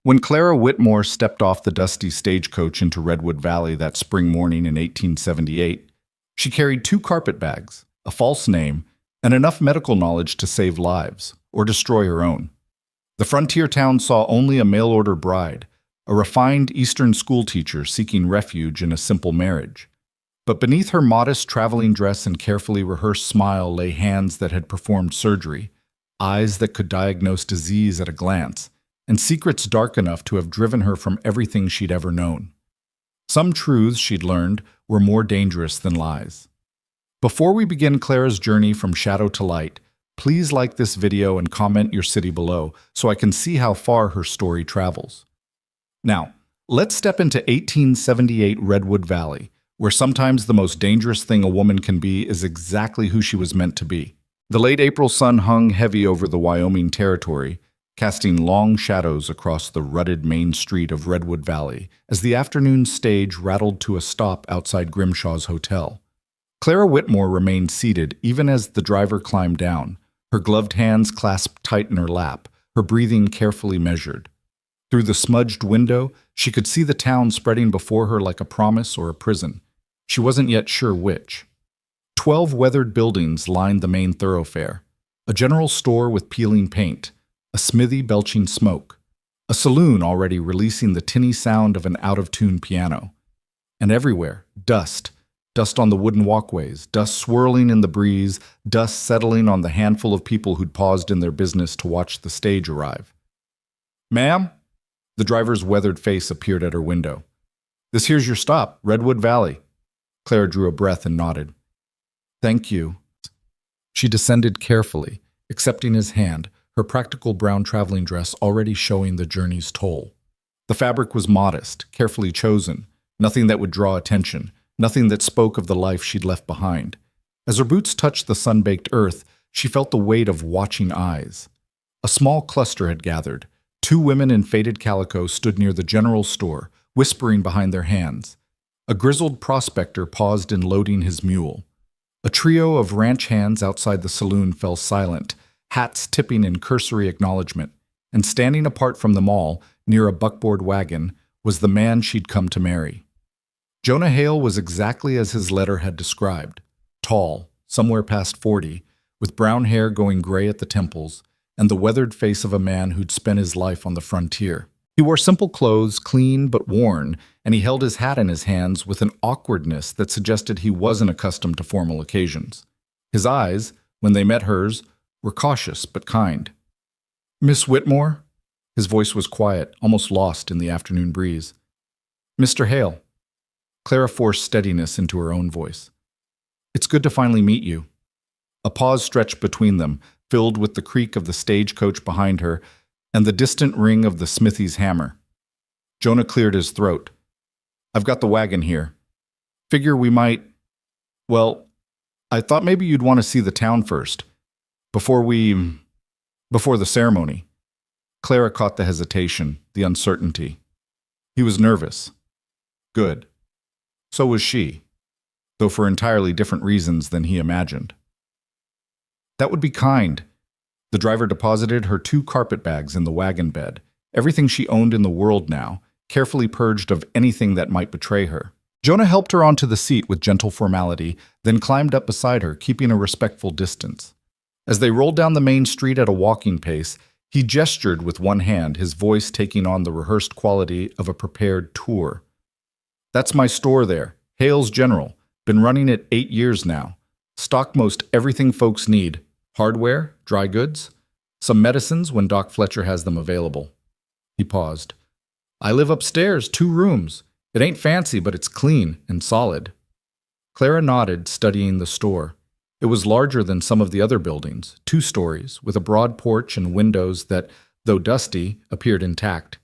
When Clara Whitmore stepped off the dusty stagecoach into Redwood Valley that spring morning in 1878, she carried 2 carpet bags, a false name, and enough medical knowledge to save lives, or destroy her own. The frontier town saw only a mail-order bride, a refined Eastern schoolteacher seeking refuge in a simple marriage. But beneath her modest traveling dress and carefully rehearsed smile lay hands that had performed surgery, eyes that could diagnose disease at a glance, and secrets dark enough to have driven her from everything she'd ever known. Some truths she'd learned were more dangerous than lies. Before we begin Clara's journey from shadow to light, please like this video and comment your city below so I can see how far her story travels. Now, let's step into 1878 Redwood Valley, where sometimes the most dangerous thing a woman can be is exactly who she was meant to be. The late April sun hung heavy over the Wyoming territory, casting long shadows across the rutted main street of Redwood Valley as the afternoon stage rattled to a stop outside Grimshaw's hotel. Clara Whitmore remained seated even as the driver climbed down, her gloved hands clasped tight in her lap, her breathing carefully measured. Through the smudged window, she could see the town spreading before her like a promise or a prison. She wasn't yet sure which. 12 weathered buildings lined the main thoroughfare, a general store with peeling paint, a smithy belching smoke, a saloon already releasing the tinny sound of an out-of-tune piano. And everywhere, dust. Dust on the wooden walkways, dust swirling in the breeze, dust settling on the handful of people who'd paused in their business to watch the stage arrive. "Ma'am?" The driver's weathered face appeared at her window. "This here's your stop, Redwood Valley." Clara drew a breath and nodded. "Thank you." She descended carefully, accepting his hand, her practical brown traveling dress already showing the journey's toll. The fabric was modest, carefully chosen, nothing that would draw attention, nothing that spoke of the life she'd left behind. As her boots touched the sun-baked earth, she felt the weight of watching eyes. A small cluster had gathered. 2 women in faded calico stood near the general store, whispering behind their hands. A grizzled prospector paused in loading his mule. A trio of ranch hands outside the saloon fell silent, hats tipping in cursory acknowledgement, and standing apart from them all, near a buckboard wagon, was the man she'd come to marry. Jonah Hale was exactly as his letter had described, tall, somewhere past 40, with brown hair going gray at the temples, and the weathered face of a man who'd spent his life on the frontier. He wore simple clothes, clean but worn, and he held his hat in his hands with an awkwardness that suggested he wasn't accustomed to formal occasions. His eyes, when they met hers, were cautious but kind. "Miss Whitmore?" His voice was quiet, almost lost in the afternoon breeze. "Mr. Hale." Clara forced steadiness into her own voice. "It's good to finally meet you." A pause stretched between them, filled with the creak of the stagecoach behind her and the distant ring of the smithy's hammer. Jonah cleared his throat. "I've got the wagon here. Figure we might... Well, I thought maybe you'd want to see the town first, before the ceremony." Clara caught the hesitation, the uncertainty. He was nervous. Good. So was she, though for entirely different reasons than he imagined. "That would be kind." The driver deposited her 2 carpet bags in the wagon bed, everything she owned in the world now, carefully purged of anything that might betray her. Jonah helped her onto the seat with gentle formality, then climbed up beside her, keeping a respectful distance. As they rolled down the main street at a walking pace, he gestured with one hand, his voice taking on the rehearsed quality of a prepared tour. "That's my store there, Hale's General. Been running it 8 years now. Stock most everything folks need. Hardware, dry goods, some medicines when Doc Fletcher has them available." He paused. "I live upstairs, 2 rooms. It ain't fancy, but it's clean and solid." Clara nodded, studying the store. It was larger than some of the other buildings, 2 stories, with a broad porch and windows that, though dusty, appeared intact.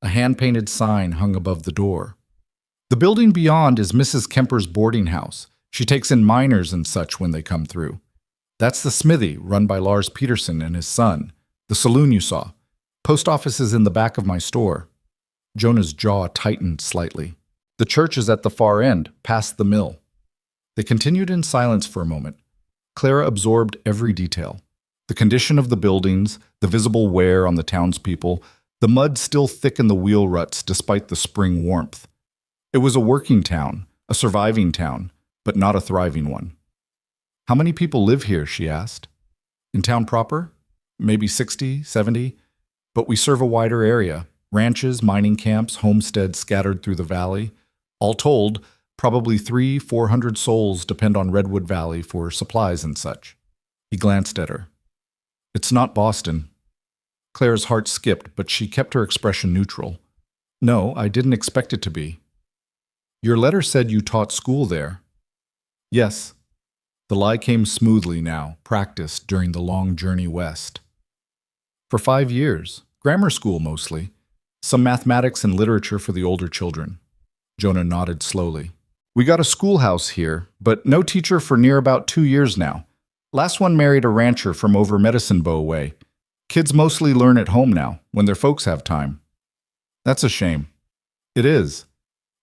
A hand-painted sign hung above the door. "The building beyond is Mrs. Kemper's boarding house. She takes in miners and such when they come through. That's the smithy, run by Lars Peterson and his son. The saloon you saw. Post office is in the back of my store." Jonah's jaw tightened slightly. "The church is at the far end, past the mill." They continued in silence for a moment. Clara absorbed every detail. The condition of the buildings, the visible wear on the townspeople, The mud still thick in the wheel ruts despite the spring warmth. It was a working town, a surviving town, but not a thriving one. "How many people live here?" she asked. "In town proper? Maybe 60, 70. But we serve a wider area. Ranches, mining camps, homesteads scattered through the valley. All told, probably 300-400 souls depend on Redwood Valley for supplies and such." He glanced at her. "It's not Boston." Claire's heart skipped, but she kept her expression neutral. "No, I didn't expect it to be." "Your letter said you taught school there." "Yes." The lie came smoothly now, practiced during the long journey west. "For 5 years. Grammar school mostly. Some mathematics and literature for the older children." Jonah nodded slowly. "We got a schoolhouse here, but no teacher for near about 2 years now. Last one married a rancher from over Medicine Bow way. Kids mostly learn at home now, when their folks have time." "That's a shame." "It is."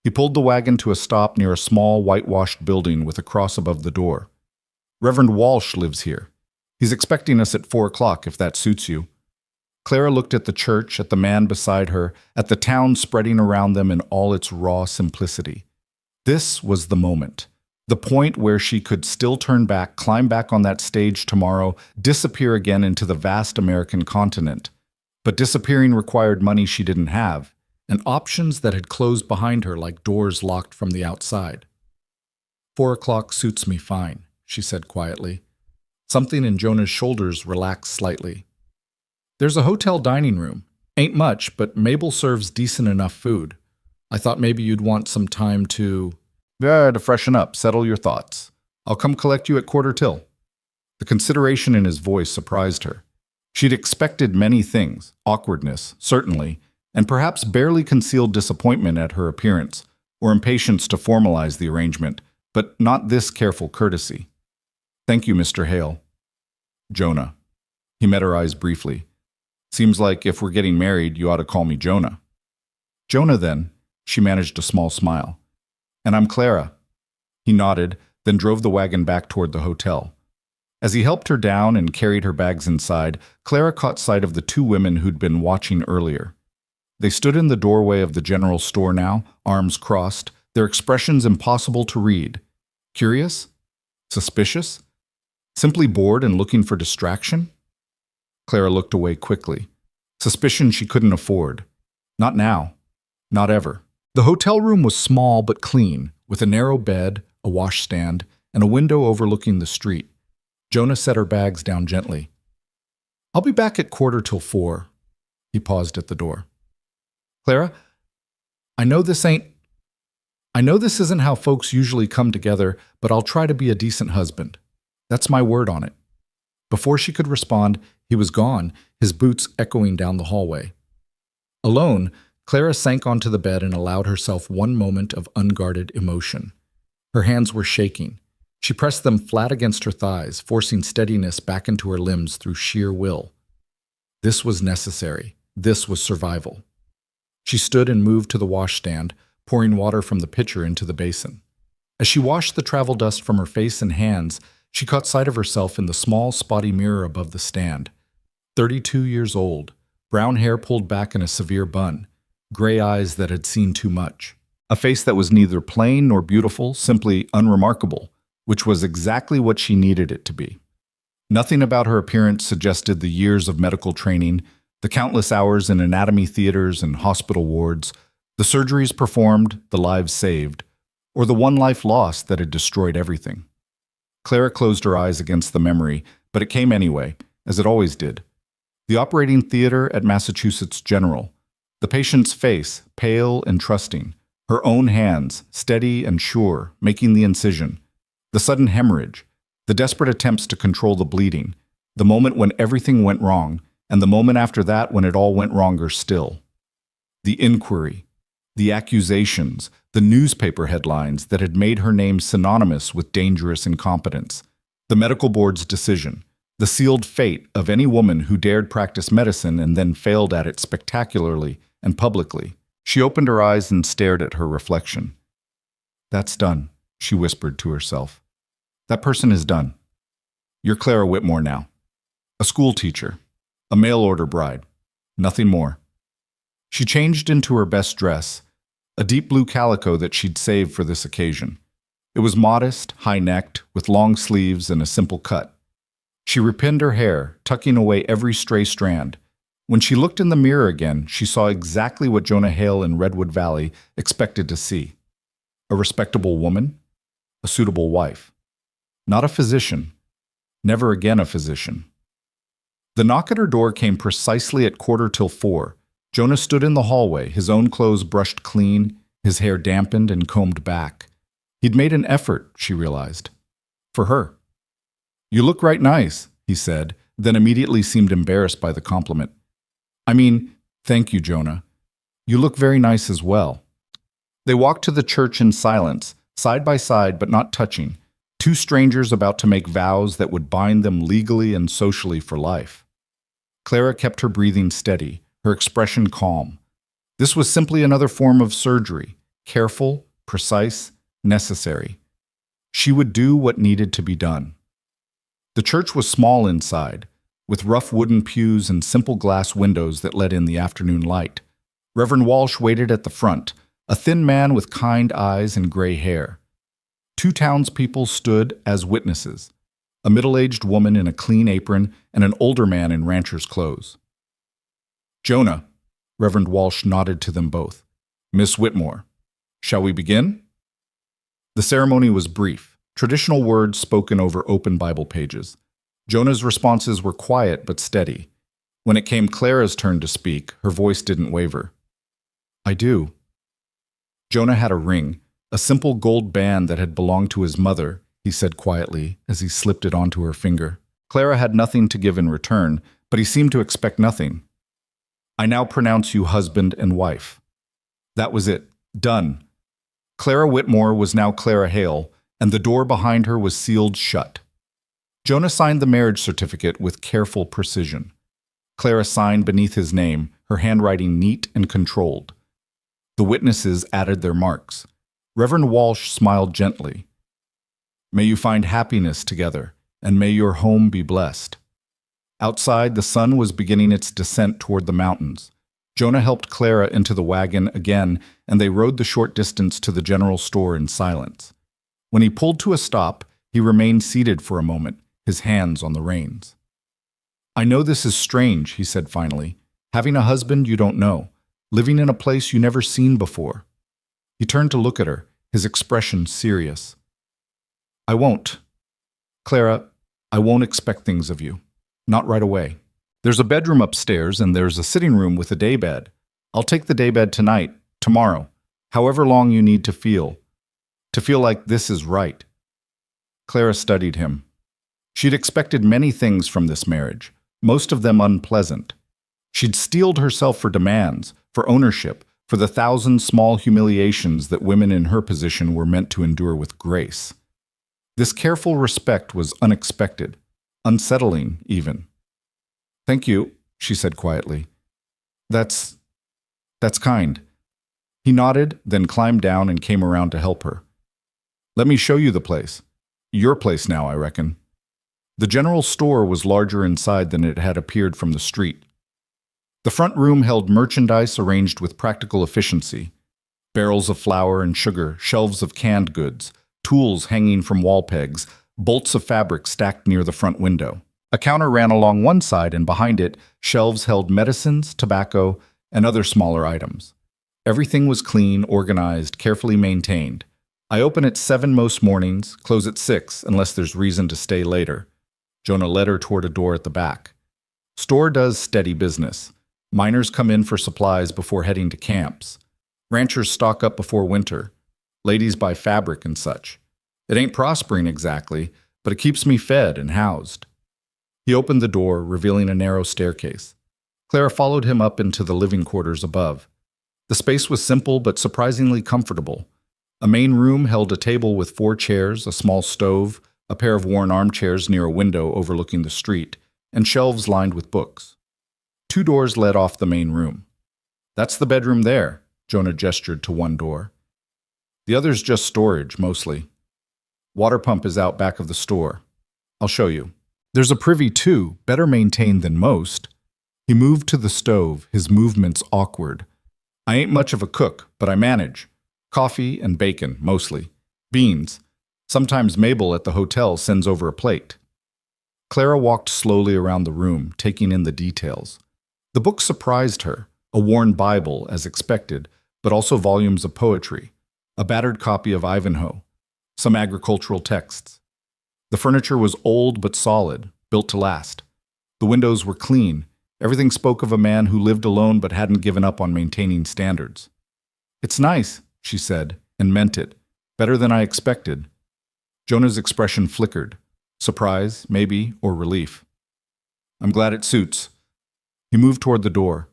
He pulled the wagon to a stop near a small, whitewashed building with a cross above the door. "Reverend Walsh lives here. He's expecting us at 4 o'clock, if that suits you." Clara looked at the church, at the man beside her, at the town spreading around them in all its raw simplicity. This was the moment. The point where she could still turn back, climb back on that stage tomorrow, disappear again into the vast American continent. But disappearing required money she didn't have, and options that had closed behind her like doors locked from the outside. 4 o'clock suits me fine," she said quietly. Something in Jonah's shoulders relaxed slightly. "There's a hotel dining room. Ain't much, but Mabel serves decent enough food. I thought maybe you'd want some time to freshen up, settle your thoughts. I'll come collect you at 1:15. The consideration in his voice surprised her. She'd expected many things, awkwardness, certainly, and perhaps barely concealed disappointment at her appearance, or impatience to formalize the arrangement, but not this careful courtesy. "Thank you, Mr. Hale." "Jonah." He met her eyes briefly. "Seems like if we're getting married, you ought to call me Jonah." "Jonah, then." She managed a small smile. "And I'm Clara." He nodded, then drove the wagon back toward the hotel. As he helped her down and carried her bags inside, Clara caught sight of the 2 women who'd been watching earlier. They stood in the doorway of the general store now, arms crossed, their expressions impossible to read. Curious? Suspicious? Simply bored and looking for distraction? Clara looked away quickly. Suspicion she couldn't afford. Not now. Not ever. The hotel room was small but clean, with a narrow bed, a washstand, and a window overlooking the street. Jonah set her bags down gently. "I'll be back at 4:15. He paused at the door. "Clara, I know this isn't how folks usually come together, but I'll try to be a decent husband. That's my word on it." Before she could respond, he was gone, his boots echoing down the hallway. Alone, Clara sank onto the bed and allowed herself one moment of unguarded emotion. Her hands were shaking. She pressed them flat against her thighs, forcing steadiness back into her limbs through sheer will. This was necessary. This was survival. She stood and moved to the washstand, pouring water from the pitcher into the basin. As she washed the travel dust from her face and hands, she caught sight of herself in the small, spotty mirror above the stand. 32 years old, brown hair pulled back in a severe bun, gray eyes that had seen too much. A face that was neither plain nor beautiful, simply unremarkable, which was exactly what she needed it to be. Nothing about her appearance suggested the years of medical training, the countless hours in anatomy theaters and hospital wards, the surgeries performed, the lives saved, or the one life lost that had destroyed everything. Clara closed her eyes against the memory, but it came anyway, as it always did. The operating theater at Massachusetts General, the patient's face, pale and trusting, her own hands, steady and sure, making the incision, the sudden hemorrhage, the desperate attempts to control the bleeding, the moment when everything went wrong, and the moment after that when it all went wronger still. The inquiry, the accusations, the newspaper headlines that had made her name synonymous with dangerous incompetence, the medical board's decision, the sealed fate of any woman who dared practice medicine and then failed at it spectacularly and publicly. She opened her eyes and stared at her reflection. "That's done," she whispered to herself. "That person is done. You're Clara Whitmore now. A school teacher. A mail-order bride. Nothing more." She changed into her best dress, a deep blue calico that she'd saved for this occasion. It was modest, high-necked, with long sleeves and a simple cut. She repinned her hair, tucking away every stray strand. When she looked in the mirror again, she saw exactly what Jonah Hale in Redwood Valley expected to see. A respectable woman, a suitable wife. Not a physician. Never again a physician. The knock at her door came precisely at 4:45. Jonah stood in the hallway, his own clothes brushed clean, his hair dampened and combed back. He'd made an effort, she realized. For her. "You look right nice," he said, then immediately seemed embarrassed by the compliment. Thank you, Jonah. You look very nice as well." They walked to the church in silence, side by side but not touching, two strangers about to make vows that would bind them legally and socially for life. Clara kept her breathing steady, her expression calm. This was simply another form of surgery, careful, precise, necessary. She would do what needed to be done. The church was small inside, with rough wooden pews and simple glass windows that let in the afternoon light. Reverend Walsh waited at the front, a thin man with kind eyes and gray hair. Two townspeople stood as witnesses, a middle-aged woman in a clean apron and an older man in rancher's clothes. "Jonah," Reverend Walsh nodded to them both. "Miss Whitmore, shall we begin?" The ceremony was brief, traditional words spoken over open Bible pages. Jonah's responses were quiet but steady. When it came Clara's turn to speak, her voice didn't waver. "I do." Jonah had a ring, a simple gold band that had belonged to his mother, he said quietly as he slipped it onto her finger. Clara had nothing to give in return, but he seemed to expect nothing. "I now pronounce you husband and wife." That was it. Done. Clara Whitmore was now Clara Hale, and the door behind her was sealed shut. Jonah signed the marriage certificate with careful precision. Clara signed beneath his name, her handwriting neat and controlled. The witnesses added their marks. Reverend Walsh smiled gently. "May you find happiness together, and may your home be blessed." Outside, the sun was beginning its descent toward the mountains. Jonah helped Clara into the wagon again, and they rode the short distance to the general store in silence. When he pulled to a stop, he remained seated for a moment, his hands on the reins. "I know this is strange," he said finally. "Having a husband you don't know, living in a place you never seen before." He turned to look at her, his expression serious. "I won't. Clara, I won't expect things of you. Not right away. There's a bedroom upstairs and there's a sitting room with a daybed. I'll take the daybed tonight, tomorrow, however long you need to feel like this is right." Clara studied him. She'd expected many things from this marriage, most of them unpleasant. She'd steeled herself for demands, for ownership, for the 1,000 small humiliations that women in her position were meant to endure with grace. This careful respect was unexpected, unsettling even. "Thank you," she said quietly. That's kind." He nodded, then climbed down and came around to help her. "Let me show you the place. Your place now, I reckon." The general store was larger inside than it had appeared from the street. The front room held merchandise arranged with practical efficiency. Barrels of flour and sugar, shelves of canned goods, tools hanging from wall pegs, bolts of fabric stacked near the front window. A counter ran along one side, and behind it, shelves held medicines, tobacco, and other smaller items. Everything was clean, organized, carefully maintained. "I open at 7 most mornings, close at 6 unless there's reason to stay later." Jonah led her toward a door at the back. "Store does steady business. Miners come in for supplies before heading to camps. Ranchers stock up before winter. Ladies buy fabric and such. It ain't prospering exactly, but it keeps me fed and housed." He opened the door, revealing a narrow staircase. Clara followed him up into the living quarters above. The space was simple but surprisingly comfortable. A main room held a table with 4 chairs, a small stove, a pair of worn armchairs near a window overlooking the street, and shelves lined with books. 2 doors led off the main room. "That's the bedroom there," Jonah gestured to one door. "The other's just storage, mostly. Water pump is out back of the store. I'll show you. There's a privy too, better maintained than most." He moved to the stove, his movements awkward. I ain't much of a cook, but I manage. Coffee and bacon, mostly. Beans. Sometimes Mabel at the hotel sends over a plate. Clara walked slowly around the room, taking in the details. The book surprised her, a worn Bible, as expected, but also volumes of poetry, a battered copy of Ivanhoe, some agricultural texts. The furniture was old but solid, built to last. The windows were clean. Everything spoke of a man who lived alone but hadn't given up on maintaining standards. "It's nice," she said, and meant it. "Better than I expected." Jonah's expression flickered. Surprise, maybe, or relief. "I'm glad it suits." He moved toward the door.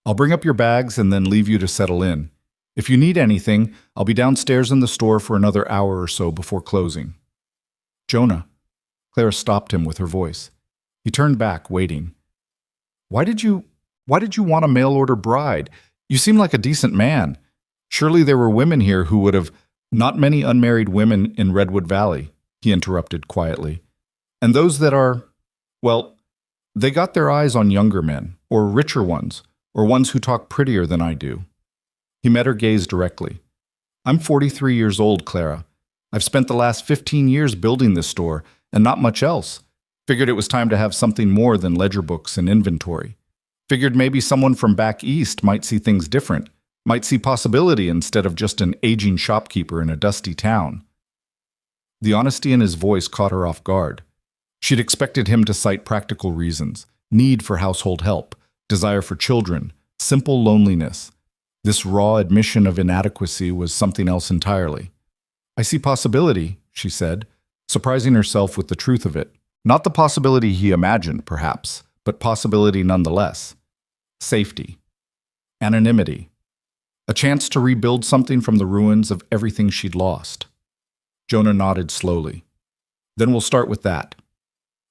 "I'll bring up your bags and then leave you to settle in. If you need anything, I'll be downstairs in the store for another hour or so before closing." "Jonah." Clara stopped him with her voice. He turned back, waiting. Why did you want a mail-order bride? You seem like a decent man. Surely there were women here who would have—" "Not many unmarried women in Redwood Valley," he interrupted quietly. "And those that are, well, they got their eyes on younger men, or richer ones, or ones who talk prettier than I do." He met her gaze directly. "I'm 43 years old, Clara. I've spent the last 15 years building this store, and not much else. Figured it was time to have something more than ledger books and inventory. Figured maybe someone from back east might see things different, might see possibility instead of just an aging shopkeeper in a dusty town." The honesty in his voice caught her off guard. She'd expected him to cite practical reasons, need for household help, desire for children, simple loneliness. This raw admission of inadequacy was something else entirely. "I see possibility," she said, surprising herself with the truth of it. Not the possibility he imagined, perhaps, but possibility nonetheless. Safety. Anonymity. A chance to rebuild something from the ruins of everything she'd lost. Jonah nodded slowly. "Then we'll start with that."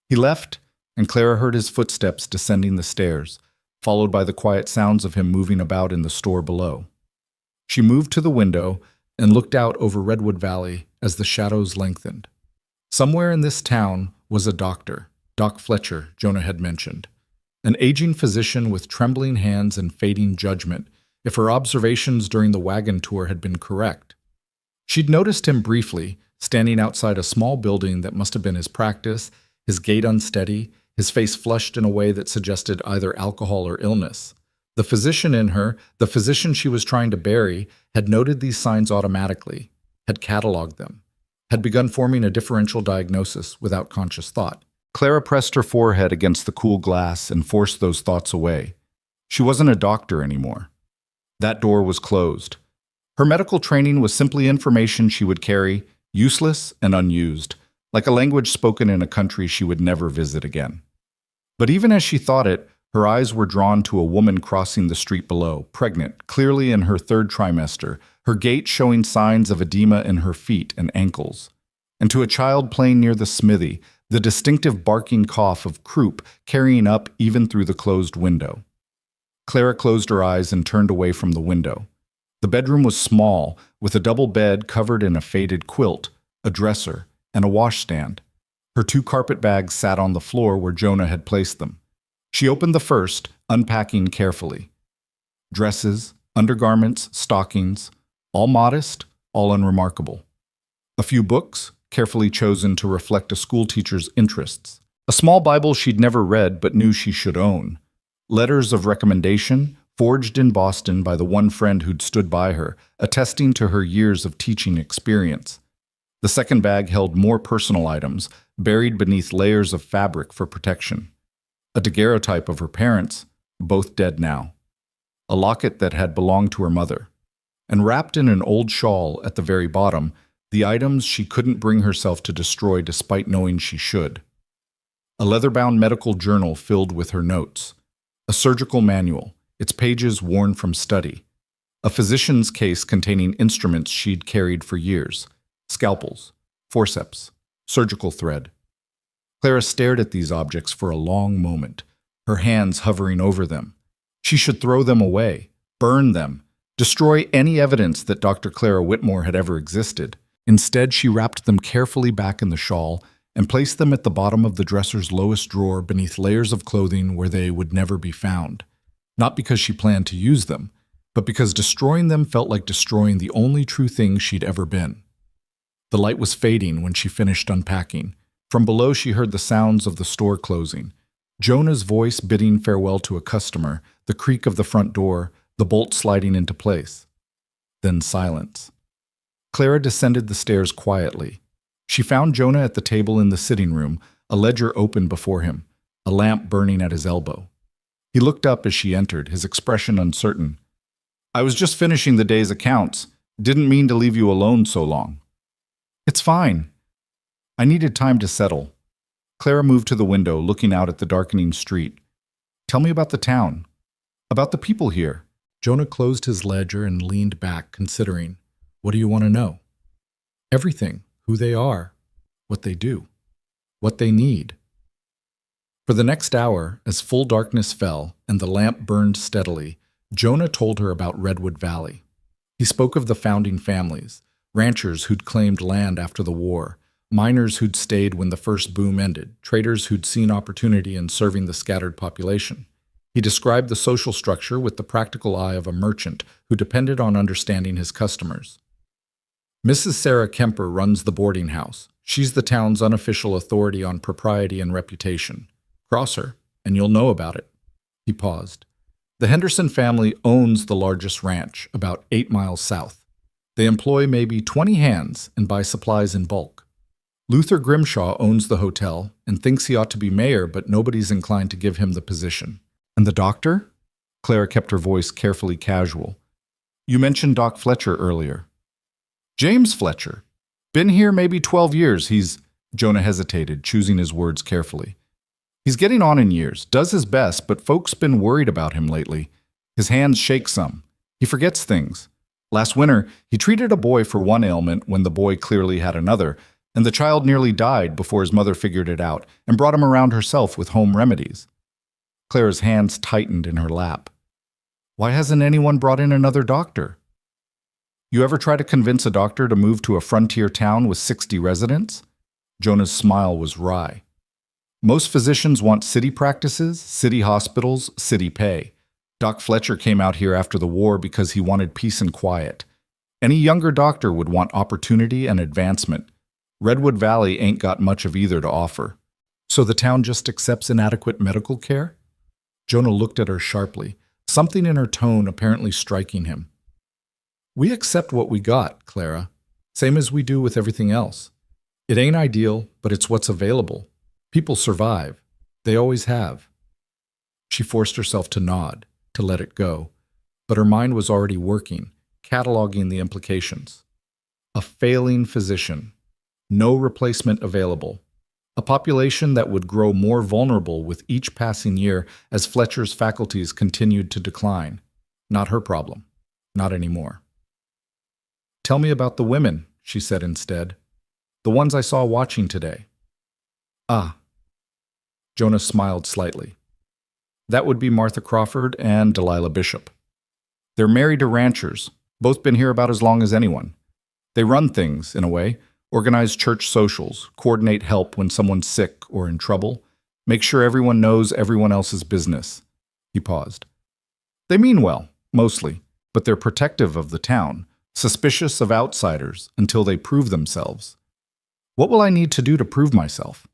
He left, and Clara heard his footsteps descending the stairs, followed by the quiet sounds of him moving about in the store below. She moved to the window and looked out over Redwood Valley as the shadows lengthened. Somewhere in this town was a doctor, Doc Fletcher, Jonah had mentioned, an aging physician with trembling hands and fading judgment, if her observations during the wagon tour had been correct. She'd noticed him briefly, standing outside a small building that must have been his practice, his gait unsteady, his face flushed in a way that suggested either alcohol or illness. The physician in her, the physician she was trying to bury, had noted these signs automatically, had cataloged them, had begun forming a differential diagnosis without conscious thought. Clara pressed her forehead against the cool glass and forced those thoughts away. She wasn't a doctor anymore. That door was closed. Her medical training was simply information she would carry, useless and unused, like a language spoken in a country she would never visit again. But even as she thought it, her eyes were drawn to a woman crossing the street below, pregnant, clearly in her third trimester, her gait showing signs of edema in her feet and ankles, and to a child playing near the smithy, the distinctive barking cough of croup carrying up even through the closed window. Clara closed her eyes and turned away from the window. The bedroom was small, with a double bed covered in a faded quilt, a dresser, and a washstand. Her 2 carpet bags sat on the floor where Jonah had placed them. She opened the first, unpacking carefully. Dresses, undergarments, stockings, all modest, all unremarkable. A few books, carefully chosen to reflect a schoolteacher's interests. A small Bible she'd never read but knew she should own. Letters of recommendation, forged in Boston by the one friend who'd stood by her, attesting to her years of teaching experience. The second bag held more personal items, buried beneath layers of fabric for protection. A daguerreotype of her parents, both dead now. A locket that had belonged to her mother. And wrapped in an old shawl at the very bottom, the items she couldn't bring herself to destroy despite knowing she should. A leather-bound medical journal filled with her notes. A surgical manual, its pages worn from study. A physician's case containing instruments she'd carried for years. Scalpels, forceps, surgical thread. Clara stared at these objects for a long moment, her hands hovering over them. She should throw them away, burn them, destroy any evidence that Dr. Clara Whitmore had ever existed. Instead, she wrapped them carefully back in the shawl and placed them at the bottom of the dresser's lowest drawer beneath layers of clothing where they would never be found. Not because she planned to use them, but because destroying them felt like destroying the only true thing she'd ever been. The light was fading when she finished unpacking. From below she heard the sounds of the store closing. Jonah's voice bidding farewell to a customer, the creak of the front door, the bolt sliding into place. Then silence. Clara descended the stairs quietly. She found Jonah at the table in the sitting room, a ledger open before him, a lamp burning at his elbow. He looked up as she entered, his expression uncertain. "I was just finishing the day's accounts. Didn't mean to leave you alone so long." "It's fine." "I needed time to settle." Clara moved to the window, looking out at the darkening street. "Tell me about the town. About the people here." Jonah closed his ledger and leaned back, considering. "What do you want to know?" "Everything. Who they are. What they do. What they need." For the next hour, as full darkness fell and the lamp burned steadily, Jonah told her about Redwood Valley. He spoke of the founding families, ranchers who'd claimed land after the war, miners who'd stayed when the first boom ended, traders who'd seen opportunity in serving the scattered population. He described the social structure with the practical eye of a merchant who depended on understanding his customers. "Mrs. Sarah Kemper runs the boarding house. She's the town's unofficial authority on propriety and reputation. Cross her, and you'll know about it." He paused. "The Henderson family owns the largest ranch, about 8 miles south. They employ maybe 20 hands and buy supplies in bulk. Luther Grimshaw owns the hotel and thinks he ought to be mayor, but nobody's inclined to give him the position." "And the doctor?" Clara kept her voice carefully casual. "You mentioned Doc Fletcher earlier." "James Fletcher. Been here maybe 12 years. Jonah hesitated, choosing his words carefully. "He's getting on in years, does his best, but folks been worried about him lately. His hands shake some. He forgets things. Last winter, he treated a boy for one ailment when the boy clearly had another, and the child nearly died before his mother figured it out and brought him around herself with home remedies." Clara's hands tightened in her lap. "Why hasn't anyone brought in another doctor?" "You ever try to convince a doctor to move to a frontier town with 60 residents?" Jonah's smile was wry. "Most physicians want city practices, city hospitals, city pay. Doc Fletcher came out here after the war because he wanted peace and quiet. Any younger doctor would want opportunity and advancement. Redwood Valley ain't got much of either to offer." "So the town just accepts inadequate medical care?" Jonah looked at her sharply, something in her tone apparently striking him. "We accept what we got, Clara, same as we do with everything else. It ain't ideal, but it's what's available. People survive. They always have." She forced herself to nod, to let it go, but her mind was already working, cataloging the implications. A failing physician. No replacement available. A population that would grow more vulnerable with each passing year as Fletcher's faculties continued to decline. Not her problem. Not anymore. "Tell me about the women," she said instead. "The ones I saw watching today." "Ah." Jonah smiled slightly. "That would be Martha Crawford and Delilah Bishop. They're married to ranchers, both been here about as long as anyone. They run things, in a way, organize church socials, coordinate help when someone's sick or in trouble, make sure everyone knows everyone else's business." He paused. "They mean well, mostly, but they're protective of the town, suspicious of outsiders until they prove themselves. What will I need to do to prove myself?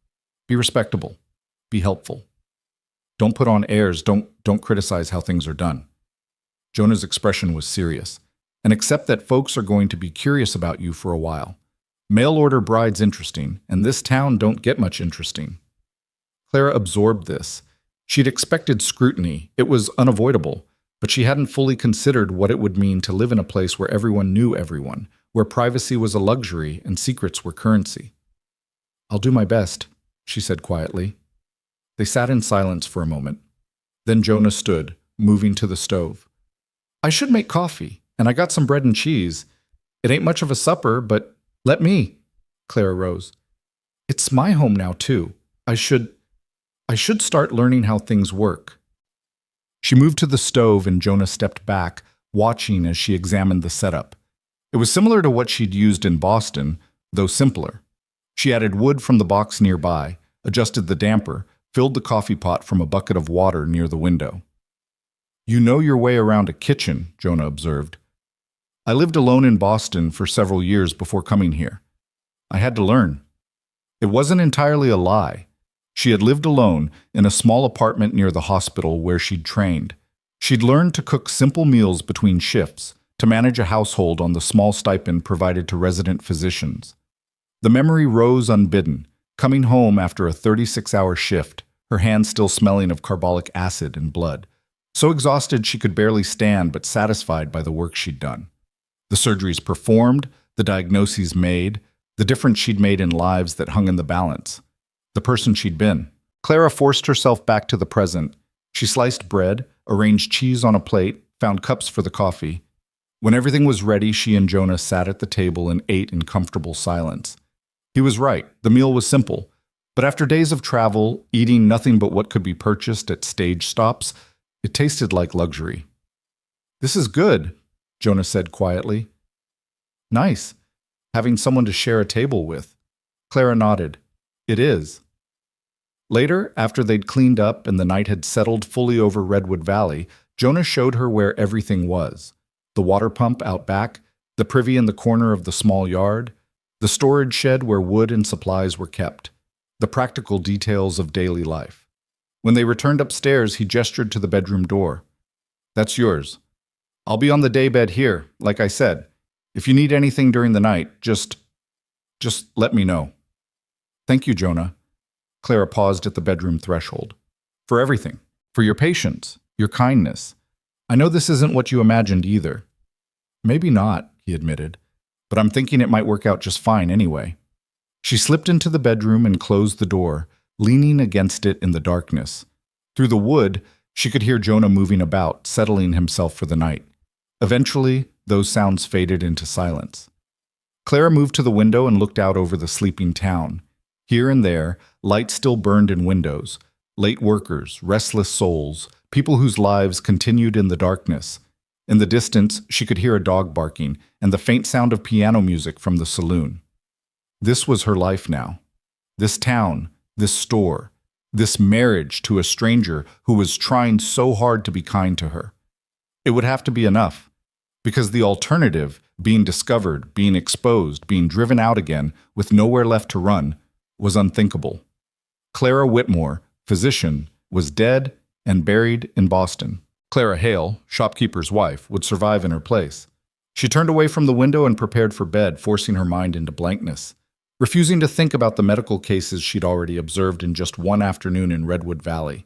Be respectable. Be helpful. Don't put on airs. Don't criticize how things are done." Jonah's expression was serious. "And accept that folks are going to be curious about you for a while. Mail-order bride's interesting, and this town don't get much interesting." Clara absorbed this. She'd expected scrutiny. It was unavoidable, but she hadn't fully considered what it would mean to live in a place where everyone knew everyone, where privacy was a luxury and secrets were currency. "I'll do my best," she said quietly. They sat in silence for a moment. Then Jonah stood, moving to the stove. "I should make coffee, and I got some bread and cheese. It ain't much of a supper, but let me." Clara rose. "It's my home now, too. I should start learning how things work." She moved to the stove and Jonah stepped back, watching as she examined the setup. It was similar to what she'd used in Boston, though simpler. She added wood from the box nearby, adjusted the damper, filled the coffee pot from a bucket of water near the window. You know your way around a kitchen, Jonah observed. I lived alone in Boston for several years before coming here. I had to learn. It wasn't entirely a lie. She had lived alone in a small apartment near the hospital where she'd trained. She'd learned to cook simple meals between shifts, to manage a household on the small stipend provided to resident physicians. The memory rose unbidden, coming home after a 36-hour shift, her hands still smelling of carbolic acid and blood, so exhausted she could barely stand but satisfied by the work she'd done. The surgeries performed, the diagnoses made, the difference she'd made in lives that hung in the balance. The person she'd been. Clara forced herself back to the present. She sliced bread, arranged cheese on a plate, found cups for the coffee. When everything was ready, she and Jonah sat at the table and ate in comfortable silence. He was right. The meal was simple. But after days of travel, eating nothing but what could be purchased at stage stops, it tasted like luxury. "This is good," Jonah said quietly. "Nice. Having someone to share a table with." Clara nodded. "It is." Later, after they'd cleaned up and the night had settled fully over Redwood Valley, Jonah showed her where everything was. The water pump out back, the privy in the corner of the small yard, the storage shed where wood and supplies were kept, the practical details of daily life. When they returned upstairs, he gestured to the bedroom door. "That's yours. I'll be on the daybed here, like I said. If you need anything during the night, just let me know." "Thank you, Jonah." Clara paused at the bedroom threshold. "For everything. For your patience, your kindness. I know this isn't what you imagined either." "Maybe not," he admitted, "but I'm thinking it might work out just fine anyway." She slipped into the bedroom and closed the door, leaning against it in the darkness. Through the wood, she could hear Jonah moving about, settling himself for the night. Eventually, those sounds faded into silence. Clara moved to the window and looked out over the sleeping town. Here and there, light still burned in windows. Late workers, restless souls, people whose lives continued in the darkness. In the distance, she could hear a dog barking and the faint sound of piano music from the saloon. This was her life now. This town, this store, this marriage to a stranger who was trying so hard to be kind to her. It would have to be enough, because the alternative, being discovered, being exposed, being driven out again with nowhere left to run, was unthinkable. Clara Whitmore, physician, was dead and buried in Boston. Clara Hale, shopkeeper's wife, would survive in her place. She turned away from the window and prepared for bed, forcing her mind into blankness, refusing to think about the medical cases she'd already observed in just one afternoon in Redwood Valley,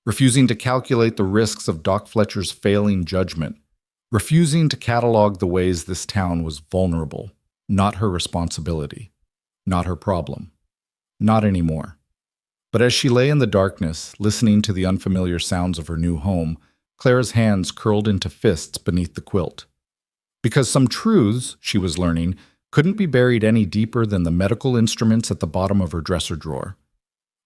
refusing to calculate the risks of Doc Fletcher's failing judgment, refusing to catalog the ways this town was vulnerable, not her responsibility, not her problem. Not anymore. But as she lay in the darkness, listening to the unfamiliar sounds of her new home, Clara's hands curled into fists beneath the quilt. Because some truths, she was learning, couldn't be buried any deeper than the medical instruments at the bottom of her dresser drawer.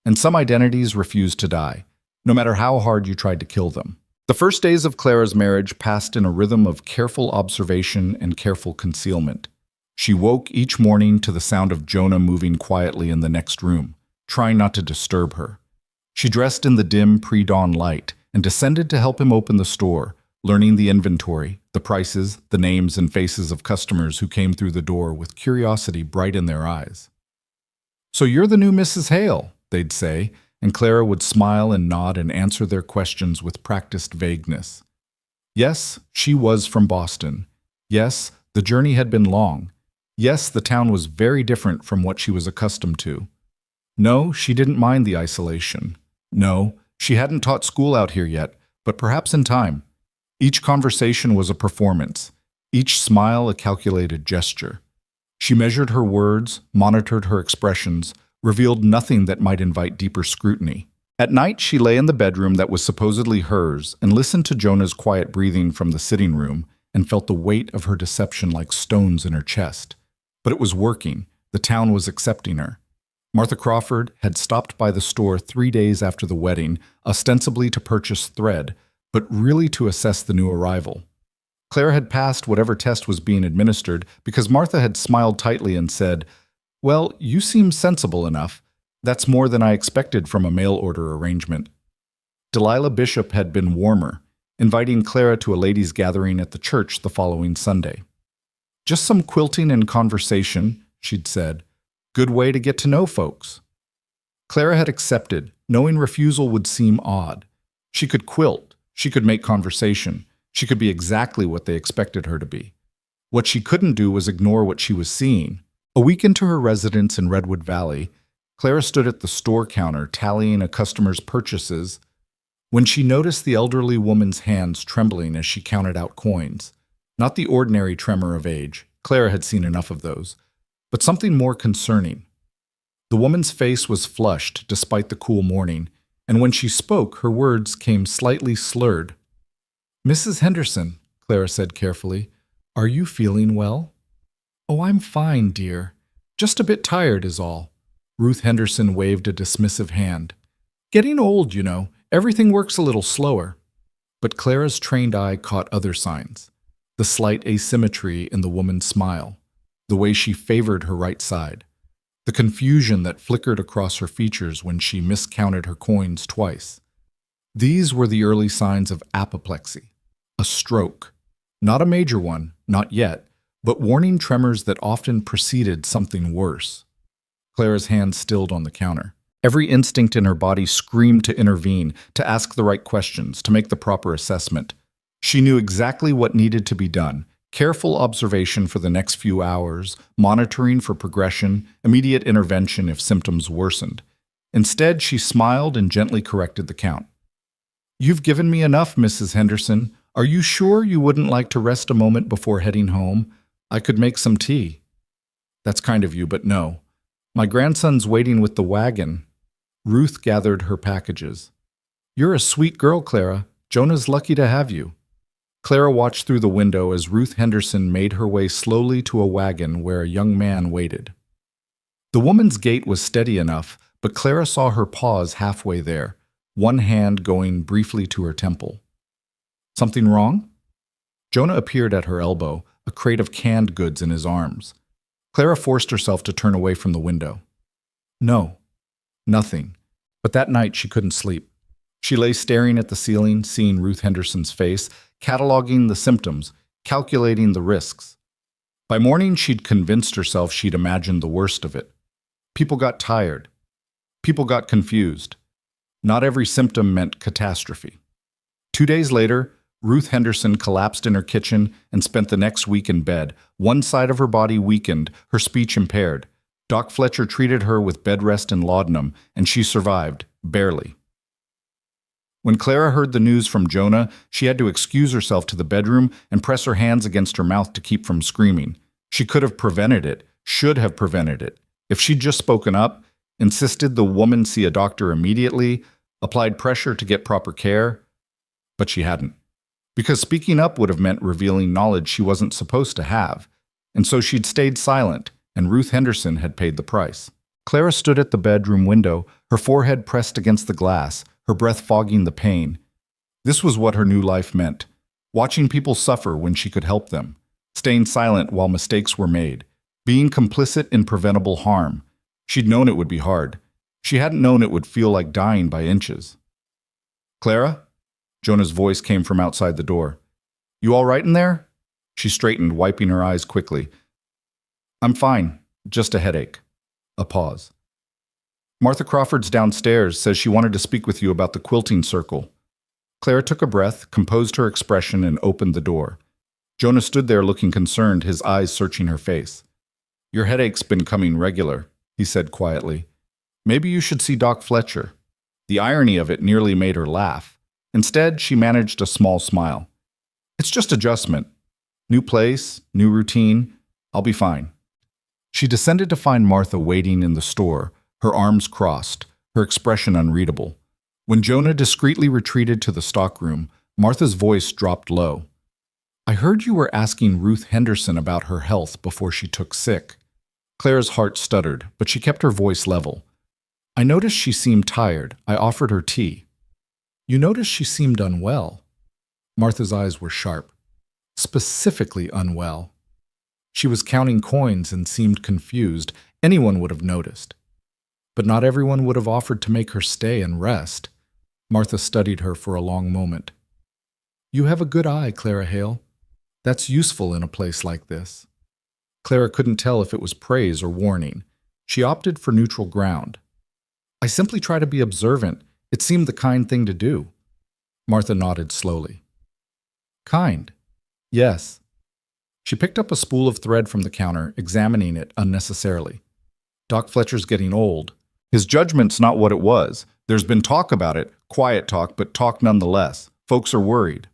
And some identities refused to die, no matter how hard you tried to kill them. The first days of Clara's marriage passed in a rhythm of careful observation and careful concealment. She woke each morning to the sound of Jonah moving quietly in the next room, trying not to disturb her. She dressed in the dim pre-dawn light and descended to help him open the store, learning the inventory, the prices, the names and faces of customers who came through the door with curiosity bright in their eyes. "So you're the new Mrs. Hale," they'd say, and Clara would smile and nod and answer their questions with practiced vagueness. Yes, she was from Boston. Yes, the journey had been long. Yes, the town was very different from what she was accustomed to. No, she didn't mind the isolation. No, she hadn't taught school out here yet, but perhaps in time. Each conversation was a performance, each smile a calculated gesture. She measured her words, monitored her expressions, revealed nothing that might invite deeper scrutiny. At night, she lay in the bedroom that was supposedly hers and listened to Jonah's quiet breathing from the sitting room and felt the weight of her deception like stones in her chest. But it was working. The town was accepting her. Martha Crawford had stopped by the store 3 days after the wedding, ostensibly to purchase thread, but really to assess the new arrival. Clara had passed whatever test was being administered because Martha had smiled tightly and said, "Well, you seem sensible enough. That's more than I expected from a mail order arrangement." Delilah Bishop had been warmer. inviting Clara to a ladies' gathering at the church the following Sunday. "Just some quilting and conversation," she'd said. "Good way to get to know folks." Clara had accepted, knowing refusal would seem odd. She could quilt, she could make conversation, she could be exactly what they expected her to be. What she couldn't do was ignore what she was seeing. A week into her residence in Redwood Valley, Clara stood at the store counter tallying a customer's purchases when she noticed the elderly woman's hands trembling as she counted out coins. Not the ordinary tremor of age, Clara had seen enough of those, but something more concerning. The woman's face was flushed despite the cool morning, and when she spoke, her words came slightly slurred. "Mrs. Henderson," Clara said carefully, "are you feeling well?" "Oh, I'm fine, dear. Just a bit tired is all." Ruth Henderson waved a dismissive hand. "Getting old, you know. Everything works a little slower." But Clara's trained eye caught other signs. The slight asymmetry in the woman's smile, the way she favored her right side, the confusion that flickered across her features when she miscounted her coins twice. These were the early signs of apoplexy, a stroke. Not a major one, not yet, but warning tremors that often preceded something worse. Clara's hand stilled on the counter. Every instinct in her body screamed to intervene, to ask the right questions, to make the proper assessment. She knew exactly what needed to be done. Careful observation for the next few hours, monitoring for progression, immediate intervention if symptoms worsened. Instead, she smiled and gently corrected the count. "You've given me enough, Mrs. Henderson. Are you sure you wouldn't like to rest a moment before heading home? I could make some tea." "That's kind of you, but no. My grandson's waiting with the wagon." Ruth gathered her packages. "You're a sweet girl, Clara. Jonah's lucky to have you." Clara watched through the window as Ruth Henderson made her way slowly to a wagon where a young man waited. The woman's gait was steady enough, but Clara saw her pause halfway there, one hand going briefly to her temple. "Something wrong?" Jonah appeared at her elbow, a crate of canned goods in his arms. Clara forced herself to turn away from the window. "No, nothing." But that night she couldn't sleep. She lay staring at the ceiling, seeing Ruth Henderson's face, cataloging the symptoms, calculating the risks. By morning, she'd convinced herself she'd imagined the worst of it. People got tired. People got confused. Not every symptom meant catastrophe. 2 days later, Ruth Henderson collapsed in her kitchen and spent the next week in bed. One side of her body weakened, her speech impaired. Doc Fletcher treated her with bed rest and laudanum, and she survived, barely. When Clara heard the news from Jonah, she had to excuse herself to the bedroom and press her hands against her mouth to keep from screaming. She could have prevented it, should have prevented it. If she'd just spoken up, insisted the woman see a doctor immediately, applied pressure to get proper care. But she hadn't. Because speaking up would have meant revealing knowledge she wasn't supposed to have. And so she'd stayed silent, and Ruth Henderson had paid the price. Clara stood at the bedroom window, her forehead pressed against the glass, her breath fogging the pain. This was what her new life meant. Watching people suffer when she could help them. Staying silent while mistakes were made. Being complicit in preventable harm. She'd known it would be hard. She hadn't known it would feel like dying by inches. "Clara?" Jonah's voice came from outside the door. "You all right in there?" She straightened, wiping her eyes quickly. "I'm fine. Just a headache." A pause. "Martha Crawford's downstairs, says she wanted to speak with you about the quilting circle." Clara took a breath, composed her expression, and opened the door. Jonah stood there looking concerned, his eyes searching her face. "Your headache's been coming regular," he said quietly. "Maybe you should see Doc Fletcher." The irony of it nearly made her laugh. Instead, she managed a small smile. "It's just adjustment. New place, new routine. I'll be fine." She descended to find Martha waiting in the store, her arms crossed, her expression unreadable. When Jonah discreetly retreated to the stockroom, Martha's voice dropped low. "I heard you were asking Ruth Henderson about her health before she took sick." Clara's heart stuttered, but she kept her voice level. "I noticed she seemed tired. I offered her tea." "You noticed she seemed unwell." Martha's eyes were sharp. "Specifically unwell." She was counting coins and seemed confused. Anyone would have noticed. But not everyone would have offered to make her stay and rest. Martha studied her for a long moment. You have a good eye, Clara Hale. That's useful in a place like this. Clara couldn't tell if it was praise or warning. She opted for neutral ground. I simply try to be observant. It seemed the kind thing to do. Martha nodded slowly. Kind? Yes. She picked up a spool of thread from the counter, examining it unnecessarily. Doc Fletcher's getting old. His judgment's not what it was. There's been talk about it, quiet talk, but talk nonetheless. Folks are worried.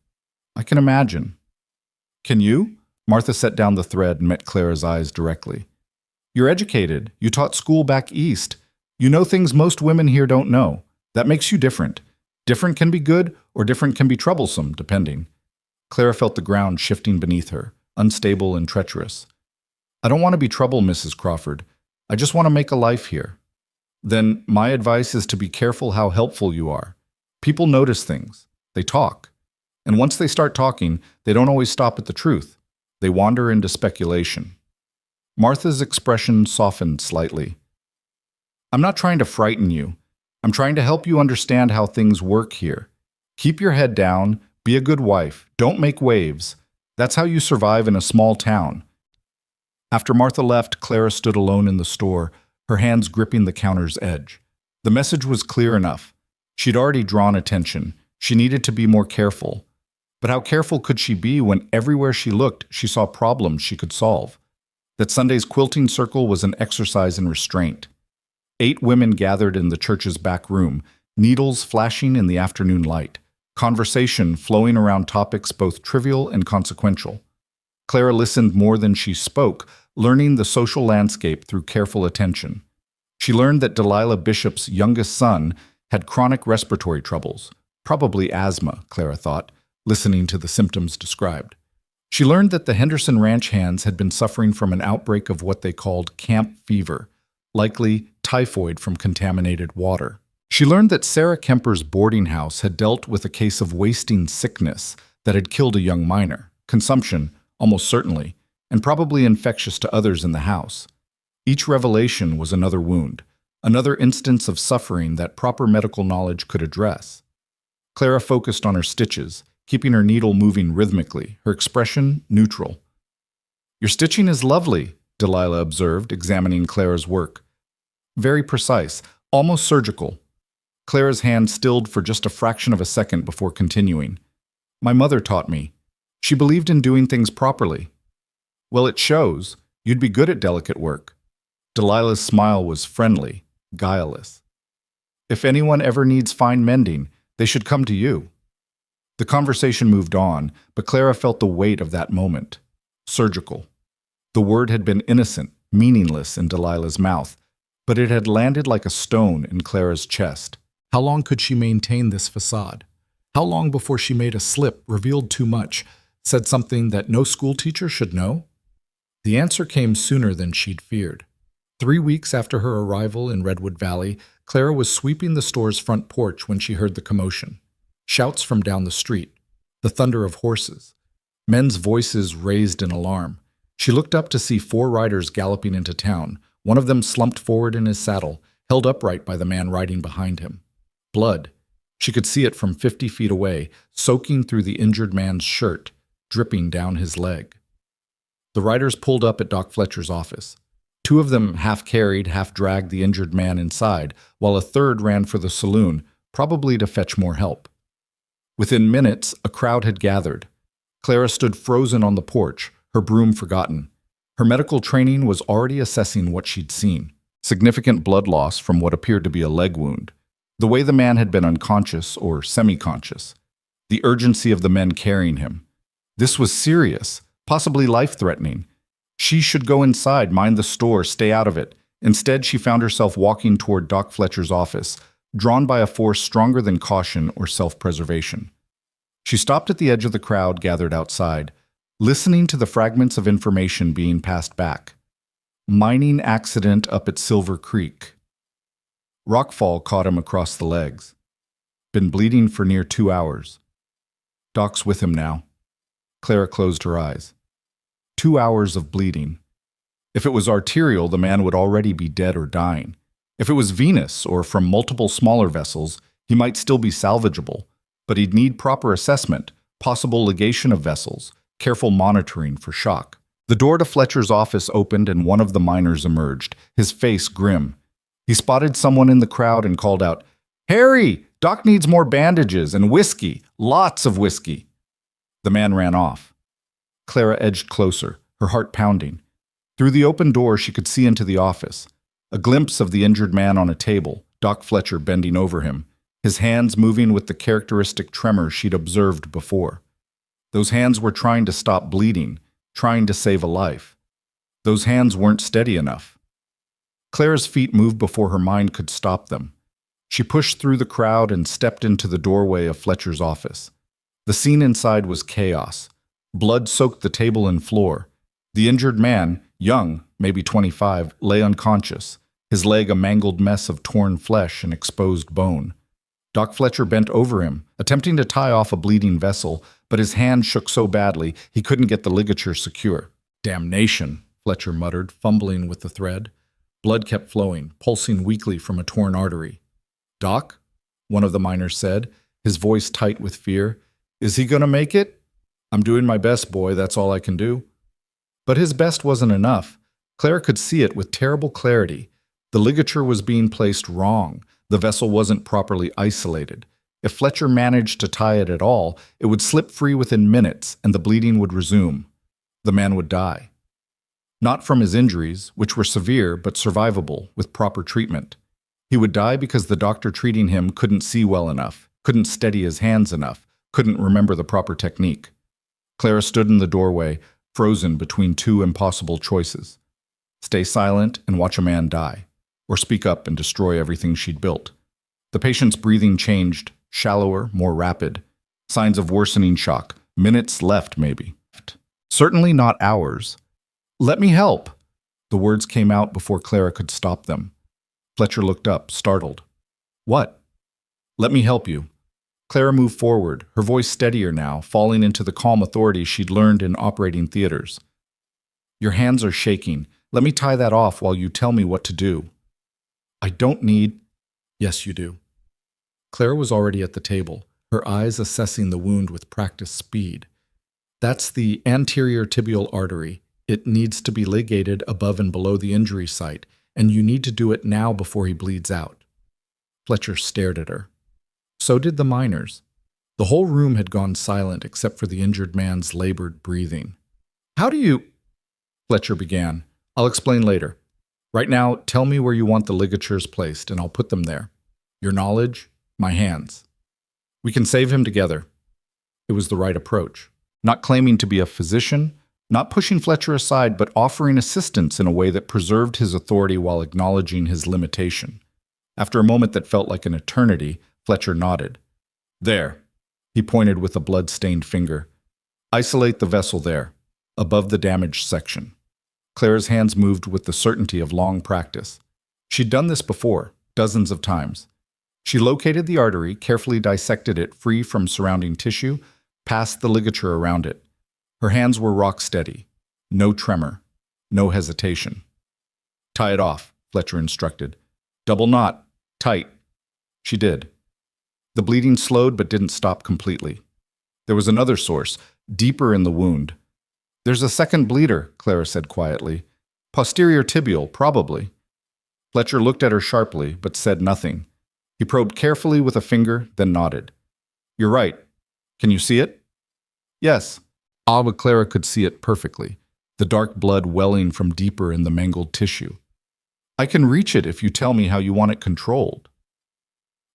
I can imagine. Can you? Martha set down the thread and met Clara's eyes directly. You're educated. You taught school back east. You know things most women here don't know. That makes you different. Different can be good, or different can be troublesome, depending. Clara felt the ground shifting beneath her, unstable and treacherous. I don't want to be trouble, Mrs. Crawford. I just want to make a life here. Then my advice is to be careful how helpful you are. People notice things. They talk. And once they start talking, they don't always stop at the truth. They wander into speculation. Martha's expression softened slightly. I'm not trying to frighten you. I'm trying to help you understand how things work here. Keep your head down. Be a good wife. Don't make waves. That's how you survive in a small town. After Martha left, Clara stood alone in the store, her hands gripping the counter's edge. The message was clear enough. She'd already drawn attention. She needed to be more careful. But how careful could she be when everywhere she looked, she saw problems she could solve? That Sunday's quilting circle was an exercise in restraint. 8 women gathered in the church's back room, needles flashing in the afternoon light, conversation flowing around topics both trivial and consequential. Clara listened more than she spoke, learning the social landscape through careful attention. She learned that Delilah Bishop's youngest son had chronic respiratory troubles, probably asthma, Clara thought, listening to the symptoms described. She learned that the Henderson ranch hands had been suffering from an outbreak of what they called camp fever, likely typhoid from contaminated water. She learned that Sarah Kemper's boarding house had dealt with a case of wasting sickness that had killed a young miner, consumption, almost certainly, and probably infectious to others in the house. Each revelation was another wound, another instance of suffering that proper medical knowledge could address. Clara focused on her stitches, keeping her needle moving rhythmically, her expression neutral. Your stitching is lovely, Delilah observed, examining Clara's work. Very precise, almost surgical. Clara's hand stilled for just a fraction of a second before continuing. My mother taught me. She believed in doing things properly. Well, it shows. You'd be good at delicate work. Delilah's smile was friendly, guileless. If anyone ever needs fine mending, they should come to you. The conversation moved on, but Clara felt the weight of that moment. Surgical. The word had been innocent, meaningless in Delilah's mouth, but it had landed like a stone in Clara's chest. How long could she maintain this facade? How long before she made a slip, revealed too much, said something that no schoolteacher should know? The answer came sooner than she'd feared. 3 weeks after her arrival in Redwood Valley, Clara was sweeping the store's front porch when she heard the commotion. Shouts from down the street, the thunder of horses, men's voices raised in alarm. She looked up to see 4 riders galloping into town, one of them slumped forward in his saddle, held upright by the man riding behind him. Blood. She could see it from 50 feet away, soaking through the injured man's shirt, dripping down his leg. The riders pulled up at Doc Fletcher's office. 2 of them half carried, half dragged the injured man inside, while a third ran for the saloon, probably to fetch more help. Within minutes, a crowd had gathered. Clara stood frozen on the porch, her broom forgotten. Her medical training was already assessing what she'd seen. Significant blood loss from what appeared to be a leg wound. The way the man had been unconscious or semi-conscious. The urgency of the men carrying him. This was serious, possibly life-threatening. She should go inside, mind the store, stay out of it. Instead, she found herself walking toward Doc Fletcher's office, drawn by a force stronger than caution or self-preservation. She stopped at the edge of the crowd gathered outside, listening to the fragments of information being passed back. Mining accident up at Silver Creek. Rockfall caught him across the legs. Been bleeding for near 2 hours. Doc's with him now. Clara closed her eyes. 2 hours of bleeding. If it was arterial, the man would already be dead or dying. If it was venous or from multiple smaller vessels, he might still be salvageable, but he'd need proper assessment, possible ligation of vessels, careful monitoring for shock. The door to Fletcher's office opened and one of the miners emerged, his face grim. He spotted someone in the crowd and called out, "Harry, Doc needs more bandages and whiskey, lots of whiskey." The man ran off. Clara edged closer, her heart pounding. Through the open door, she could see into the office. A glimpse of the injured man on a table, Doc Fletcher bending over him, his hands moving with the characteristic tremor she'd observed before. Those hands were trying to stop bleeding, trying to save a life. Those hands weren't steady enough. Clara's feet moved before her mind could stop them. She pushed through the crowd and stepped into the doorway of Fletcher's office. The scene inside was chaos. Blood soaked the table and floor. The injured man, young, maybe 25, lay unconscious, his leg a mangled mess of torn flesh and exposed bone. Doc Fletcher bent over him, attempting to tie off a bleeding vessel, but his hand shook so badly he couldn't get the ligature secure. "Damnation," Fletcher muttered, fumbling with the thread. Blood kept flowing, pulsing weakly from a torn artery. "Doc?" one of the miners said, his voice tight with fear. "Is he gonna make it?" "I'm doing my best, boy, that's all I can do." But his best wasn't enough. Clara could see it with terrible clarity. The ligature was being placed wrong. The vessel wasn't properly isolated. If Fletcher managed to tie it at all, it would slip free within minutes and the bleeding would resume. The man would die. Not from his injuries, which were severe but survivable with proper treatment. He would die because the doctor treating him couldn't see well enough, couldn't steady his hands enough, couldn't remember the proper technique. Clara stood in the doorway, frozen between two impossible choices. Stay silent and watch a man die, or speak up and destroy everything she'd built. The patient's breathing changed, shallower, more rapid. Signs of worsening shock. Minutes left, maybe. Certainly not hours. "Let me help." The words came out before Clara could stop them. Fletcher looked up, startled. "What?" "Let me help you." Clara moved forward, her voice steadier now, falling into the calm authority she'd learned in operating theaters. "Your hands are shaking. Let me tie that off while you tell me what to do." "I don't need—" "Yes, you do." Clara was already at the table, her eyes assessing the wound with practiced speed. "That's the anterior tibial artery. It needs to be ligated above and below the injury site, and you need to do it now before he bleeds out." Fletcher stared at her. So did the miners. The whole room had gone silent except for the injured man's labored breathing. "How do you—" Fletcher began. "I'll explain later. Right now, tell me where you want the ligatures placed, and I'll put them there. Your knowledge, my hands. We can save him together." It was the right approach. Not claiming to be a physician, not pushing Fletcher aside, but offering assistance in a way that preserved his authority while acknowledging his limitation. After a moment that felt like an eternity, Fletcher nodded. "There." He pointed with a blood-stained finger. "Isolate the vessel there, above the damaged section." Clara's hands moved with the certainty of long practice. She'd done this before, dozens of times. She located the artery, carefully dissected it free from surrounding tissue, passed the ligature around it. Her hands were rock steady. No tremor. No hesitation. "Tie it off," Fletcher instructed. "Double knot. Tight." She did. The bleeding slowed but didn't stop completely. There was another source, deeper in the wound. "There's a second bleeder," Clara said quietly. "Posterior tibial, probably." Fletcher looked at her sharply, but said nothing. He probed carefully with a finger, then nodded. "You're right. Can you see it?" "Yes." But Clara could see it perfectly, the dark blood welling from deeper in the mangled tissue. "I can reach it if you tell me how you want it controlled."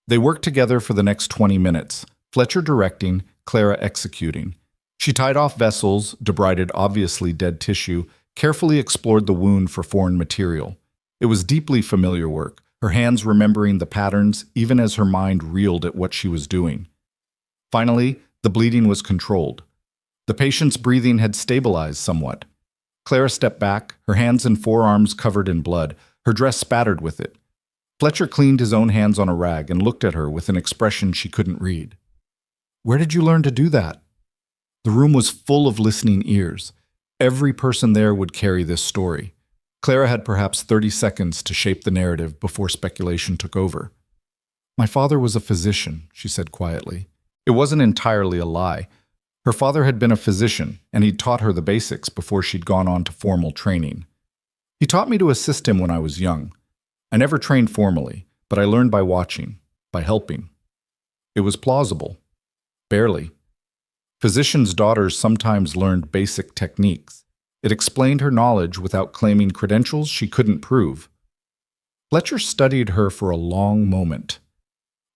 They worked together for the next 20 minutes, Fletcher directing, Clara executing. She tied off vessels, debrided obviously dead tissue, carefully explored the wound for foreign material. It was deeply familiar work, her hands remembering the patterns even as her mind reeled at what she was doing. Finally, the bleeding was controlled. The patient's breathing had stabilized somewhat. Clara stepped back, her hands and forearms covered in blood, her dress spattered with it. Fletcher cleaned his own hands on a rag and looked at her with an expression she couldn't read. "Where did you learn to do that?" The room was full of listening ears. Every person there would carry this story. Clara had perhaps 30 seconds to shape the narrative before speculation took over. "My father was a physician," she said quietly. It wasn't entirely a lie. Her father had been a physician, and he'd taught her the basics before she'd gone on to formal training. He taught me to assist him when I was young. I never trained formally, but I learned by watching, by helping. It was plausible. Barely. Physicians' daughters sometimes learned basic techniques. It explained her knowledge without claiming credentials she couldn't prove. Fletcher studied her for a long moment.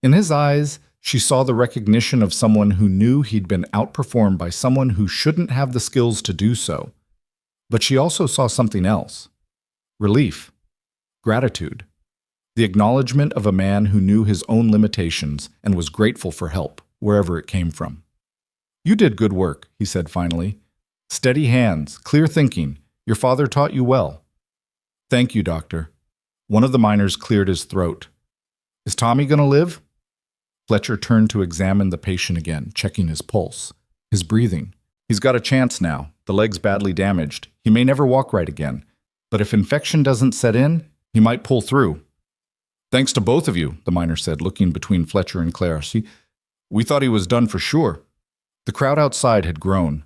In his eyes, she saw the recognition of someone who knew he'd been outperformed by someone who shouldn't have the skills to do so. But she also saw something else. Relief. Gratitude. The acknowledgement of a man who knew his own limitations and was grateful for help, wherever it came from. "You did good work," he said finally. "Steady hands, clear thinking. Your father taught you well." "Thank you, doctor." One of the miners cleared his throat. "Is Tommy going to live?" Fletcher turned to examine the patient again, checking his pulse, his breathing. "He's got a chance now. The leg's badly damaged. He may never walk right again. But if infection doesn't set in, he might pull through." "Thanks to both of you," the miner said, looking between Fletcher and Clara. "We thought he was done for sure." The crowd outside had grown.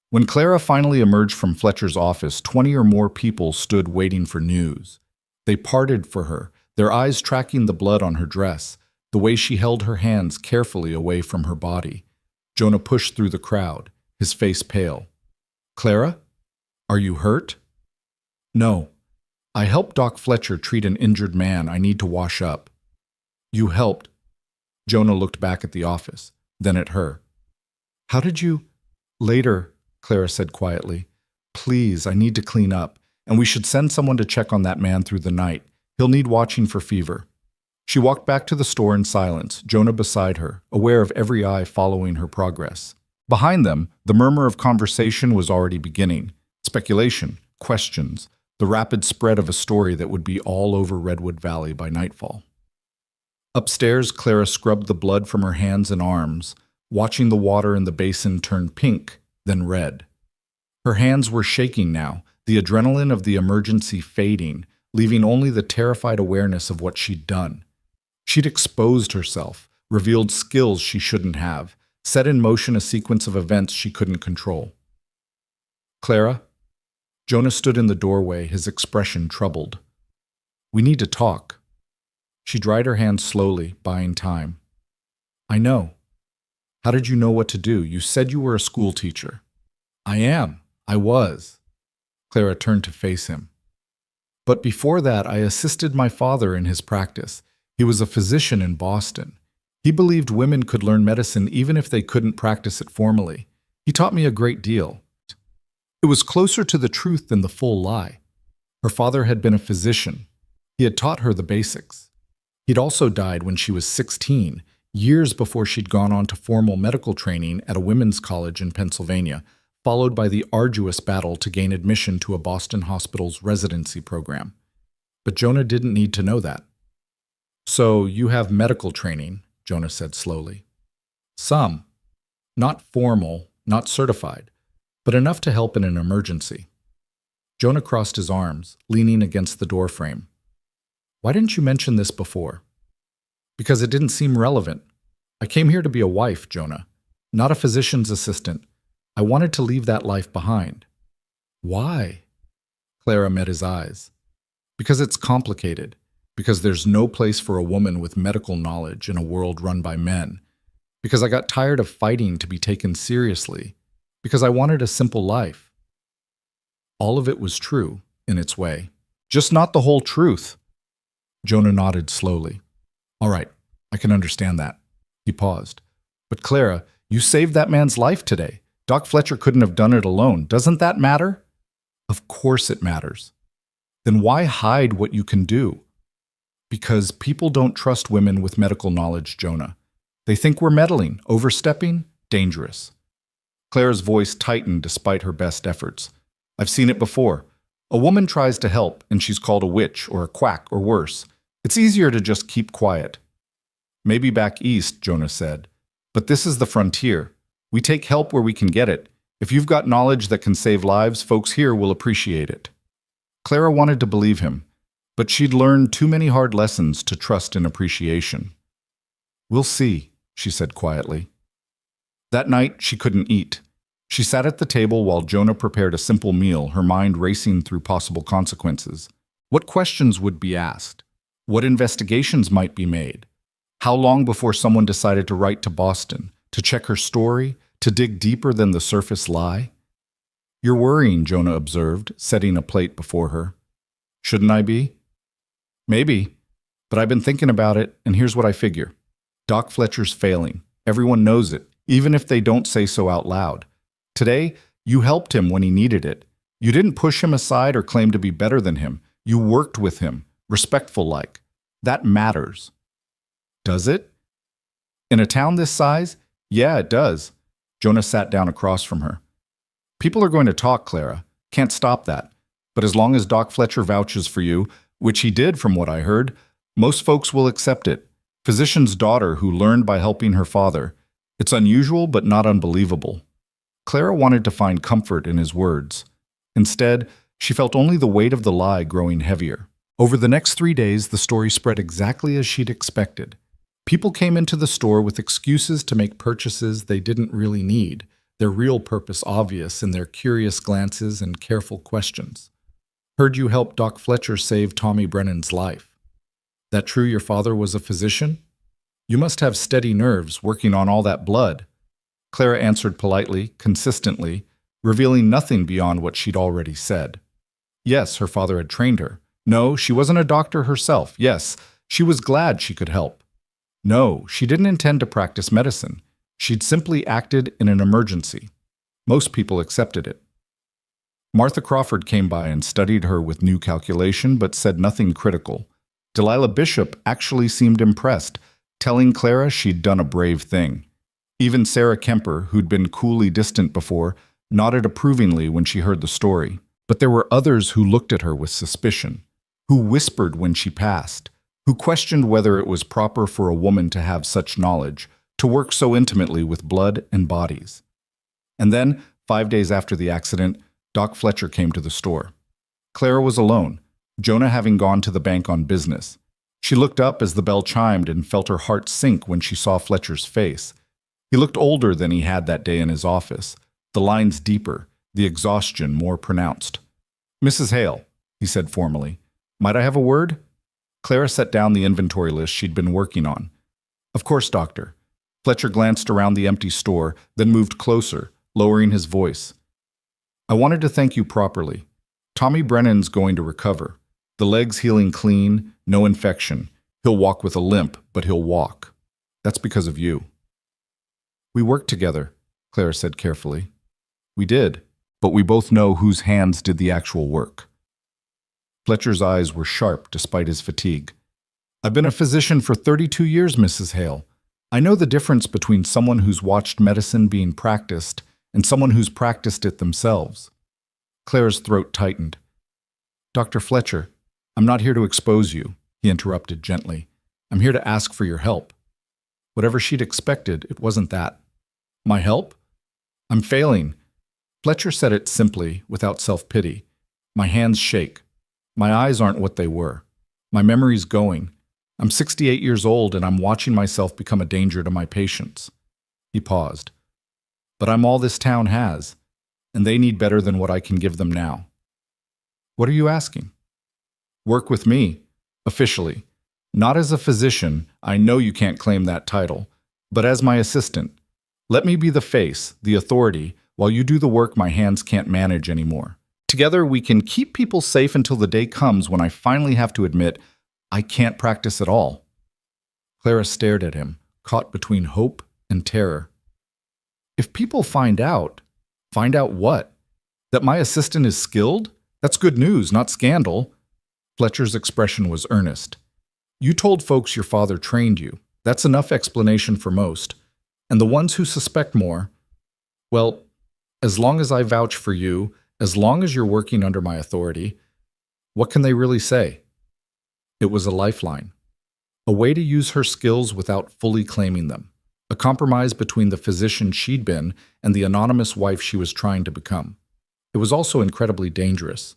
When Clara finally emerged from Fletcher's office, 20 or more people stood waiting for news. They parted for her, their eyes tracking the blood on her dress, the way she held her hands carefully away from her body. Jonah pushed through the crowd, his face pale. "Clara, are you hurt?" "No. I helped Doc Fletcher treat an injured man. I need to wash up." "You helped?" Jonah looked back at the office, then at her. "How did you—" "Later," Clara said quietly. "Please, I need to clean up, and we should send someone to check on that man through the night. He'll need watching for fever." She walked back to the store in silence, Jonah beside her, aware of every eye following her progress. Behind them, the murmur of conversation was already beginning. Speculation, questions, the rapid spread of a story that would be all over Redwood Valley by nightfall. Upstairs, Clara scrubbed the blood from her hands and arms, watching the water in the basin turn pink, then red. Her hands were shaking now, the adrenaline of the emergency fading, leaving only the terrified awareness of what she'd done. She'd exposed herself, revealed skills she shouldn't have, set in motion a sequence of events she couldn't control. "Clara?" Jonah stood in the doorway, his expression troubled. "We need to talk." She dried her hands slowly, buying time. "I know. How did you know what to do? You said you were a school teacher." "I am. I was." Clara turned to face him. "But before that, I assisted my father in his practice. He was a physician in Boston. He believed women could learn medicine even if they couldn't practice it formally. He taught me a great deal. It was closer to the truth than the full lie. Her father had been a physician. He had taught her the basics. He'd also died when she was 16, years before she'd gone on to formal medical training at a women's college in Pennsylvania, followed by the arduous battle to gain admission to a Boston hospital's residency program. But Jonah didn't need to know that. "So you have medical training," Jonah said slowly. "Some. Not formal, not certified, but enough to help in an emergency." Jonah crossed his arms, leaning against the doorframe. "Why didn't you mention this before?" "Because it didn't seem relevant. I came here to be a wife, Jonah, not a physician's assistant. I wanted to leave that life behind." "Why?" Clara met his eyes. "Because it's complicated. Because there's no place for a woman with medical knowledge in a world run by men. Because I got tired of fighting to be taken seriously. Because I wanted a simple life." All of it was true, in its way. Just not the whole truth. Jonah nodded slowly. "All right, I can understand that." He paused. "But Clara, you saved that man's life today. Doc Fletcher couldn't have done it alone. Doesn't that matter?" "Of course it matters." "Then why hide what you can do?" "Because people don't trust women with medical knowledge, Jonah. They think we're meddling, overstepping, dangerous." Clara's voice tightened despite her best efforts. "I've seen it before. A woman tries to help, and she's called a witch or a quack or worse. It's easier to just keep quiet." "Maybe back east," Jonah said. "But this is the frontier. We take help where we can get it. If you've got knowledge that can save lives, folks here will appreciate it." Clara wanted to believe him, but she'd learned too many hard lessons to trust in appreciation. "We'll see," she said quietly. That night, she couldn't eat. She sat at the table while Jonah prepared a simple meal, her mind racing through possible consequences. What questions would be asked? What investigations might be made? How long before someone decided to write to Boston, to check her story, to dig deeper than the surface lie? You're worrying, Jonah observed, setting a plate before her. Shouldn't I be? Maybe, but I've been thinking about it, and here's what I figure. Doc Fletcher's failing. Everyone knows it, even if they don't say so out loud. Today, you helped him when he needed it. You didn't push him aside or claim to be better than him. You worked with him, respectful-like. That matters. Does it? In a town this size? Yeah, it does. Jonah sat down across from her. People are going to talk, Clara. Can't stop that. But as long as Doc Fletcher vouches for you, which he did from what I heard, most folks will accept it. Physician's daughter who learned by helping her father. It's unusual but not unbelievable. Clara wanted to find comfort in his words. Instead, she felt only the weight of the lie growing heavier. Over the next 3 days, the story spread exactly as she'd expected. People came into the store with excuses to make purchases they didn't really need, their real purpose obvious in their curious glances and careful questions. Heard you helped Doc Fletcher save Tommy Brennan's life. That true your father was a physician? You must have steady nerves working on all that blood. Clara answered politely, consistently, revealing nothing beyond what she'd already said. Yes, her father had trained her. No, she wasn't a doctor herself. Yes, she was glad she could help. No, she didn't intend to practice medicine. She'd simply acted in an emergency. Most people accepted it. Martha Crawford came by and studied her with new calculation, but said nothing critical. Delilah Bishop actually seemed impressed, telling Clara she'd done a brave thing. Even Sarah Kemper, who'd been coolly distant before, nodded approvingly when she heard the story. But there were others who looked at her with suspicion, who whispered when she passed, who questioned whether it was proper for a woman to have such knowledge, to work so intimately with blood and bodies. And then, 5 days after the accident, Doc Fletcher came to the store. Clara was alone, Jonah having gone to the bank on business. She looked up as the bell chimed and felt her heart sink when she saw Fletcher's face. He looked older than he had that day in his office, the lines deeper, the exhaustion more pronounced. "Mrs. Hale," he said formally, "might I have a word?" Clara set down the inventory list she'd been working on. "Of course, doctor." Fletcher glanced around the empty store, then moved closer, lowering his voice. "I wanted to thank you properly. Tommy Brennan's going to recover. The leg's healing clean, no infection. He'll walk with a limp, but he'll walk. That's because of you." "We worked together," Clara said carefully. "We did, but we both know whose hands did the actual work." Fletcher's eyes were sharp despite his fatigue. "I've been a physician for 32 years, Mrs. Hale. I know the difference between someone who's watched medicine being practiced and someone who's practiced it themselves." Clara's throat tightened. "Dr. Fletcher, I'm not here to expose you," he interrupted gently. "I'm here to ask for your help." Whatever she'd expected, it wasn't that. "My help? I'm failing." Fletcher said it simply, without self-pity. "My hands shake. My eyes aren't what they were. My memory's going. I'm 68 years old and I'm watching myself become a danger to my patients." He paused. "But I'm all this town has, and they need better than what I can give them now." "What are you asking?" "Work with me, officially. Not as a physician, I know you can't claim that title, but as my assistant. Let me be the face, the authority, while you do the work my hands can't manage anymore. Together we can keep people safe until the day comes when I finally have to admit I can't practice at all." Clara stared at him, caught between hope and terror. "If people find out what? That my assistant is skilled? That's good news, not scandal." Fletcher's expression was earnest. "You told folks your father trained you. That's enough explanation for most. And the ones who suspect more, well, as long as I vouch for you, as long as you're working under my authority, what can they really say?" It was a lifeline. A way to use her skills without fully claiming them. A compromise between the physician she'd been and the anonymous wife she was trying to become. It was also incredibly dangerous.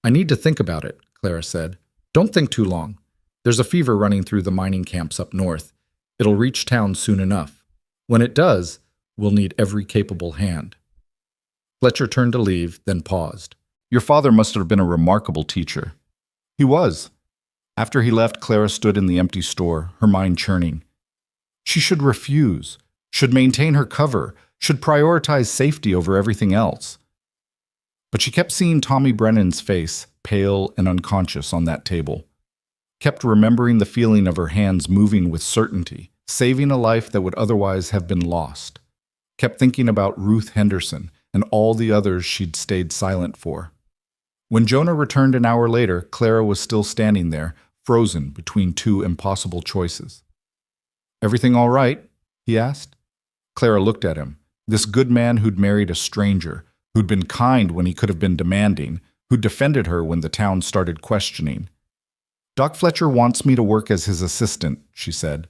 "I need to think about it," Clara said. "Don't think too long. There's a fever running through the mining camps up north. It'll reach town soon enough. When it does, We'll need every capable hand. Fletcher turned to leave, then paused. Your father must have been a remarkable teacher. He was. After he left, Clara stood in the empty store, her mind churning. She should refuse, should maintain her cover, should prioritize safety over everything else. But she kept seeing Tommy Brennan's face, pale and unconscious, on that table. Kept remembering the feeling of her hands moving with certainty, saving a life that would otherwise have been lost. Kept thinking about Ruth Henderson and all the others she'd stayed silent for. When Jonah returned an hour later, Clara was still standing there, frozen between two impossible choices. Everything all right? He asked. Clara looked at him, this good man who'd married a stranger, who'd been kind when he could have been demanding, who defended her when the town started questioning. Doc Fletcher wants me to work as his assistant, she said.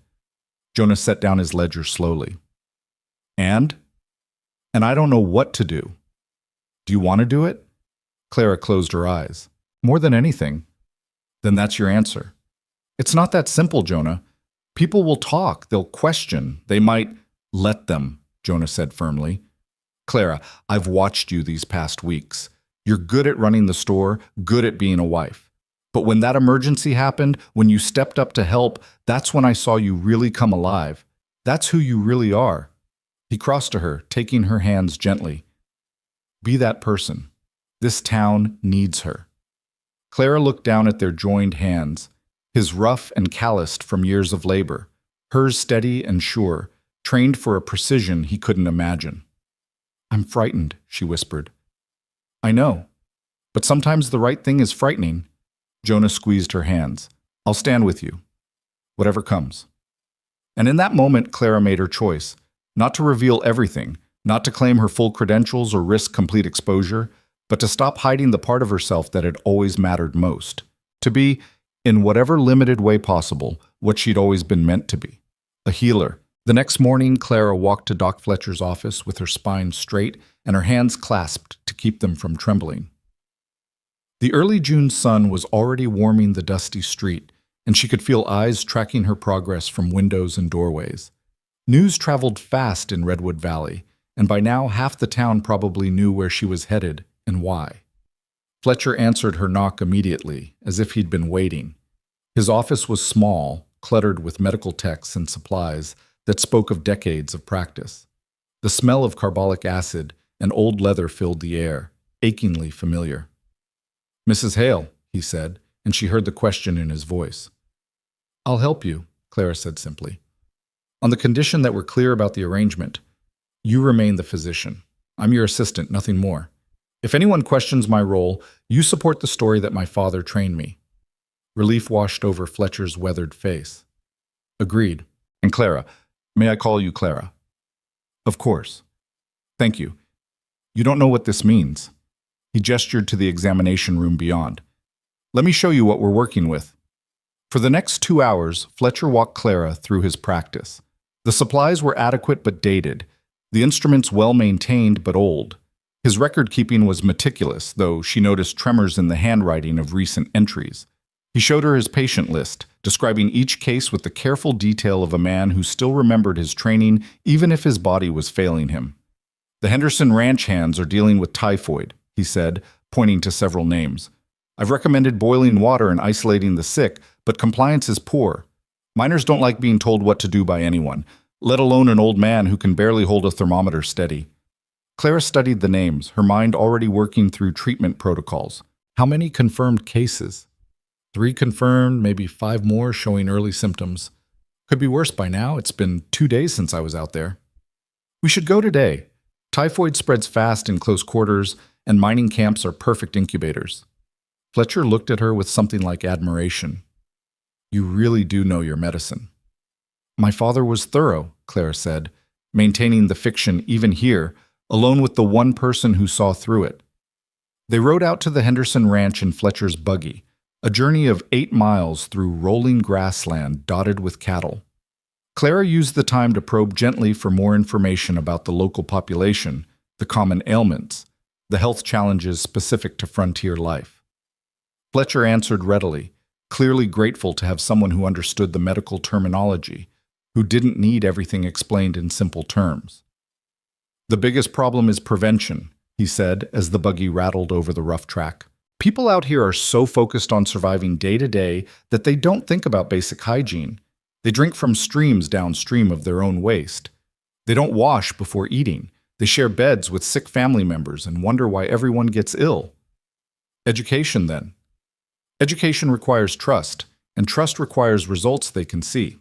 Jonah set down his ledger slowly. And I don't know what to do. Do you want to do it? Clara closed her eyes. More than anything. Then that's your answer. It's not that simple, Jonah. People will talk, they'll question, they might let them, Jonah said firmly. Clara, I've watched you these past weeks. You're good at running the store, good at being a wife. But when that emergency happened, when you stepped up to help, that's when I saw you really come alive. That's who you really are. He crossed to her, taking her hands gently. Be that person. This town needs her. Clara looked down at their joined hands, his rough and calloused from years of labor, hers steady and sure, trained for a precision he couldn't imagine. I'm frightened, she whispered. I know, but sometimes the right thing is frightening. Jonah squeezed her hands. I'll stand with you, whatever comes. And in that moment, Clara made her choice, not to reveal everything, not to claim her full credentials or risk complete exposure, but to stop hiding the part of herself that had always mattered most, to be, in whatever limited way possible, what she'd always been meant to be, a healer. The next morning, Clara walked to Doc Fletcher's office with her spine straight and her hands clasped to keep them from trembling. The early June sun was already warming the dusty street, and she could feel eyes tracking her progress from windows and doorways. News traveled fast in Redwood Valley, and by now half the town probably knew where she was headed and why. Fletcher answered her knock immediately, as if he'd been waiting. His office was small, cluttered with medical texts and supplies that spoke of decades of practice. The smell of carbolic acid and old leather filled the air, achingly familiar. Mrs. Hale, he said, and she heard the question in his voice. I'll help you, Clara said simply. On the condition that we're clear about the arrangement. You remain the physician. I'm your assistant, nothing more. If anyone questions my role, you support the story that my father trained me. Relief washed over Fletcher's weathered face. Agreed. And Clara, may I call you Clara? Of course. Thank you. You don't know what this means. He gestured to the examination room beyond. Let me show you what we're working with. For the next 2 hours, Fletcher walked Clara through his practice. The supplies were adequate but dated, the instruments well-maintained but old. His record-keeping was meticulous, though she noticed tremors in the handwriting of recent entries. He showed her his patient list, describing each case with the careful detail of a man who still remembered his training even if his body was failing him. The Henderson ranch hands are dealing with typhoid, he said, pointing to several names. I've recommended boiling water and isolating the sick, but compliance is poor. Miners don't like being told what to do by anyone, let alone an old man who can barely hold a thermometer steady. Clara studied the names, her mind already working through treatment protocols. How many confirmed cases? 3 confirmed, maybe 5 more showing early symptoms. Could be worse by now. It's been 2 days since I was out there. We should go today. Typhoid spreads fast in close quarters, and mining camps are perfect incubators. Fletcher looked at her with something like admiration. You really do know your medicine. My father was thorough, Clara said, maintaining the fiction even here, alone with the one person who saw through it. They rode out to the Henderson ranch in Fletcher's buggy, a journey of 8 miles through rolling grassland dotted with cattle. Clara used the time to probe gently for more information about the local population, the common ailments, the health challenges specific to frontier life. Fletcher answered readily, clearly grateful to have someone who understood the medical terminology, who didn't need everything explained in simple terms. The biggest problem is prevention, he said as the buggy rattled over the rough track. People out here are so focused on surviving day to day that they don't think about basic hygiene. They drink from streams downstream of their own waste. They don't wash before eating. They share beds with sick family members and wonder why everyone gets ill. Education, then. Education requires trust, and trust requires results they can see.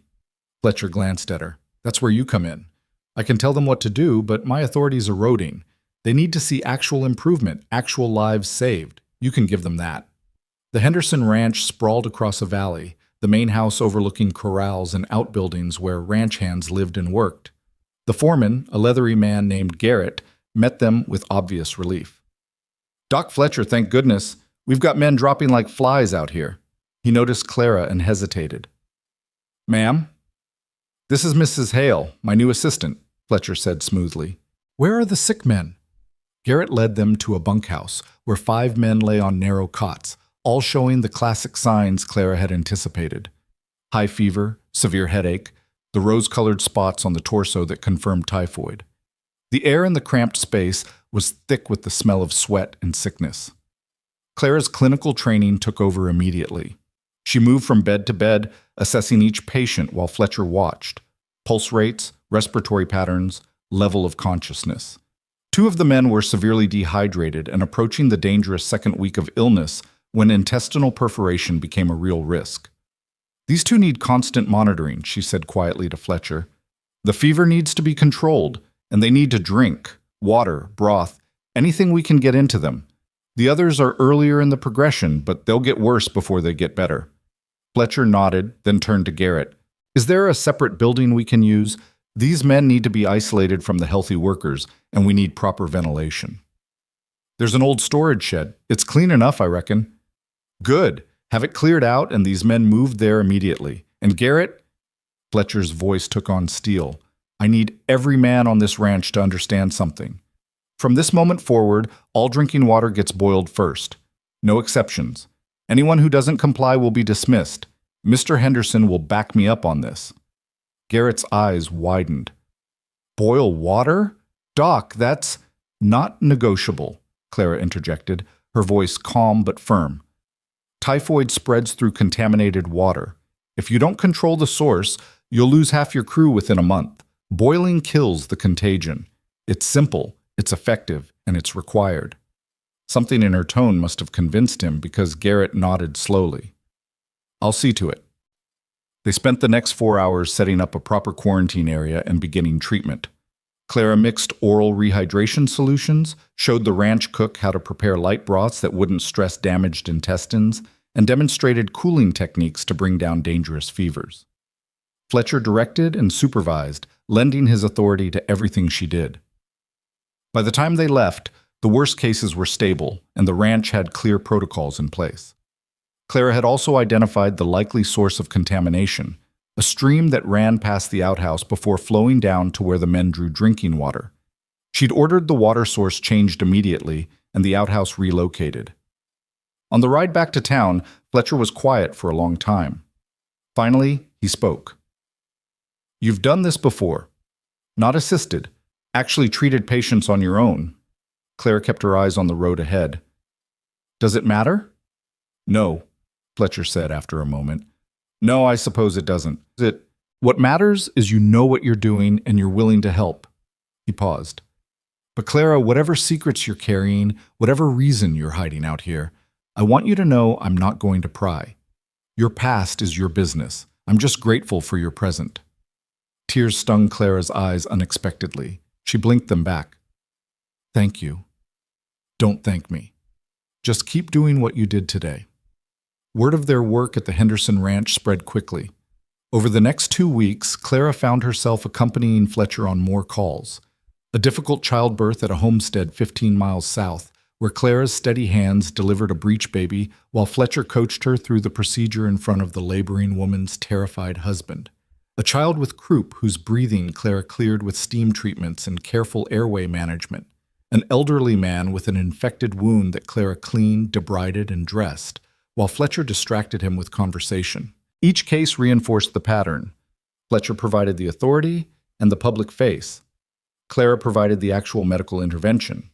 Fletcher glanced at her. That's where you come in. I can tell them what to do, but my authority's eroding. They need to see actual improvement, actual lives saved. You can give them that. The Henderson Ranch sprawled across a valley, the main house overlooking corrals and outbuildings where ranch hands lived and worked. The foreman, a leathery man named Garrett, met them with obvious relief. Doc Fletcher, thank goodness. We've got men dropping like flies out here. He noticed Clara and hesitated. Ma'am? This is Mrs. Hale, my new assistant, Fletcher said smoothly. Where are the sick men? Garrett led them to a bunkhouse where 5 men lay on narrow cots, all showing the classic signs Clara had anticipated. High fever, severe headache, the rose-colored spots on the torso that confirmed typhoid. The air in the cramped space was thick with the smell of sweat and sickness. Clara's clinical training took over immediately. She moved from bed to bed, assessing each patient while Fletcher watched. Pulse rates, respiratory patterns, level of consciousness. 2 of the men were severely dehydrated and approaching the dangerous second week of illness when intestinal perforation became a real risk. These 2 need constant monitoring, she said quietly to Fletcher. The fever needs to be controlled, and they need to drink, water, broth, anything we can get into them. The others are earlier in the progression, but they'll get worse before they get better. Fletcher nodded, then turned to Garrett. Is there a separate building we can use? These men need to be isolated from the healthy workers, and we need proper ventilation. There's an old storage shed. It's clean enough, I reckon. Good. Have it cleared out, and these men moved there immediately. And Garrett? Fletcher's voice took on steel. I need every man on this ranch to understand something. From this moment forward, all drinking water gets boiled first. No exceptions. Anyone who doesn't comply will be dismissed. Mr. Henderson will back me up on this. Garrett's eyes widened. Boil water? Doc, that's not negotiable, Clara interjected, her voice calm but firm. Typhoid spreads through contaminated water. If you don't control the source, you'll lose half your crew within a month. Boiling kills the contagion. It's simple, it's effective, and it's required. Something in her tone must have convinced him because Garrett nodded slowly. I'll see to it. They spent the next 4 hours setting up a proper quarantine area and beginning treatment. Clara mixed oral rehydration solutions, showed the ranch cook how to prepare light broths that wouldn't stress damaged intestines, and demonstrated cooling techniques to bring down dangerous fevers. Fletcher directed and supervised, lending his authority to everything she did. By the time they left, the worst cases were stable, and the ranch had clear protocols in place. Clara had also identified the likely source of contamination, a stream that ran past the outhouse before flowing down to where the men drew drinking water. She'd ordered the water source changed immediately and the outhouse relocated. On the ride back to town, Fletcher was quiet for a long time. Finally, he spoke. You've done this before. Not assisted. Actually treated patients on your own. Clara kept her eyes on the road ahead. Does it matter? No, Fletcher said after a moment. No, I suppose it doesn't. What matters is you know what you're doing and you're willing to help. He paused. But Clara, whatever secrets you're carrying, whatever reason you're hiding out here, I want you to know I'm not going to pry. Your past is your business. I'm just grateful for your present. Tears stung Clara's eyes unexpectedly. She blinked them back. Thank you. Don't thank me. Just keep doing what you did today. Word of their work at the Henderson Ranch spread quickly. Over the next 2 weeks, Clara found herself accompanying Fletcher on more calls. A difficult childbirth at a homestead 15 miles south, where Clara's steady hands delivered a breech baby while Fletcher coached her through the procedure in front of the laboring woman's terrified husband. A child with croup whose breathing Clara cleared with steam treatments and careful airway management. An elderly man with an infected wound that Clara cleaned, debrided, and dressed, while Fletcher distracted him with conversation. Each case reinforced the pattern. Fletcher provided the authority and the public face. Clara provided the actual medical intervention.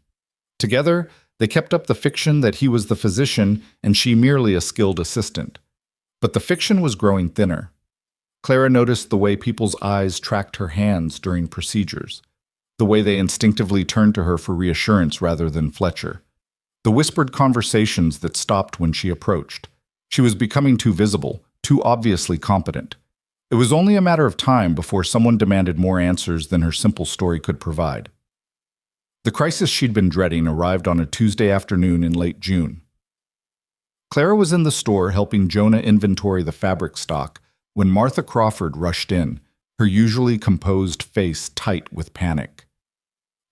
Together, they kept up the fiction that he was the physician and she merely a skilled assistant. But the fiction was growing thinner. Clara noticed the way people's eyes tracked her hands during procedures, the way they instinctively turned to her for reassurance rather than Fletcher, the whispered conversations that stopped when she approached. She was becoming too visible, too obviously competent. It was only a matter of time before someone demanded more answers than her simple story could provide. The crisis she'd been dreading arrived on a Tuesday afternoon in late June. Clara was in the store helping Jonah inventory the fabric stock when Martha Crawford rushed in, her usually composed face tight with panic.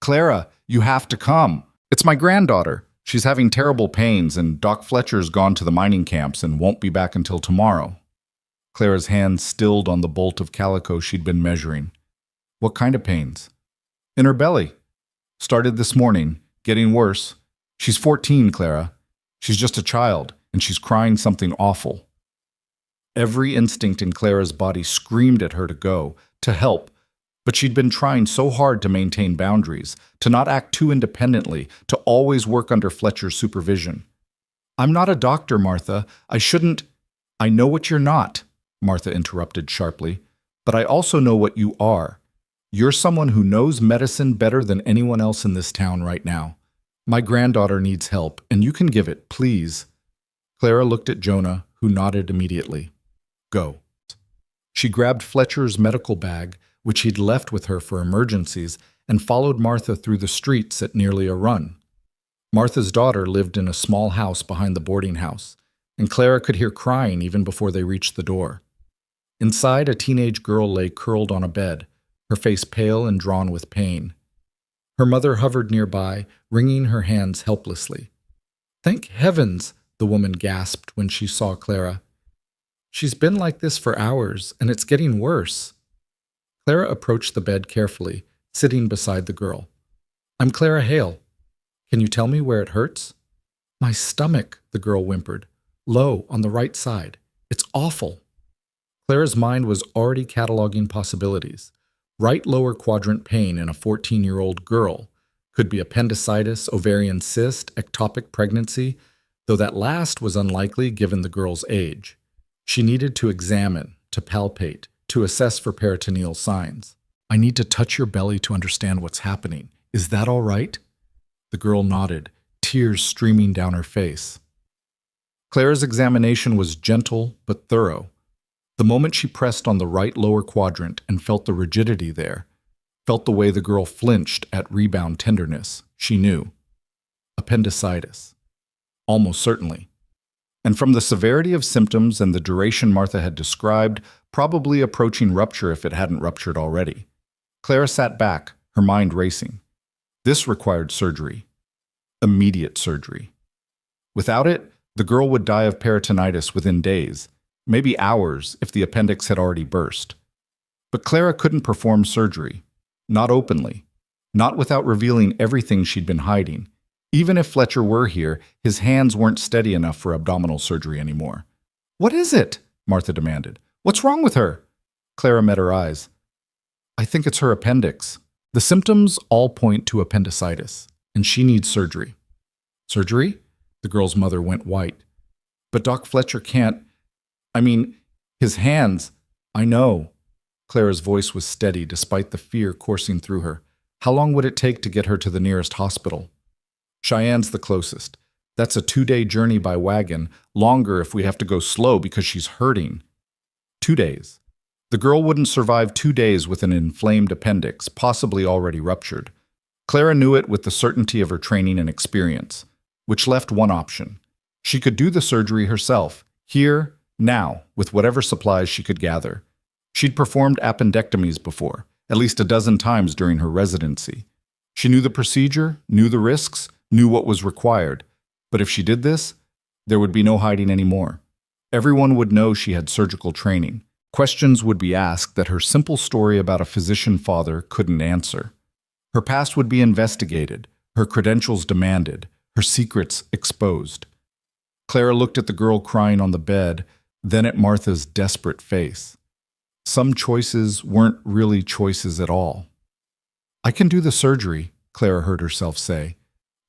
"Clara, you have to come. It's my granddaughter. She's having terrible pains and Doc Fletcher's gone to the mining camps and won't be back until tomorrow." Clara's hand stilled on the bolt of calico she'd been measuring. "What kind of pains?" "In her belly. Started this morning, getting worse. She's 14, Clara. She's just a child, and she's crying something awful." Every instinct in Clara's body screamed at her to go, to help, but she'd been trying so hard to maintain boundaries, to not act too independently, to always work under Fletcher's supervision. "I'm not a doctor, Martha. I shouldn't—" "I know what you're not," Martha interrupted sharply, "but I also know what you are. You're someone who knows medicine better than anyone else in this town right now. My granddaughter needs help, and you can give it, please." Clara looked at Jonah, who nodded immediately. "Go." She grabbed Fletcher's medical bag, which he'd left with her for emergencies, and followed Martha through the streets at nearly a run. Martha's daughter lived in a small house behind the boarding house, and Clara could hear crying even before they reached the door. Inside, a teenage girl lay curled on a bed, her face pale and drawn with pain. Her mother hovered nearby, wringing her hands helplessly. "Thank heavens," the woman gasped when she saw Clara. "She's been like this for hours, and it's getting worse." Clara approached the bed carefully, sitting beside the girl. "I'm Clara Hale. Can you tell me where it hurts?" "My stomach," the girl whimpered. "Low, on the right side. It's awful." Clara's mind was already cataloging possibilities. Right lower quadrant pain in a 14-year-old girl. Could be appendicitis, ovarian cyst, ectopic pregnancy, though that last was unlikely given the girl's age. She needed to examine, to palpate, to assess for peritoneal signs. "I need to touch your belly to understand what's happening. Is that all right?" The girl nodded, tears streaming down her face. Clara's examination was gentle but thorough. The moment she pressed on the right lower quadrant and felt the rigidity there, felt the way the girl flinched at rebound tenderness, she knew. Appendicitis. Almost certainly. And from the severity of symptoms and the duration Martha had described, probably approaching rupture if it hadn't ruptured already. Clara sat back, her mind racing. This required surgery. Immediate surgery. Without it, the girl would die of peritonitis within days, maybe hours if the appendix had already burst. But Clara couldn't perform surgery. Not openly. Not without revealing everything she'd been hiding. Even if Fletcher were here, his hands weren't steady enough for abdominal surgery anymore. "What is it?" Martha demanded. "What's wrong with her?" Clara met her eyes. "I think it's her appendix. The symptoms all point to appendicitis, and she needs surgery." "Surgery?" The girl's mother went white. "But Doc Fletcher can't— his hands— I know." Clara's voice was steady despite the fear coursing through her. "How long would it take to get her to the nearest hospital?" "Cheyenne's the closest. That's a 2-day journey by wagon, longer if we have to go slow because she's hurting." 2 days. The girl wouldn't survive 2 days with an inflamed appendix, possibly already ruptured. Clara knew it with the certainty of her training and experience, which left one option. She could do the surgery herself, here, now, with whatever supplies she could gather. She'd performed appendectomies before, at least a dozen times during her residency. She knew the procedure, knew the risks, knew what was required. But if she did this, there would be no hiding anymore. Everyone would know she had surgical training. Questions would be asked that her simple story about a physician father couldn't answer. Her past would be investigated, her credentials demanded, her secrets exposed. Clara looked at the girl crying on the bed, then at Martha's desperate face. Some choices weren't really choices at all. I can do the surgery, Clara heard herself say,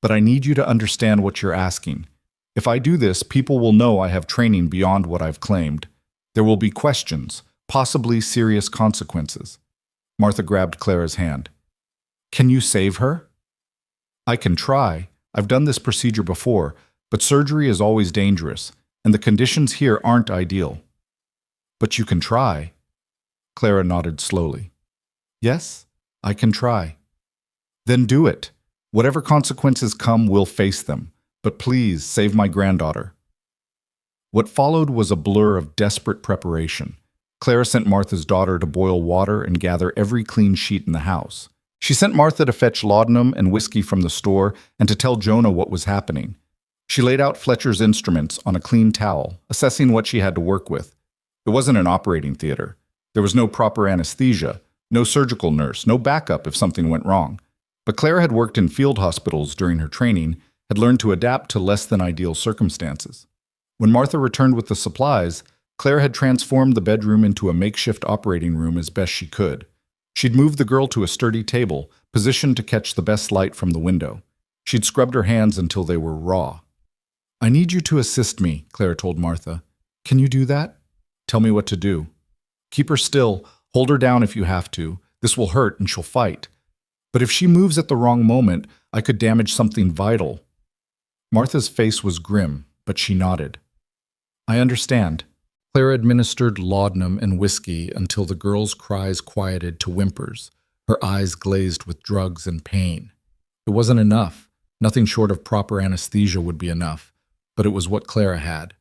but I need you to understand what you're asking. If I do this, people will know I have training beyond what I've claimed. There will be questions, possibly serious consequences. Martha grabbed Clara's hand. Can you save her? I can try. I've done this procedure before, but surgery is always dangerous, and the conditions here aren't ideal. But you can try. Clara nodded slowly. Yes, I can try. Then do it. Whatever consequences come, we'll face them. But please, save my granddaughter. What followed was a blur of desperate preparation. Clara sent Martha's daughter to boil water and gather every clean sheet in the house. She sent Martha to fetch laudanum and whiskey from the store and to tell Jonah what was happening. She laid out Fletcher's instruments on a clean towel, assessing what she had to work with. It wasn't an operating theater. There was no proper anesthesia, no surgical nurse, no backup if something went wrong. But Clara had worked in field hospitals during her training, had learned to adapt to less than ideal circumstances. When Martha returned with the supplies, Clara had transformed the bedroom into a makeshift operating room as best she could. She'd moved the girl to a sturdy table, positioned to catch the best light from the window. She'd scrubbed her hands until they were raw. I need you to assist me, Clara told Martha. Can you do that? Tell me what to do. Keep her still, hold her down if you have to. This will hurt and she'll fight. But if she moves at the wrong moment, I could damage something vital. Martha's face was grim, but she nodded. I understand. Clara administered laudanum and whiskey until the girl's cries quieted to whimpers, her eyes glazed with drugs and pain. It wasn't enough. Nothing short of proper anesthesia would be enough, but it was what Clara had.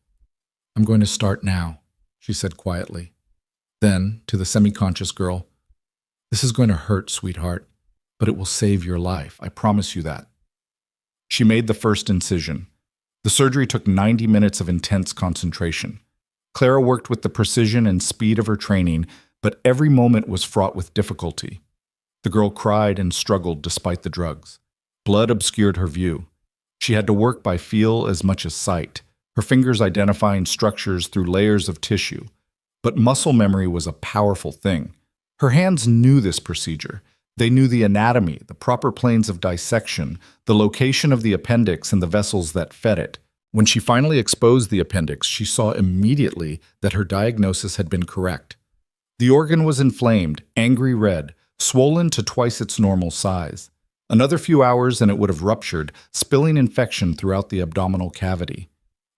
I'm going to start now, she said quietly. Then, to the semi-conscious girl, this is going to hurt, sweetheart, but it will save your life. I promise you that. She made the first incision. The surgery took 90 minutes of intense concentration. Clara worked with the precision and speed of her training, but every moment was fraught with difficulty. The girl cried and struggled despite the drugs. Blood obscured her view. She had to work by feel as much as sight, her fingers identifying structures through layers of tissue. But muscle memory was a powerful thing. Her hands knew this procedure. They knew the anatomy, the proper planes of dissection, the location of the appendix and the vessels that fed it. When she finally exposed the appendix, she saw immediately that her diagnosis had been correct. The organ was inflamed, angry red, swollen to twice its normal size. Another few hours and it would have ruptured, spilling infection throughout the abdominal cavity.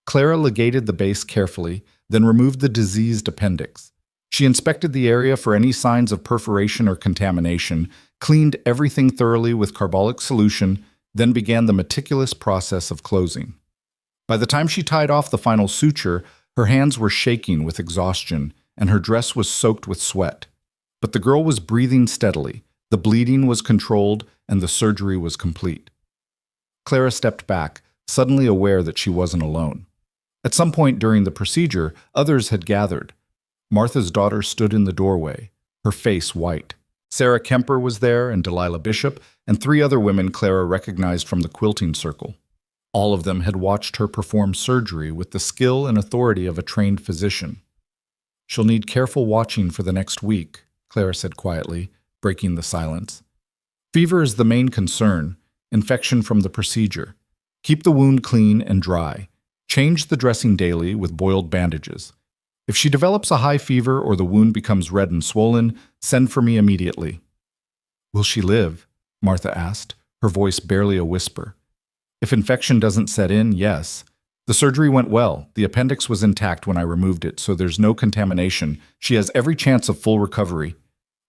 Clara ligated the base carefully, then removed the diseased appendix. She inspected the area for any signs of perforation or contamination, cleaned everything thoroughly with carbolic solution, then began the meticulous process of closing. By the time she tied off the final suture, her hands were shaking with exhaustion, and her dress was soaked with sweat. But the girl was breathing steadily, the bleeding was controlled, and the surgery was complete. Clara stepped back, suddenly aware that she wasn't alone. At some point during the procedure, others had gathered. Martha's daughter stood in the doorway, her face white. Sarah Kemper was there, and Delilah Bishop, and 3 other women Clara recognized from the quilting circle. All of them had watched her perform surgery with the skill and authority of a trained physician. She'll need careful watching for the next week, Clara said quietly, breaking the silence. Fever is the main concern, infection from the procedure. Keep the wound clean and dry. Change the dressing daily with boiled bandages. If she develops a high fever or the wound becomes red and swollen, send for me immediately. Will she live? Martha asked, her voice barely a whisper. If infection doesn't set in, yes. The surgery went well. The appendix was intact when I removed it, so there's no contamination. She has every chance of full recovery.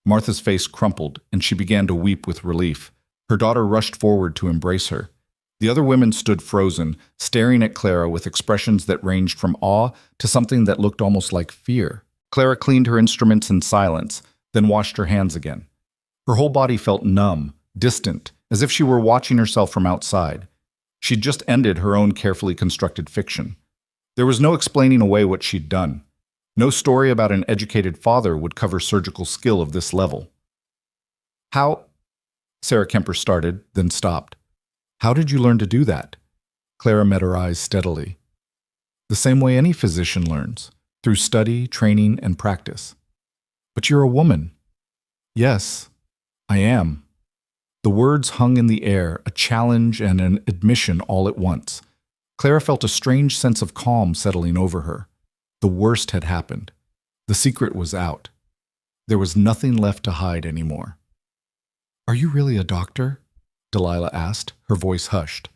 Martha's face crumpled, and she began to weep with relief. Her daughter rushed forward to embrace her. The other women stood frozen, staring at Clara with expressions that ranged from awe to something that looked almost like fear. Clara cleaned her instruments in silence, then washed her hands again. Her whole body felt numb, distant, as if she were watching herself from outside. She'd just ended her own carefully constructed fiction. There was no explaining away what she'd done. No story about an educated father would cover surgical skill of this level. How? Sarah Kemper started, then stopped. How did you learn to do that? Clara met her eyes steadily. The same way any physician learns, through study, training, and practice. But you're a woman. Yes, I am. The words hung in the air, a challenge and an admission all at once. Clara felt a strange sense of calm settling over her. The worst had happened. The secret was out. There was nothing left to hide anymore. "Are you really a doctor?" Delilah asked, her voice hushed.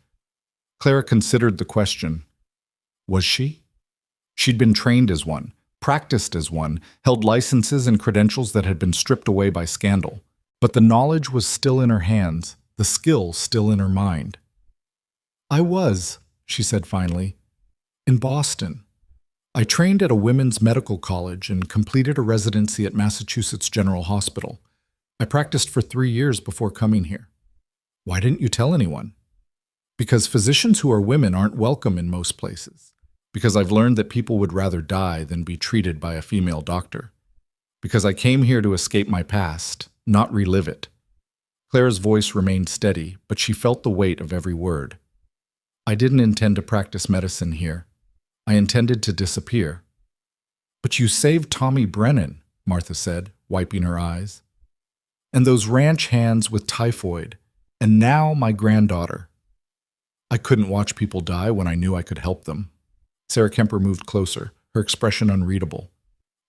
Clara considered the question. Was she? She'd been trained as one, practiced as one, held licenses and credentials that had been stripped away by scandal. But the knowledge was still in her hands, the skill still in her mind. "I was," she said finally, "in Boston. I trained at a women's medical college and completed a residency at Massachusetts General Hospital. I practiced for 3 years before coming here." "Why didn't you tell anyone?" "Because physicians who are women aren't welcome in most places. Because I've learned that people would rather die than be treated by a female doctor. Because I came here to escape my past, not relive it." Clara's voice remained steady, but she felt the weight of every word. "I didn't intend to practice medicine here. I intended to disappear." "But you saved Tommy Brennan," Martha said, wiping her eyes. "And those ranch hands with typhoid. And now my granddaughter." "I couldn't watch people die when I knew I could help them." Sarah Kemper moved closer, her expression unreadable.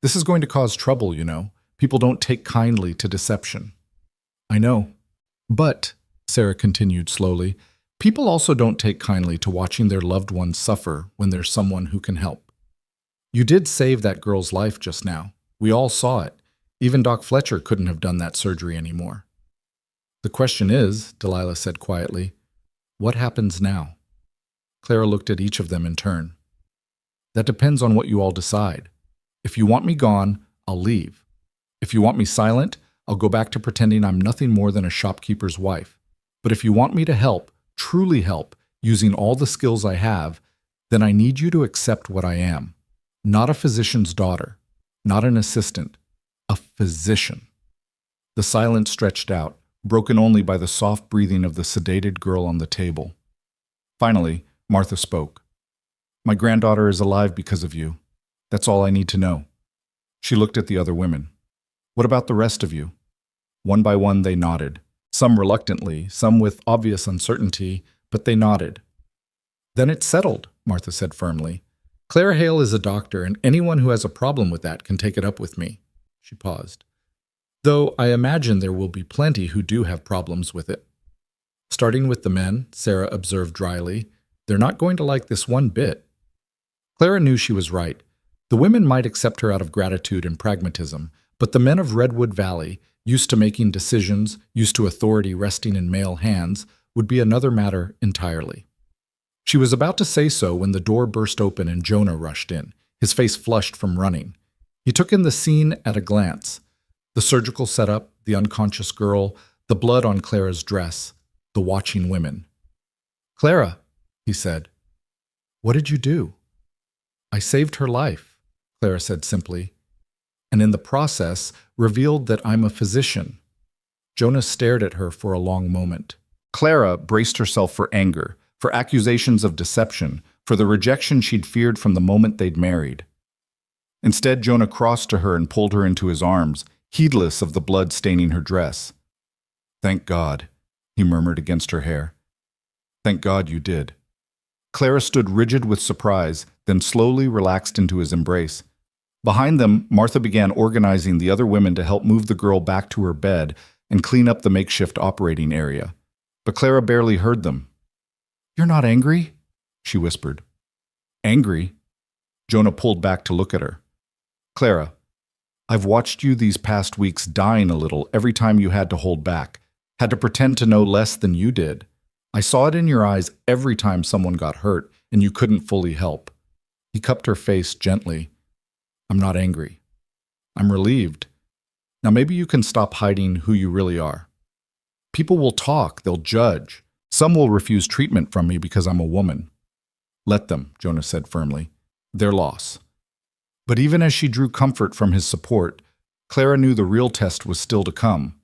"This is going to cause trouble, you know. People don't take kindly to deception." "I know. But," Sarah continued slowly, "people also don't take kindly to watching their loved ones suffer when there's someone who can help. You did save that girl's life just now. We all saw it. Even Doc Fletcher couldn't have done that surgery anymore." "The question is," Delilah said quietly, "what happens now?" Clara looked at each of them in turn. "That depends on what you all decide. If you want me gone, I'll leave. If you want me silent, I'll go back to pretending I'm nothing more than a shopkeeper's wife. But if you want me to help, truly help, using all the skills I have, then I need you to accept what I am. Not a physician's daughter, not an assistant, a physician." The silence stretched out, broken only by the soft breathing of the sedated girl on the table. Finally, Martha spoke. "My granddaughter is alive because of you. That's all I need to know." She looked at the other women. "What about the rest of you?" One by one they nodded, some reluctantly, some with obvious uncertainty, but they nodded. "Then it's settled," Martha said firmly. "Clara Hale is a doctor, and anyone who has a problem with that can take it up with me." She paused. "Though I imagine there will be plenty who do have problems with it." "Starting with the men," Sarah observed dryly, "they're not going to like this one bit." Clara knew she was right. The women might accept her out of gratitude and pragmatism, but the men of Redwood Valley, used to making decisions, used to authority resting in male hands, would be another matter entirely. She was about to say so when the door burst open and Jonah rushed in, his face flushed from running. He took in the scene at a glance. The surgical setup, the unconscious girl, the blood on Clara's dress, the watching women. "Clara," he said, "what did you do?" "I saved her life," Clara said simply, "and in the process revealed that I'm a physician." Jonah stared at her for a long moment. Clara braced herself for anger, for accusations of deception, for the rejection she'd feared from the moment they'd married. Instead, Jonah crossed to her and pulled her into his arms, heedless of the blood staining her dress. "Thank God," he murmured against her hair. "Thank God you did." Clara stood rigid with surprise, then slowly relaxed into his embrace. Behind them, Martha began organizing the other women to help move the girl back to her bed and clean up the makeshift operating area. But Clara barely heard them. "You're not angry?" she whispered. "Angry?" Jonah pulled back to look at her. "Clara, I've watched you these past weeks dying a little every time you had to hold back, had to pretend to know less than you did. I saw it in your eyes every time someone got hurt and you couldn't fully help." He cupped her face gently. "I'm not angry. I'm relieved. Now maybe you can stop hiding who you really are. People will talk, they'll judge. Some will refuse treatment from me because I'm a woman." "Let them," Jonah said firmly. "Their loss." But even as she drew comfort from his support, Clara knew the real test was still to come.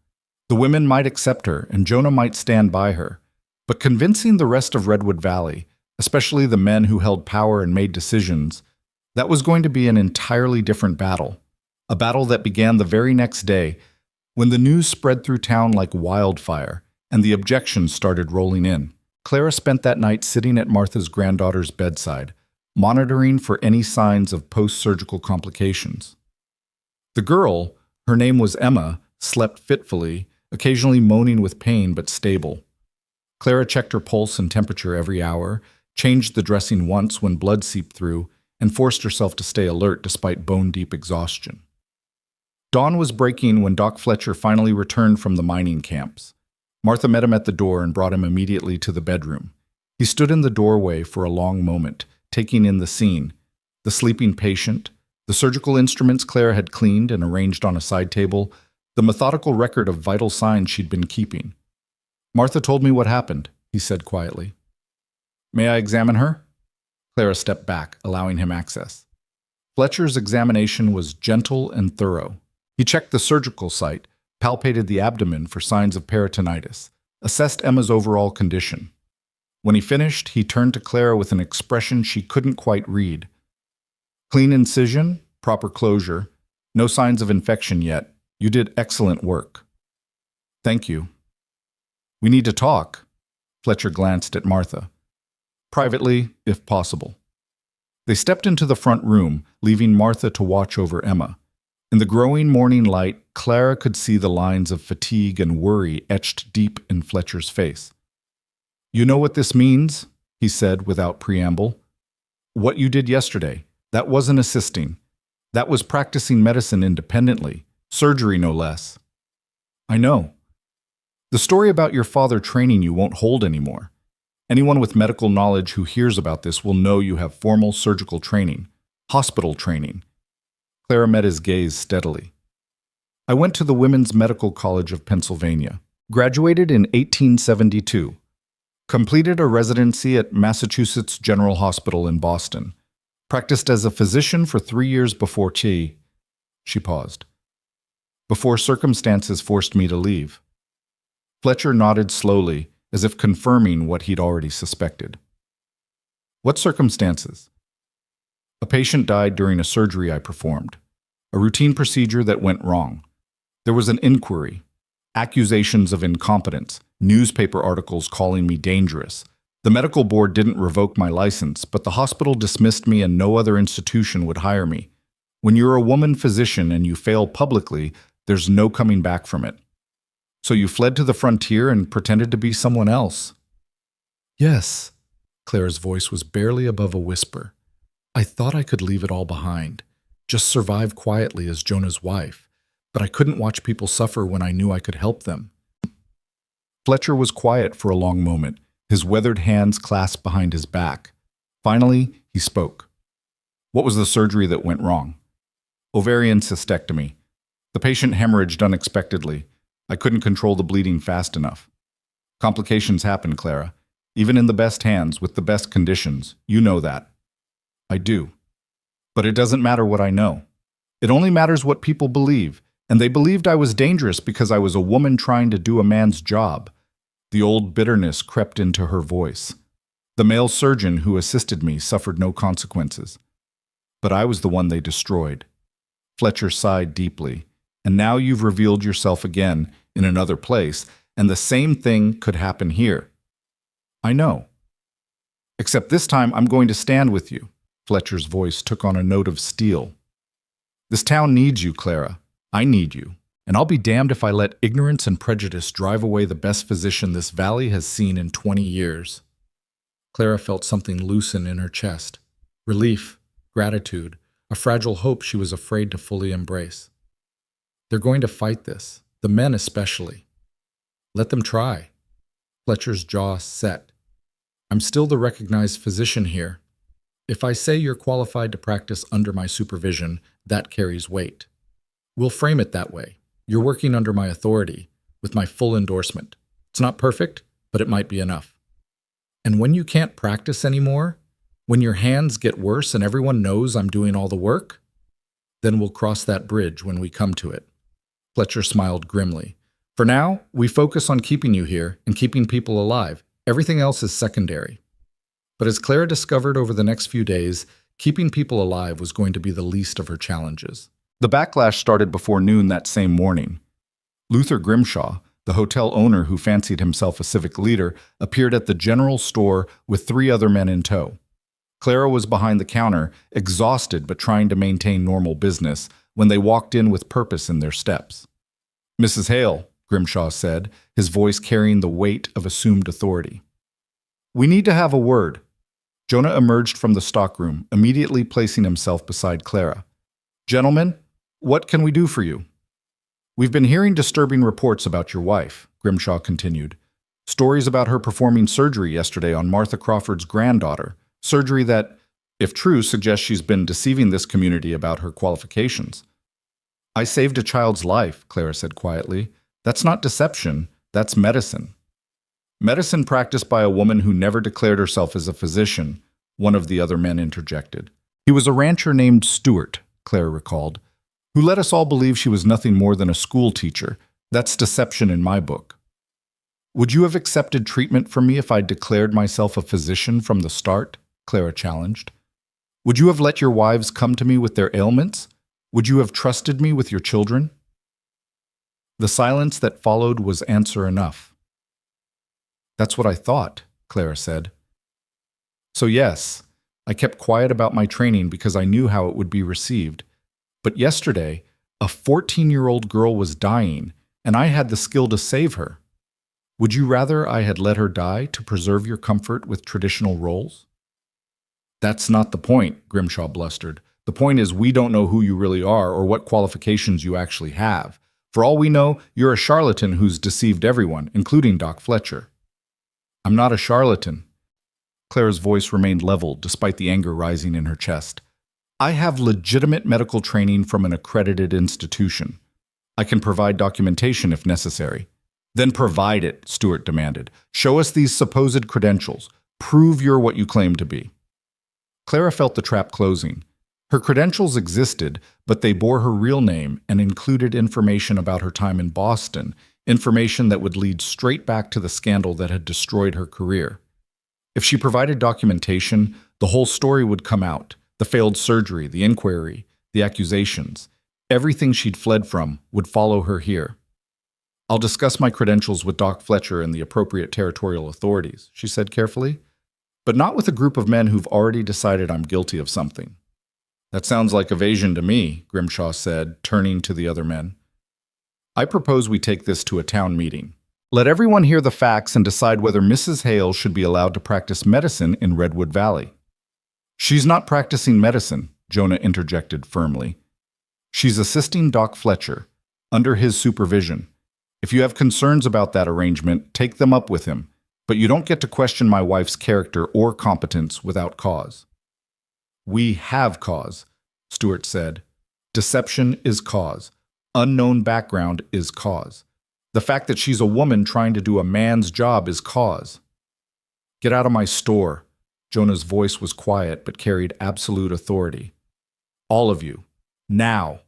The women might accept her, and Jonah might stand by her. But convincing the rest of Redwood Valley, especially the men who held power and made decisions, that was going to be an entirely different battle. A battle that began the very next day, when the news spread through town like wildfire, and the objections started rolling in. Clara spent that night sitting at Martha's granddaughter's bedside, monitoring for any signs of post-surgical complications. The girl, her name was Emma, slept fitfully, occasionally moaning with pain but stable. Clara checked her pulse and temperature every hour, changed the dressing once when blood seeped through, and forced herself to stay alert despite bone-deep exhaustion. Dawn was breaking when Doc Fletcher finally returned from the mining camps. Martha met him at the door and brought him immediately to the bedroom. He stood in the doorway for a long moment, taking in the scene, the sleeping patient, the surgical instruments Clara had cleaned and arranged on a side table, the methodical record of vital signs she'd been keeping. "Martha told me what happened," he said quietly. "May I examine her?" Clara stepped back, allowing him access. Fletcher's examination was gentle and thorough. He checked the surgical site, palpated the abdomen for signs of peritonitis, assessed Emma's overall condition. When he finished, he turned to Clara with an expression she couldn't quite read. "Clean incision, proper closure, no signs of infection yet. You did excellent work." "Thank you." "We need to talk." Fletcher glanced at Martha. "Privately, if possible." They stepped into the front room, leaving Martha to watch over Emma. In the growing morning light, Clara could see the lines of fatigue and worry etched deep in Fletcher's face. "You know what this means?" he said without preamble. "What you did yesterday, that wasn't assisting. That was practicing medicine independently, surgery no less." "I know. The story about your father training you won't hold anymore. Anyone with medical knowledge who hears about this will know you have formal surgical training, hospital training." Clara met his gaze steadily. "I went to the Women's Medical College of Pennsylvania, graduated in 1872, completed a residency at Massachusetts General Hospital in Boston, practiced as a physician for 3 years before she paused. Before circumstances forced me to leave." Fletcher nodded slowly, as if confirming what he'd already suspected. "What circumstances?" "A patient died during a surgery I performed, a routine procedure that went wrong. There was an inquiry, accusations of incompetence, newspaper articles calling me dangerous. The medical board didn't revoke my license, but the hospital dismissed me and no other institution would hire me. When you're a woman physician and you fail publicly, there's no coming back from it. So you fled to the frontier and pretended to be someone else." "Yes." Clara's voice was barely above a whisper. "I thought I could leave it all behind, just survive quietly as Jonah's wife, but I couldn't watch people suffer when I knew I could help them." Fletcher was quiet for a long moment, his weathered hands clasped behind his back. Finally, he spoke. "What was the surgery that went wrong?" "Ovarian cystectomy. The patient hemorrhaged unexpectedly. I couldn't control the bleeding fast enough. Complications happen, Clara, even in the best hands with the best conditions. You know that." "I do. But it doesn't matter what I know. It only matters what people believe, and they believed I was dangerous because I was a woman trying to do a man's job." The old bitterness crept into her voice. "The male surgeon who assisted me suffered no consequences. But I was the one they destroyed." Fletcher sighed deeply. "And now you've revealed yourself again in another place, and the same thing could happen here." "I know. Except this time I'm going to stand with you." Fletcher's voice took on a note of steel. "This town needs you, Clara. I need you. And I'll be damned if I let ignorance and prejudice drive away the best physician this valley has seen in 20 years. Clara felt something loosen in her chest. Relief, gratitude, a fragile hope she was afraid to fully embrace. "They're going to fight this, the men especially. Let them try." Fletcher's jaw set. "I'm still the recognized physician here. If I say you're qualified to practice under my supervision, that carries weight. We'll frame it that way. You're working under my authority, with my full endorsement. It's not perfect, but it might be enough. And when you can't practice anymore, when your hands get worse and everyone knows I'm doing all the work, then we'll cross that bridge when we come to it." Fletcher smiled grimly. "For now, we focus on keeping you here and keeping people alive. Everything else is secondary." But as Clara discovered over the next few days, keeping people alive was going to be the least of her challenges. The backlash started before noon that same morning. Luther Grimshaw, The hotel owner, who fancied himself a civic leader, appeared at the general store with 3 other men in tow. Clara was behind the counter, exhausted but trying to maintain normal business, when they walked in with purpose in their steps. "Mrs. Hale," Grimshaw said, his voice carrying the weight of assumed authority. "We need to have a word." Jonah emerged from the stockroom, immediately placing himself beside Clara. "Gentlemen, what can we do for you?" "We've been hearing disturbing reports about your wife," Grimshaw continued. "Stories about her performing surgery yesterday on Martha Crawford's granddaughter, surgery that, if true, suggests she's been deceiving this community about her qualifications." "I saved a child's life," Clara said quietly. "That's not deception, that's medicine." "Medicine practiced by a woman who never declared herself as a physician," one of the other men interjected. "He was a rancher named Stewart," Clara recalled, "who let us all believe she was nothing more than a school teacher. That's deception in my book." "Would you have accepted treatment from me if I'd declared myself a physician from the start?" Clara challenged. "Would you have let your wives come to me with their ailments? Would you have trusted me with your children?" The silence that followed was answer enough. "That's what I thought," Clara said. "So yes, I kept quiet about my training because I knew how it would be received. But yesterday, a 14-year-old girl was dying, and I had the skill to save her. Would you rather I had let her die to preserve your comfort with traditional roles?" "That's not the point," Grimshaw blustered. "The point is we don't know who you really are or what qualifications you actually have. For all we know, you're a charlatan who's deceived everyone, including Doc Fletcher." "I'm not a charlatan." Clara's voice remained level despite the anger rising in her chest. "I have legitimate medical training from an accredited institution. I can provide documentation if necessary." "Then provide it," Stewart demanded. "Show us these supposed credentials. Prove you're what you claim to be." Clara felt the trap closing. Her credentials existed, but they bore her real name and included information about her time in Boston, information that would lead straight back to the scandal that had destroyed her career. If she provided documentation, the whole story would come out: the failed surgery, the inquiry, the accusations. Everything she'd fled from would follow her here. "I'll discuss my credentials with Doc Fletcher and the appropriate territorial authorities," she said carefully, "but not with a group of men who've already decided I'm guilty of something." "That sounds like evasion to me," Grimshaw said, turning to the other men. "I propose we take this to a town meeting. Let everyone hear the facts and decide whether Mrs. Hale should be allowed to practice medicine in Redwood Valley." "She's not practicing medicine," Jonah interjected firmly. "She's assisting Doc Fletcher, under his supervision. If you have concerns about that arrangement, take them up with him, but you don't get to question my wife's character or competence without cause." "We have cause," Stewart said. "Deception is cause. Unknown background is cause. The fact that she's a woman trying to do a man's job is cause." "Get out of my store." Jonah's voice was quiet but carried absolute authority. "All of you. Now."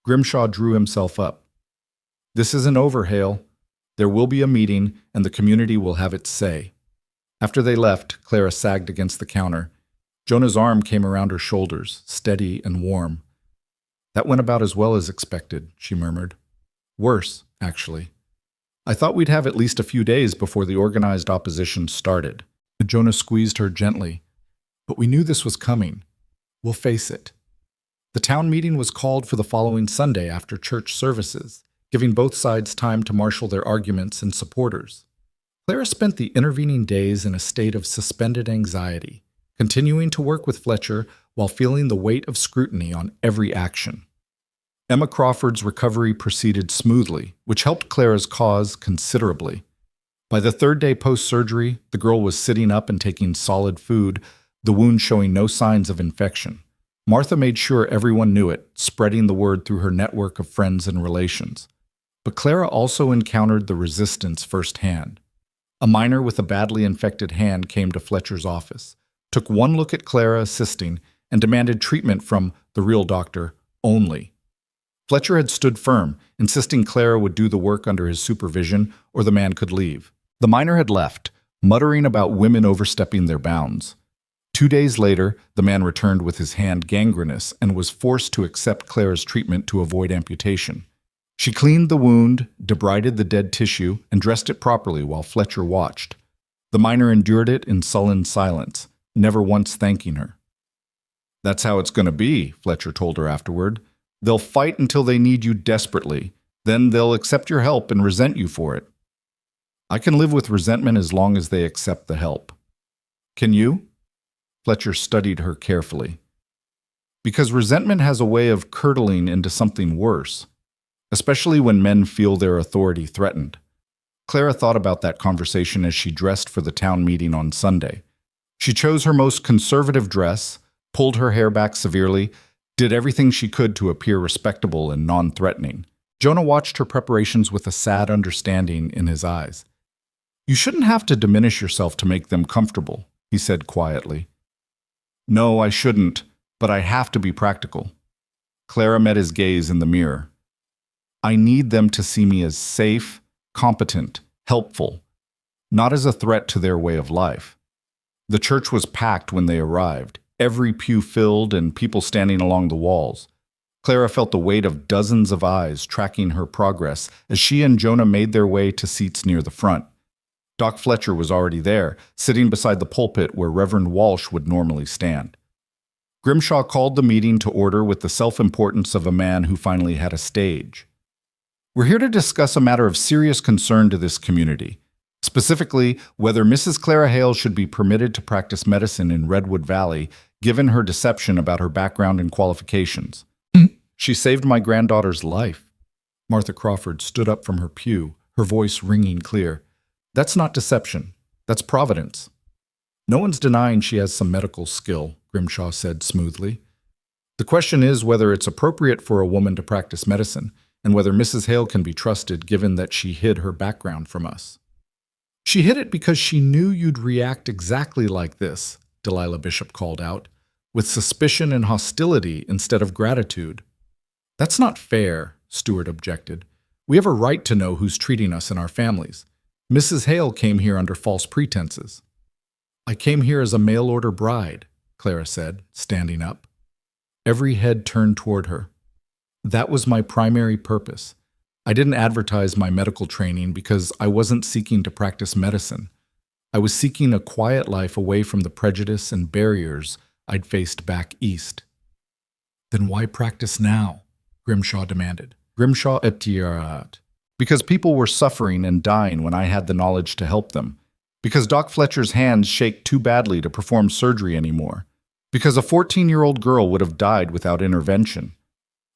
Grimshaw drew himself up. "This isn't over, Hale. There will be a meeting, and the community will have its say." After they left, Clara sagged against the counter. Jonah's arm came around her shoulders, steady and warm. "That went about as well as expected," she murmured. "Worse, actually. I thought we'd have at least a few days before the organized opposition started." Jonah squeezed her gently. "But we knew this was coming. We'll face it." The town meeting was called for the following Sunday after church services, giving both sides time to marshal their arguments and supporters. Clara spent the intervening days in a state of suspended anxiety, continuing to work with Fletcher while feeling the weight of scrutiny on every action. Emma Crawford's recovery proceeded smoothly, which helped Clara's cause considerably. By the 3rd day post-surgery, the girl was sitting up and taking solid food, the wound showing no signs of infection. Martha made sure everyone knew it, spreading the word through her network of friends and relations. But Clara also encountered the resistance firsthand. A miner with a badly infected hand came to Fletcher's office, took one look at Clara assisting, and demanded treatment from the real doctor only. Fletcher had stood firm, insisting Clara would do the work under his supervision or the man could leave. The miner had left, muttering about women overstepping their bounds. 2 days later, the man returned with his hand gangrenous and was forced to accept Clara's treatment to avoid amputation. She cleaned the wound, debrided the dead tissue, and dressed it properly while Fletcher watched. The miner endured it in sullen silence, never once thanking her. "That's how it's going to be," Fletcher told her afterward. "They'll fight until they need you desperately. Then they'll accept your help and resent you for it." "I can live with resentment as long as they accept the help." "Can you?" Fletcher studied her carefully. "Because resentment has a way of curdling into something worse, especially when men feel their authority threatened." Clara thought about that conversation as she dressed for the town meeting on Sunday. She chose her most conservative dress, pulled her hair back severely, did everything she could to appear respectable and non-threatening. Jonah watched her preparations with a sad understanding in his eyes. "You shouldn't have to diminish yourself to make them comfortable," he said quietly. "No, I shouldn't, but I have to be practical." Clara met his gaze in the mirror. "I need them to see me as safe, competent, helpful, not as a threat to their way of life." The church was packed when they arrived, every pew filled and people standing along the walls. Clara felt the weight of dozens of eyes tracking her progress as she and Jonah made their way to seats near the front. Doc Fletcher was already there, sitting beside the pulpit where Reverend Walsh would normally stand. Grimshaw called the meeting to order with the self-importance of a man who finally had a stage. "We're here to discuss a matter of serious concern to this community. Specifically, whether Mrs. Clara Hale should be permitted to practice medicine in Redwood Valley, given her deception about her background and qualifications." "She saved my granddaughter's life." Martha Crawford stood up from her pew, her voice ringing clear. "That's not deception. That's providence." "No one's denying she has some medical skill," Grimshaw said smoothly. "The question is whether it's appropriate for a woman to practice medicine, and whether Mrs. Hale can be trusted given that she hid her background from us." "She hid it because she knew you'd react exactly like this," Delilah Bishop called out, "with suspicion and hostility instead of gratitude." "That's not fair," Stewart objected. "We have a right to know who's treating us and our families. Mrs. Hale came here under false pretenses." "I came here as a mail-order bride," Clara said, standing up. Every head turned toward her. "That was my primary purpose. I didn't advertise my medical training because I wasn't seeking to practice medicine. I was seeking a quiet life away from the prejudice and barriers I'd faced back east." "Then why practice now?" Grimshaw demanded. Grimshaw etirat. "Because people were suffering and dying when I had the knowledge to help them. Because Doc Fletcher's hands shake too badly to perform surgery anymore. Because a 14-year-old girl would have died without intervention."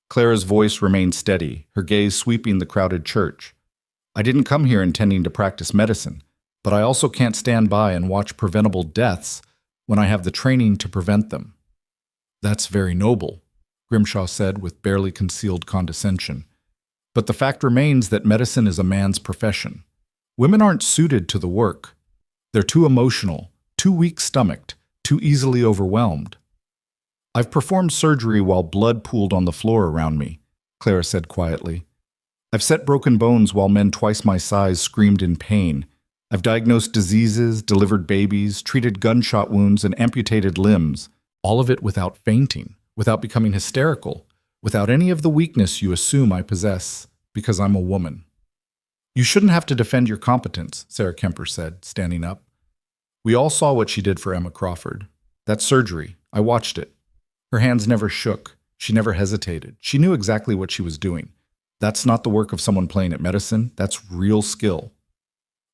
Clara's voice remained steady, her gaze sweeping the crowded church. "I didn't come here intending to practice medicine, but I also can't stand by and watch preventable deaths when I have the training to prevent them." "That's very noble," Grimshaw said with barely concealed condescension. "But the fact remains that medicine is a man's profession. Women aren't suited to the work. They're too emotional, too weak-stomached, too easily overwhelmed." "I've performed surgery while blood pooled on the floor around me," Clara said quietly. "I've set broken bones while men twice my size screamed in pain. I've diagnosed diseases, delivered babies, treated gunshot wounds, and amputated limbs. All of it without fainting, without becoming hysterical, without any of the weakness you assume I possess because I'm a woman." "You shouldn't have to defend your competence," Sarah Kemper said, standing up. "We all saw what she did for Emma Crawford. That surgery, I watched it. Her hands never shook. She never hesitated. She knew exactly what she was doing. That's not the work of someone playing at medicine. That's real skill."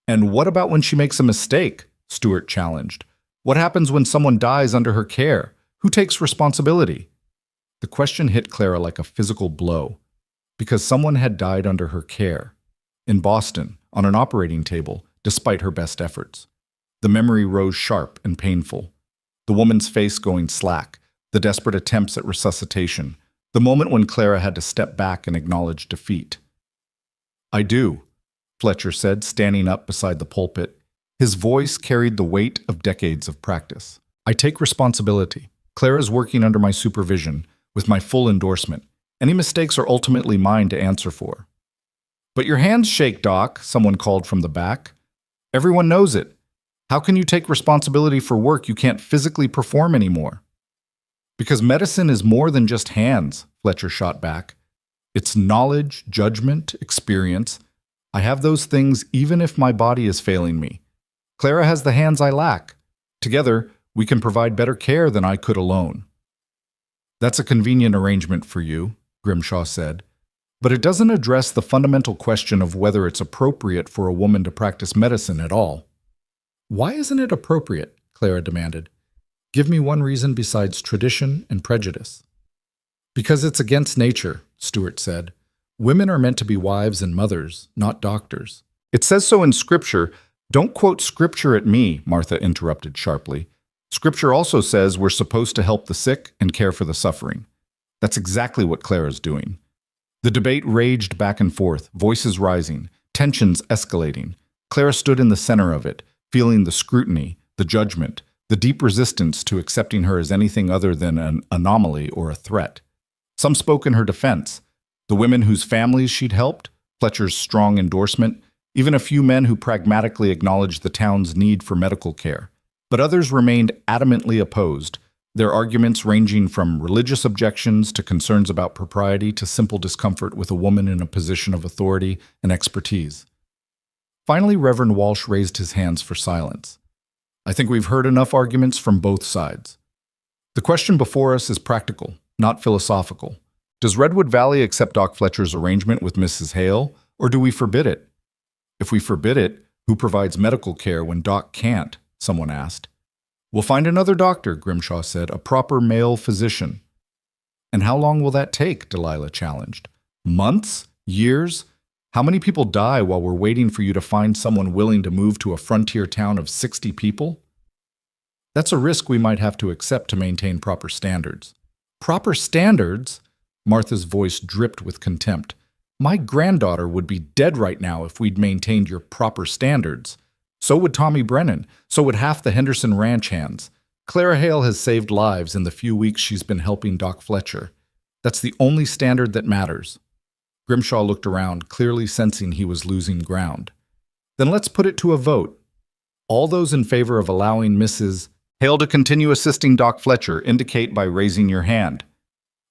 "And what about when she makes a mistake?" Stewart challenged. "What happens when someone dies under her care? Who takes responsibility?" The question hit Clara like a physical blow, because someone had died under her care. In Boston, on an operating table, despite her best efforts. The memory rose sharp and painful. The woman's face going slack, the desperate attempts at resuscitation, the moment when Clara had to step back and acknowledge defeat. "I do," Fletcher said, standing up beside the pulpit. His voice carried the weight of decades of practice. "I take responsibility. Clara's working under my supervision, with my full endorsement. Any mistakes are ultimately mine to answer for." "But your hands shake, Doc," someone called from the back. "Everyone knows it. How can you take responsibility for work you can't physically perform anymore?" "Because medicine is more than just hands," Fletcher shot back. It's knowledge, judgment, experience. I have those things even if my body is failing me. Clara has the hands I lack. Together, we can provide better care than I could alone." "That's a convenient arrangement for you," Grimshaw said, "but it doesn't address the fundamental question of whether it's appropriate for a woman to practice medicine at all." "Why isn't it appropriate?" Clara demanded. "Give me one reason besides tradition and prejudice." "Because it's against nature," Stewart said. "Women are meant to be wives and mothers, not doctors." "It says so in Scripture." "Don't quote Scripture at me," Martha interrupted sharply. "Scripture also says we're supposed to help the sick and care for the suffering." That's exactly what Clara's doing. The debate raged back and forth, voices rising, tensions escalating. Clara stood in the center of it, feeling the scrutiny, the judgment, the deep resistance to accepting her as anything other than an anomaly or a threat. Some spoke in her defense. The women whose families she'd helped, Fletcher's strong endorsement, even a few men who pragmatically acknowledged the town's need for medical care. But others remained adamantly opposed, their arguments ranging from religious objections to concerns about propriety to simple discomfort with a woman in a position of authority and expertise. Finally, Reverend Walsh raised his hands for silence. "I think we've heard enough arguments from both sides. The question before us is practical, not philosophical. Does Redwood Valley accept Doc Fletcher's arrangement with Mrs. Hale, or do we forbid it? If we forbid it, who provides medical care when Doc can't?" someone asked. "We'll find another doctor," Grimshaw said, "a proper male physician." "And how long will that take?" Delilah challenged. "Months? Years? How many people die while we're waiting for you to find someone willing to move to a frontier town of 60 people? That's a risk we might have to accept to maintain proper standards." "Proper standards?" Martha's voice dripped with contempt. "My granddaughter would be dead right now if we'd maintained your proper standards. So would Tommy Brennan. So would half the Henderson Ranch hands. Clara Hale has saved lives in the few weeks she's been helping Doc Fletcher. That's the only standard that matters." Grimshaw looked around, clearly sensing he was losing ground. "Then let's put it to a vote. All those in favor of allowing Mrs. Hale to continue assisting Doc Fletcher indicate by raising your hand."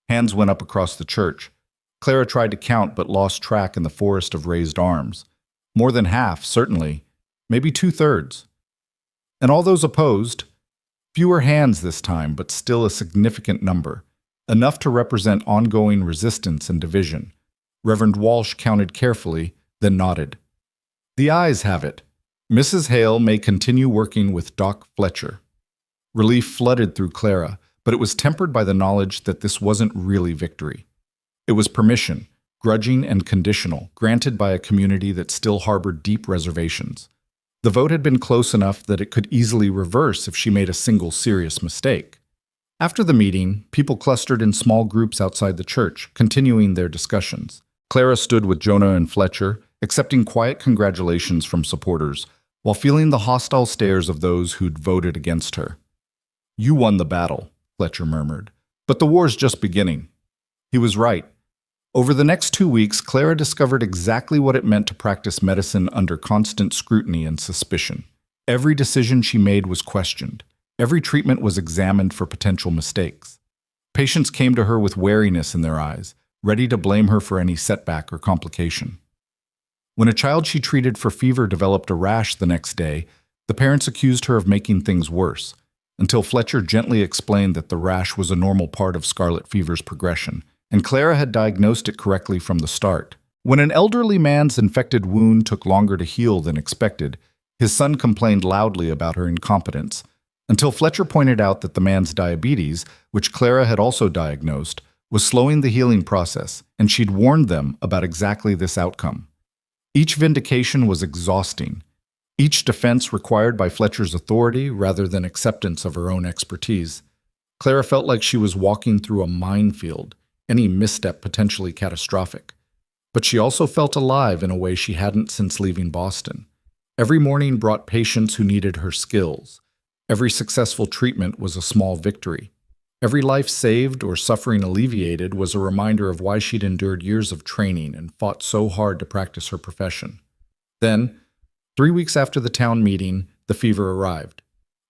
Hands went up across the church. Clara tried to count but lost track in the forest of raised arms. More than half, certainly. Maybe 2/3. And all those opposed? Fewer hands this time, but still a significant number. Enough to represent ongoing resistance and division. Reverend Walsh counted carefully, then nodded. "The ayes have it. Mrs. Hale may continue working with Doc Fletcher." Relief flooded through Clara, but it was tempered by the knowledge that this wasn't really victory. It was permission, grudging and conditional, granted by a community that still harbored deep reservations. The vote had been close enough that it could easily reverse if she made a single serious mistake. After the meeting, people clustered in small groups outside the church, continuing their discussions. Clara stood with Jonah and Fletcher, accepting quiet congratulations from supporters, while feeling the hostile stares of those who'd voted against her. "You won the battle," Fletcher murmured, "but the war's just beginning." He was right. Over the next 2 weeks, Clara discovered exactly what it meant to practice medicine under constant scrutiny and suspicion. Every decision she made was questioned. Every treatment was examined for potential mistakes. Patients came to her with wariness in their eyes, ready to blame her for any setback or complication. When a child she treated for fever developed a rash the next day, the parents accused her of making things worse, until Fletcher gently explained that the rash was a normal part of scarlet fever's progression, and Clara had diagnosed it correctly from the start. When an elderly man's infected wound took longer to heal than expected, his son complained loudly about her incompetence, until Fletcher pointed out that the man's diabetes, which Clara had also diagnosed, was slowing the healing process, and she'd warned them about exactly this outcome. Each vindication was exhausting. Each defense required by Fletcher's authority rather than acceptance of her own expertise. Clara felt like she was walking through a minefield, any misstep potentially catastrophic. But she also felt alive in a way she hadn't since leaving Boston. Every morning brought patients who needed her skills. Every successful treatment was a small victory. Every life saved or suffering alleviated was a reminder of why she'd endured years of training and fought so hard to practice her profession. Then, 3 weeks after the town meeting, the fever arrived.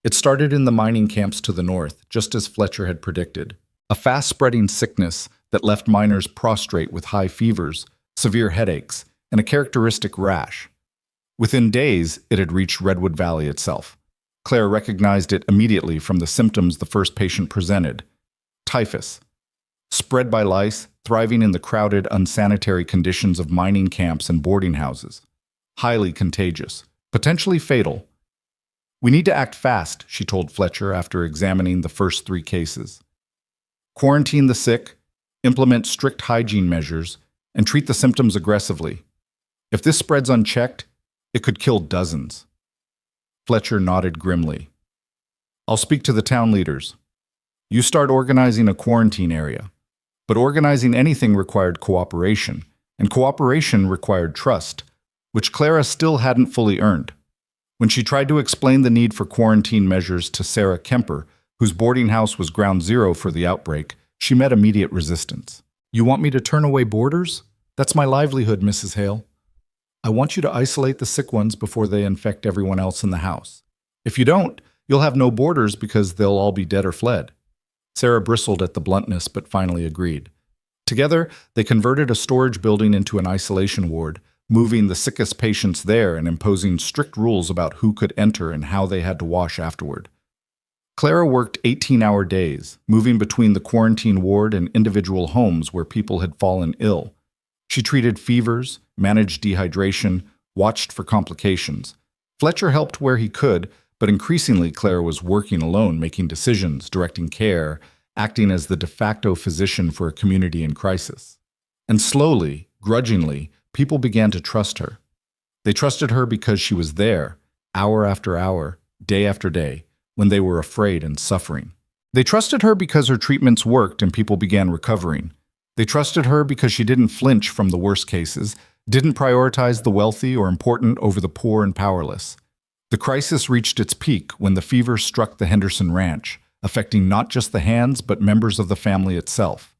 It started in the mining camps to the north, just as Fletcher had predicted. A fast-spreading sickness that left miners prostrate with high fevers, severe headaches, and a characteristic rash. Within days, it had reached Redwood Valley itself. Claire recognized it immediately from the symptoms the first patient presented: typhus, spread by lice, thriving in the crowded, unsanitary conditions of mining camps and boarding houses. Highly contagious, potentially fatal. "We need to act fast," she told Fletcher after examining the first 3 cases. "Quarantine the sick, implement strict hygiene measures, and treat the symptoms aggressively. If this spreads unchecked, it could kill dozens." Fletcher nodded grimly. "I'll speak to the town leaders. You start organizing a quarantine area. But organizing anything required cooperation, and cooperation required trust, which Clara still hadn't fully earned. When she tried to explain the need for quarantine measures to Sarah Kemper, whose boarding house was ground zero for the outbreak, she met immediate resistance. "You want me to turn away boarders? That's my livelihood, Mrs. Hale. I want you to isolate the sick ones before they infect everyone else in the house. If you don't, you'll have no boarders because they'll all be dead or fled." Sarah bristled at the bluntness but finally agreed. Together, they converted a storage building into an isolation ward, moving the sickest patients there and imposing strict rules about who could enter and how they had to wash afterward. Clara worked 18-hour days, moving between the quarantine ward and individual homes where people had fallen ill. She treated fevers, managed dehydration, watched for complications. Fletcher helped where he could, but increasingly Clara was working alone, making decisions, directing care, acting as the de facto physician for a community in crisis. And slowly, grudgingly, people began to trust her. They trusted her because she was there, hour after hour, day after day, when they were afraid and suffering. They trusted her because her treatments worked and people began recovering. They trusted her because she didn't flinch from the worst cases, didn't prioritize the wealthy or important over the poor and powerless. The crisis reached its peak when the fever struck the Henderson Ranch, affecting not just the hands but members of the family itself.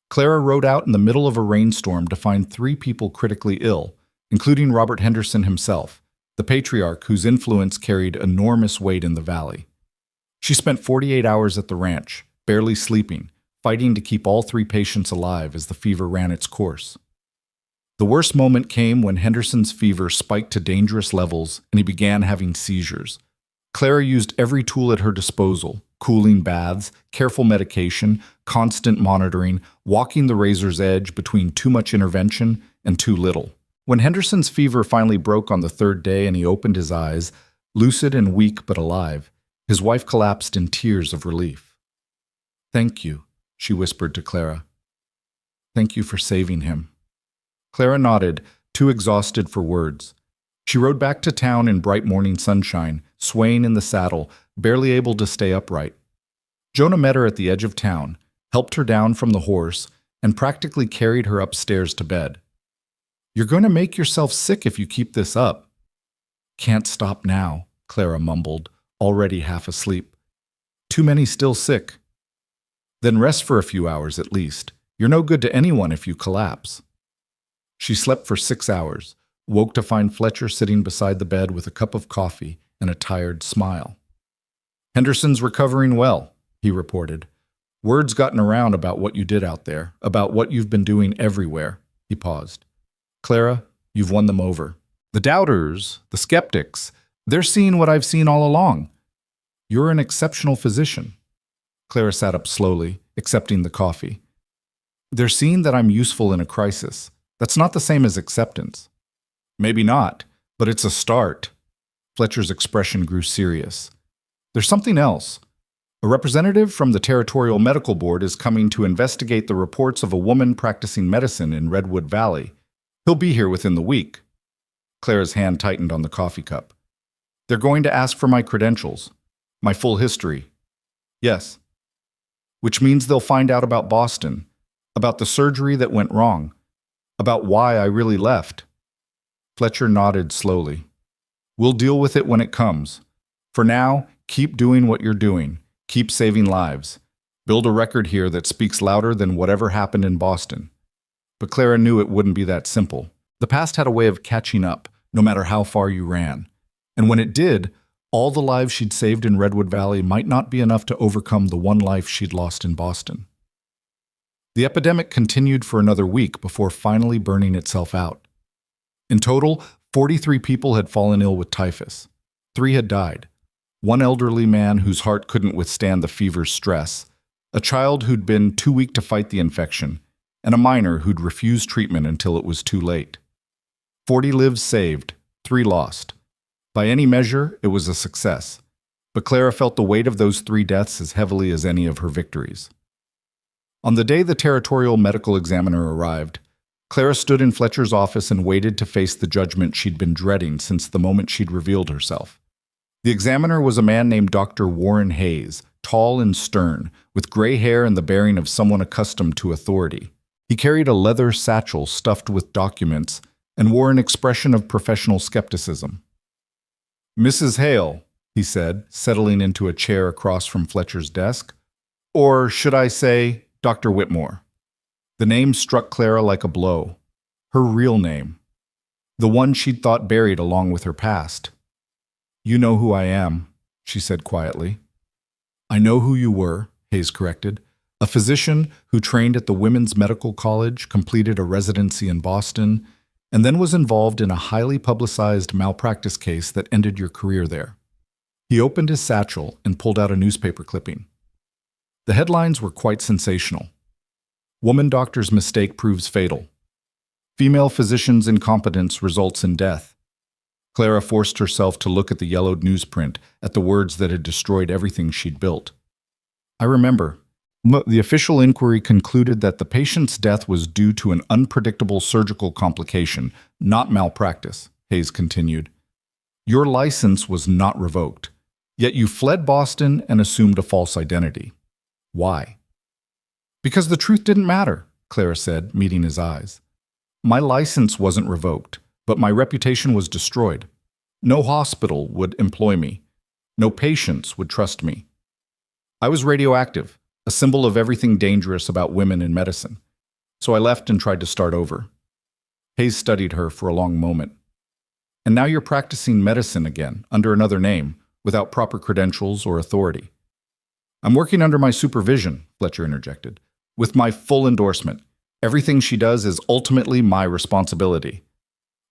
Clara rode out in the middle of a rainstorm to find 3 people critically ill, including Robert Henderson himself, the patriarch whose influence carried enormous weight in the valley. She spent 48 hours at the ranch, barely sleeping, fighting to keep all 3 patients alive as the fever ran its course. The worst moment came when Henderson's fever spiked to dangerous levels and he began having seizures. Clara used every tool at her disposal: cooling baths, careful medication, constant monitoring, walking the razor's edge between too much intervention and too little. When Henderson's fever finally broke on the 3rd day and he opened his eyes, lucid and weak but alive, his wife collapsed in tears of relief. "Thank you," she whispered to Clara. "Thank you for saving him." Clara nodded, too exhausted for words. She rode back to town in bright morning sunshine, swaying in the saddle, barely able to stay upright. Jonah met her at the edge of town, helped her down from the horse, and practically carried her upstairs to bed. "You're going to make yourself sick if you keep this up." "Can't stop now," Clara mumbled, already half asleep. "Too many still sick." "Then rest for a few hours at least. You're no good to anyone if you collapse." She slept for 6 hours, woke to find Fletcher sitting beside the bed with a cup of coffee and a tired smile. "Henderson's recovering well," he reported. "Word's gotten around about what you did out there, about what you've been doing everywhere." He paused. "Clara, you've won them over. The doubters, the skeptics, they're seeing what I've seen all along. You're an exceptional physician." Clara sat up slowly, accepting the coffee. "They're seeing that I'm useful in a crisis. That's not the same as acceptance." "Maybe not, but it's a start." Fletcher's expression grew serious. "There's something else. A representative from the Territorial Medical Board is coming to investigate the reports of a woman practicing medicine in Redwood Valley. He'll be here within the week." Clara's hand tightened on the coffee cup. "They're going to ask for my credentials, my full history." "Yes." "Which means they'll find out about Boston, about the surgery that went wrong, about why I really left." Fletcher nodded slowly. "We'll deal with it when it comes. For now, keep doing what you're doing. Keep saving lives. Build a record here that speaks louder than whatever happened in Boston." But Clara knew it wouldn't be that simple. The past had a way of catching up, no matter how far you ran. And when it did, all the lives she'd saved in Redwood Valley might not be enough to overcome the one life she'd lost in Boston. The epidemic continued for another week before finally burning itself out. In total, 43 people had fallen ill with typhus. 3 had died. One elderly man whose heart couldn't withstand the fever's stress, a child who'd been too weak to fight the infection, and a minor who'd refused treatment until it was too late. 40 lives saved, 3 lost. By any measure, it was a success, but Clara felt the weight of those 3 deaths as heavily as any of her victories. On the day the territorial medical examiner arrived, Clara stood in Fletcher's office and waited to face the judgment she'd been dreading since the moment she'd revealed herself. The examiner was a man named Dr. Warren Hayes, tall and stern, with gray hair and the bearing of someone accustomed to authority. He carried a leather satchel stuffed with documents and wore an expression of professional skepticism. "Mrs. Hale," he said, settling into a chair across from Fletcher's desk. "Or should I say, Dr. Whitmore?" The name struck Clara like a blow. Her real name. The one she'd thought buried along with her past. "You know who I am," she said quietly. "I know who you were," Hayes corrected. "A physician who trained at the Women's Medical College, completed a residency in Boston, and then was involved in a highly publicized malpractice case that ended your career there." He opened his satchel and pulled out a newspaper clipping. The headlines were quite sensational. "Woman doctor's mistake proves fatal. Female physician's incompetence results in death." Clara forced herself to look at the yellowed newsprint, at the words that had destroyed everything she'd built. "I remember. The official inquiry concluded that the patient's death was due to an unpredictable surgical complication, not malpractice," Hayes continued. "Your license was not revoked, yet you fled Boston and assumed a false identity. Why?" "Because the truth didn't matter," Clara said, meeting his eyes. "My license wasn't revoked, but my reputation was destroyed. No hospital would employ me. No patients would trust me. I was radioactive, a symbol of everything dangerous about women in medicine. So I left and tried to start over." Hayes studied her for a long moment. "And now you're practicing medicine again, under another name, without proper credentials or authority." "I'm working under my supervision," Fletcher interjected, "with my full endorsement. Everything she does is ultimately my responsibility."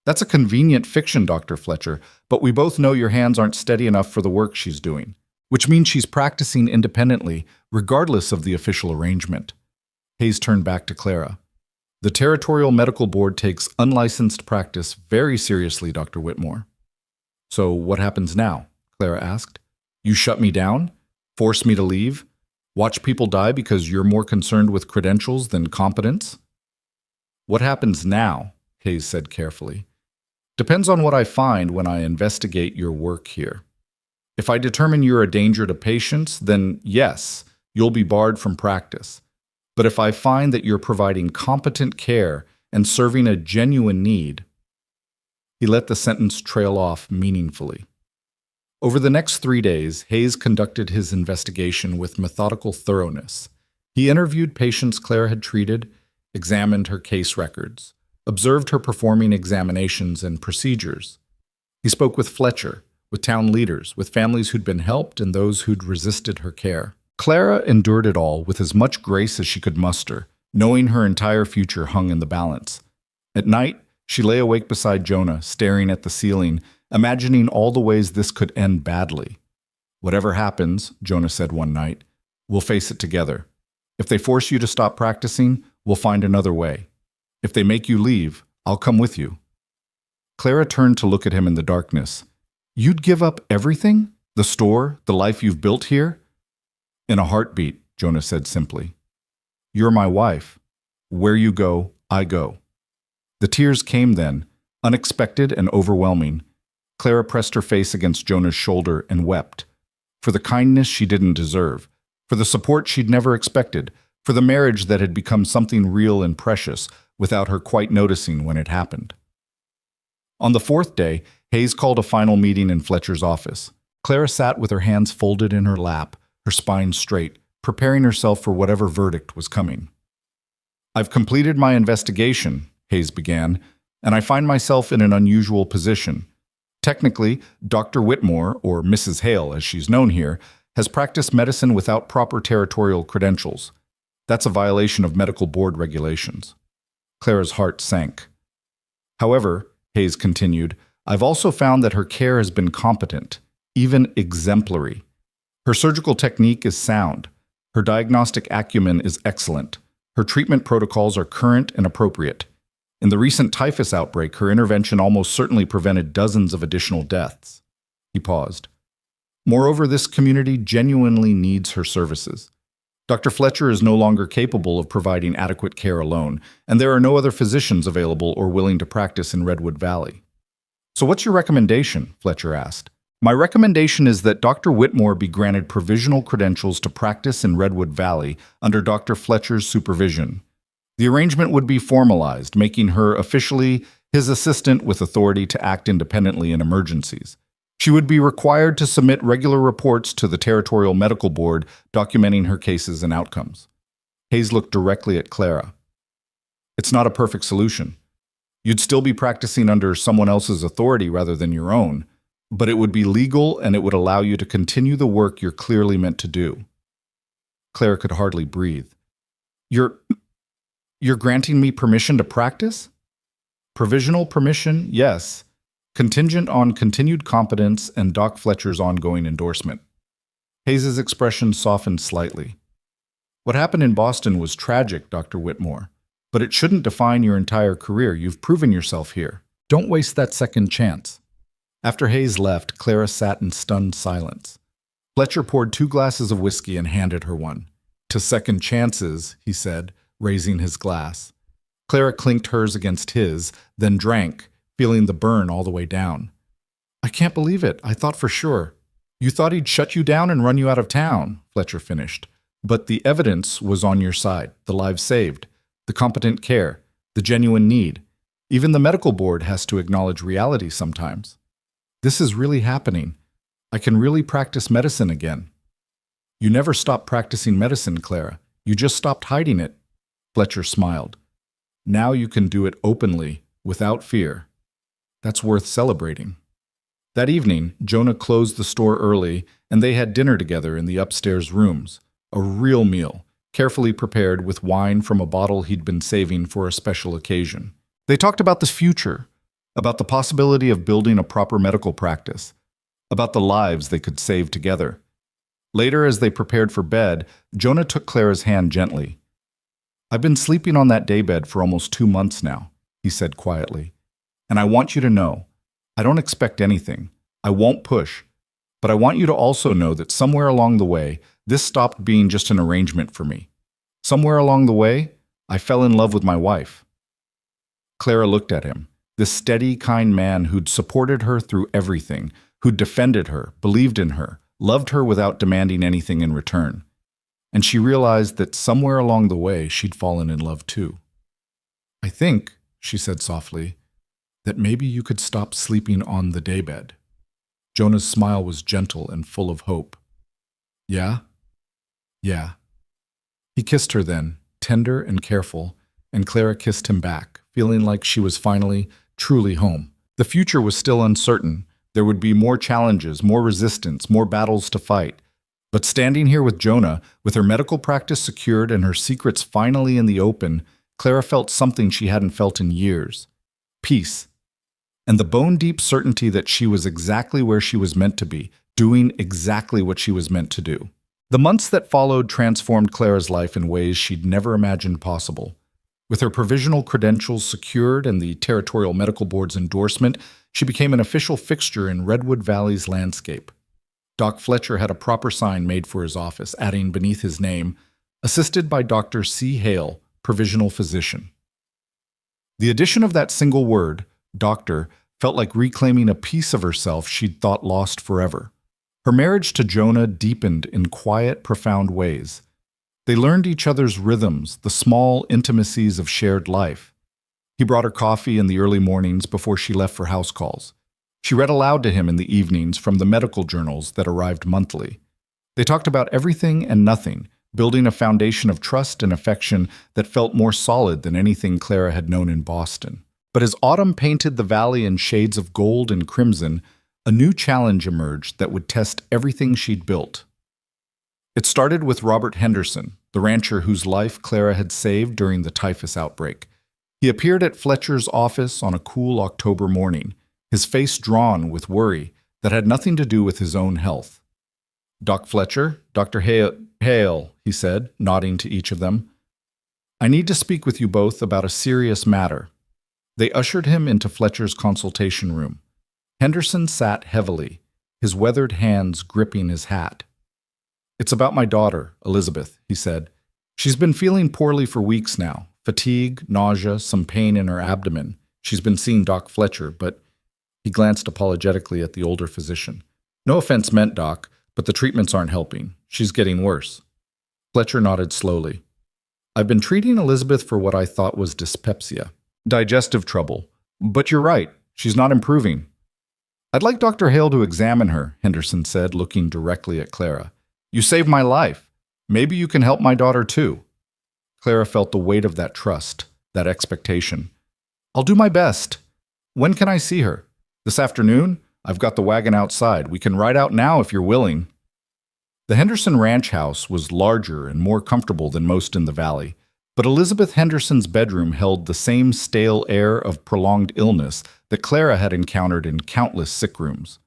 "That's a convenient fiction, Dr. Fletcher, but we both know your hands aren't steady enough for the work she's doing, which means she's practicing independently, regardless of the official arrangement." Hayes turned back to Clara. "The Territorial Medical Board takes unlicensed practice very seriously, Dr. Whitmore." "So what happens now?" Clara asked. "You shut me down? Force me to leave? Watch people die because you're more concerned with credentials than competence?" "What happens now?" Hayes said carefully. "Depends on what I find when I investigate your work here. If I determine you're a danger to patients, then yes, you'll be barred from practice. But if I find that you're providing competent care and serving a genuine need..." He let the sentence trail off meaningfully. Over the next 3 days, Hayes conducted his investigation with methodical thoroughness. He interviewed patients Clara had treated, examined her case records, observed her performing examinations and procedures. He spoke with Fletcher, with town leaders, with families who'd been helped and those who'd resisted her care. Clara endured it all with as much grace as she could muster, knowing her entire future hung in the balance. At night, she lay awake beside Jonah, staring at the ceiling, imagining all the ways this could end badly. "Whatever happens," Jonah said one night, "we'll face it together. If they force you to stop practicing, we'll find another way. If they make you leave, I'll come with you." Clara turned to look at him in the darkness. "You'd give up everything? The store, the life you've built here?" "In a heartbeat," Jonah said simply. "You're my wife. Where you go, I go." The tears came then, unexpected and overwhelming. Clara pressed her face against Jonah's shoulder and wept. For the kindness she didn't deserve, for the support she'd never expected, for the marriage that had become something real and precious without her quite noticing when it happened. On the 4th day, Hayes called a final meeting in Fletcher's office. Clara sat with her hands folded in her lap, her spine straight, preparing herself for whatever verdict was coming. "I've completed my investigation," Hayes began, "and I find myself in an unusual position. Technically, Dr. Whitmore, or Mrs. Hale as she's known here, has practiced medicine without proper territorial credentials. That's a violation of medical board regulations. Clara's heart sank. However, Hayes continued, I've also found that her care has been competent, even exemplary. Her surgical technique is sound. Her diagnostic acumen is excellent. Her treatment protocols are current and appropriate. In the recent typhus outbreak, her intervention almost certainly prevented dozens of additional deaths. He paused. Moreover, this community genuinely needs her services. Dr. Fletcher is no longer capable of providing adequate care alone, and there are no other physicians available or willing to practice in Redwood Valley. So what's your recommendation? Fletcher asked. My recommendation is that Dr. Whitmore be granted provisional credentials to practice in Redwood Valley under Dr. Fletcher's supervision. The arrangement would be formalized, making her officially his assistant with authority to act independently in emergencies. She would be required to submit regular reports to the Territorial Medical Board documenting her cases and outcomes. Hayes looked directly at Clara. It's not a perfect solution. You'd still be practicing under someone else's authority rather than your own, but it would be legal and it would allow you to continue the work you're clearly meant to do. Clara could hardly breathe. You're granting me permission to practice? Provisional permission, yes. Contingent on continued competence and Doc Fletcher's ongoing endorsement. Hayes's expression softened slightly. What happened in Boston was tragic, Dr. Whitmore, but it shouldn't define your entire career. You've proven yourself here. Don't waste that second chance. After Hayes left, Clara sat in stunned silence. Fletcher poured 2 glasses of whiskey and handed her one. To second chances, he said, raising his glass. Clara clinked hers against his, then drank, feeling the burn all the way down. I can't believe it. I thought for sure. You thought he'd shut you down and run you out of town, Fletcher finished. But the evidence was on your side, the lives saved, the competent care, the genuine need. Even the medical board has to acknowledge reality sometimes. This is really happening. I can really practice medicine again. You never stopped practicing medicine, Clara. You just stopped hiding it. Fletcher smiled. Now you can do it openly, without fear. That's worth celebrating. That evening, Jonah closed the store early, and they had dinner together in the upstairs rooms. A real meal, carefully prepared with wine from a bottle he'd been saving for a special occasion. They talked about the future, about the possibility of building a proper medical practice, about the lives they could save together. Later, as they prepared for bed, Jonah took Clara's hand gently. I've been sleeping on that daybed for almost 2 months now, he said quietly. And I want you to know, I don't expect anything. I won't push. But I want you to also know that somewhere along the way, this stopped being just an arrangement for me. Somewhere along the way, I fell in love with my wife. Clara looked at him, this steady, kind man who'd supported her through everything, who'd defended her, believed in her, loved her without demanding anything in return. And she realized that somewhere along the way, she'd fallen in love too. I think, she said softly, that maybe you could stop sleeping on the daybed. Jonah's smile was gentle and full of hope. Yeah? Yeah. He kissed her then, tender and careful, and Clara kissed him back, feeling like she was finally, truly home. The future was still uncertain. There would be more challenges, more resistance, more battles to fight. But standing here with Jonah, with her medical practice secured and her secrets finally in the open, Clara felt something she hadn't felt in years. Peace. And the bone-deep certainty that she was exactly where she was meant to be, doing exactly what she was meant to do. The months that followed transformed Clara's life in ways she'd never imagined possible. With her provisional credentials secured and the Territorial Medical Board's endorsement, she became an official fixture in Redwood Valley's landscape. Doc Fletcher had a proper sign made for his office, adding beneath his name, assisted by Dr. C. Hale, provisional physician. The addition of that single word, doctor, felt like reclaiming a piece of herself she'd thought lost forever. Her marriage to Jonah deepened in quiet, profound ways. They learned each other's rhythms, the small intimacies of shared life. He brought her coffee in the early mornings before she left for house calls. She read aloud to him in the evenings from the medical journals that arrived monthly. They talked about everything and nothing, building a foundation of trust and affection that felt more solid than anything Clara had known in Boston. But as autumn painted the valley in shades of gold and crimson, a new challenge emerged that would test everything she'd built. It started with Robert Henderson, the rancher whose life Clara had saved during the typhus outbreak. He appeared at Fletcher's office on a cool October morning, his face drawn with worry that had nothing to do with his own health. "Doc Fletcher, Dr. Hale," he said, nodding to each of them. "I need to speak with you both about a serious matter." They ushered him into Fletcher's consultation room. Henderson sat heavily, his weathered hands gripping his hat. "It's about my daughter, Elizabeth," he said. "She's been feeling poorly for weeks now. Fatigue, nausea, some pain in her abdomen. She's been seeing Doc Fletcher, but—" He glanced apologetically at the older physician. "No offense meant, Doc, but the treatments aren't helping. She's getting worse." Fletcher nodded slowly. "I've been treating Elizabeth for what I thought was dyspepsia, digestive trouble. But you're right, she's not improving." "I'd like Dr. Hale to examine her," Henderson said, looking directly at Clara. "You saved my life. Maybe you can help my daughter too." Clara felt the weight of that trust, that expectation. "I'll do my best. When can I see her? This afternoon? I've got the wagon outside. We can ride out now if you're willing." The Henderson ranch house was larger and more comfortable than most in the valley, but Elizabeth Henderson's bedroom held the same stale air of prolonged illness that Clara had encountered in countless sick rooms.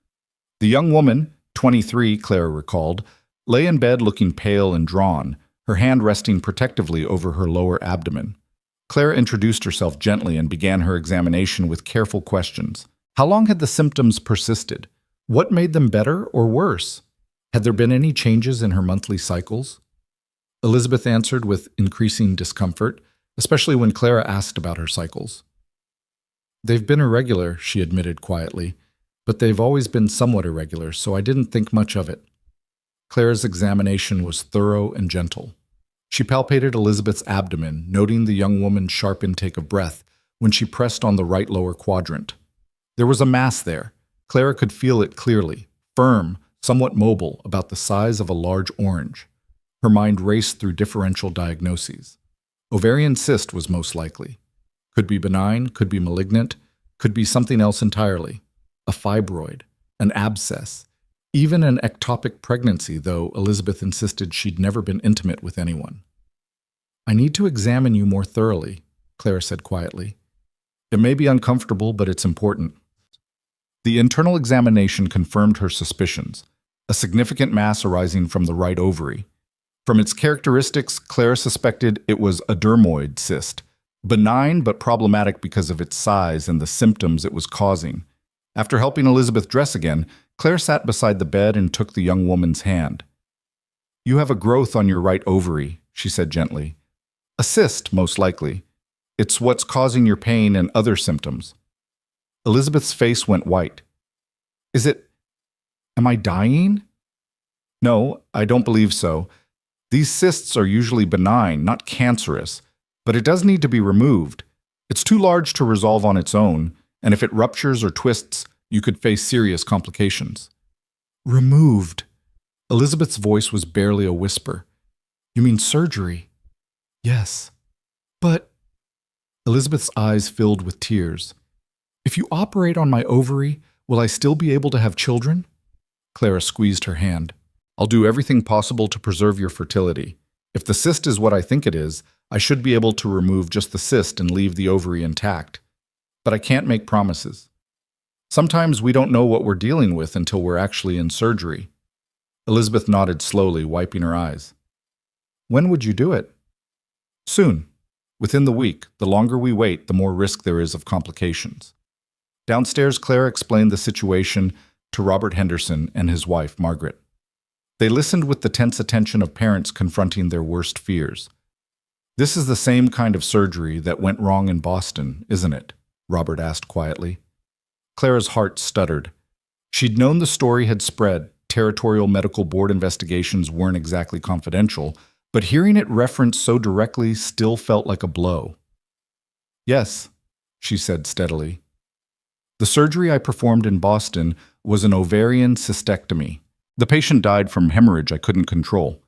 The young woman, 23, Clara recalled, lay in bed looking pale and drawn, her hand resting protectively over her lower abdomen. Clara introduced herself gently and began her examination with careful questions. How long had the symptoms persisted? What made them better or worse? Had there been any changes in her monthly cycles? Elizabeth answered with increasing discomfort, especially when Clara asked about her cycles. "They've been irregular," she admitted quietly, "but they've always been somewhat irregular, so I didn't think much of it." Clara's examination was thorough and gentle. She palpated Elizabeth's abdomen, noting the young woman's sharp intake of breath when she pressed on the right lower quadrant. There was a mass there. Clara could feel it clearly, firm, somewhat mobile, about the size of a large orange. Her mind raced through differential diagnoses. Ovarian cyst was most likely. Could be benign, could be malignant, could be something else entirely. A fibroid, an abscess, even an ectopic pregnancy, though Elizabeth insisted she'd never been intimate with anyone. "I need to examine you more thoroughly," Clara said quietly. "It may be uncomfortable, but it's important." The internal examination confirmed her suspicions, a significant mass arising from the right ovary. From its characteristics, Clara suspected it was a dermoid cyst, benign but problematic because of its size and the symptoms it was causing. After helping Elizabeth dress again, Claire sat beside the bed and took the young woman's hand. "You have a growth on your right ovary," she said gently. "A cyst, most likely. It's what's causing your pain and other symptoms." Elizabeth's face went white. Am I dying?" "No, I don't believe so. These cysts are usually benign, not cancerous, but it does need to be removed. It's too large to resolve on its own, and if it ruptures or twists, you could face serious complications." "Removed?" Elizabeth's voice was barely a whisper. "You mean surgery?" "Yes." "But—" Elizabeth's eyes filled with tears. "If you operate on my ovary, will I still be able to have children?" Clara squeezed her hand. "I'll do everything possible to preserve your fertility. If the cyst is what I think it is, I should be able to remove just the cyst and leave the ovary intact. But I can't make promises. Sometimes we don't know what we're dealing with until we're actually in surgery." Elizabeth nodded slowly, wiping her eyes. "When would you do it?" "Soon. Within the week. The longer we wait, the more risk there is of complications." Downstairs, Clara explained the situation to Robert Henderson and his wife, Margaret. They listened with the tense attention of parents confronting their worst fears. "This is the same kind of surgery that went wrong in Boston, isn't it?" Robert asked quietly. Clara's heart stuttered. She'd known the story had spread. Territorial Medical Board investigations weren't exactly confidential, but hearing it referenced so directly still felt like a blow. "Yes," she said steadily. "The surgery I performed in Boston was an ovarian cystectomy. The patient died from hemorrhage I couldn't control.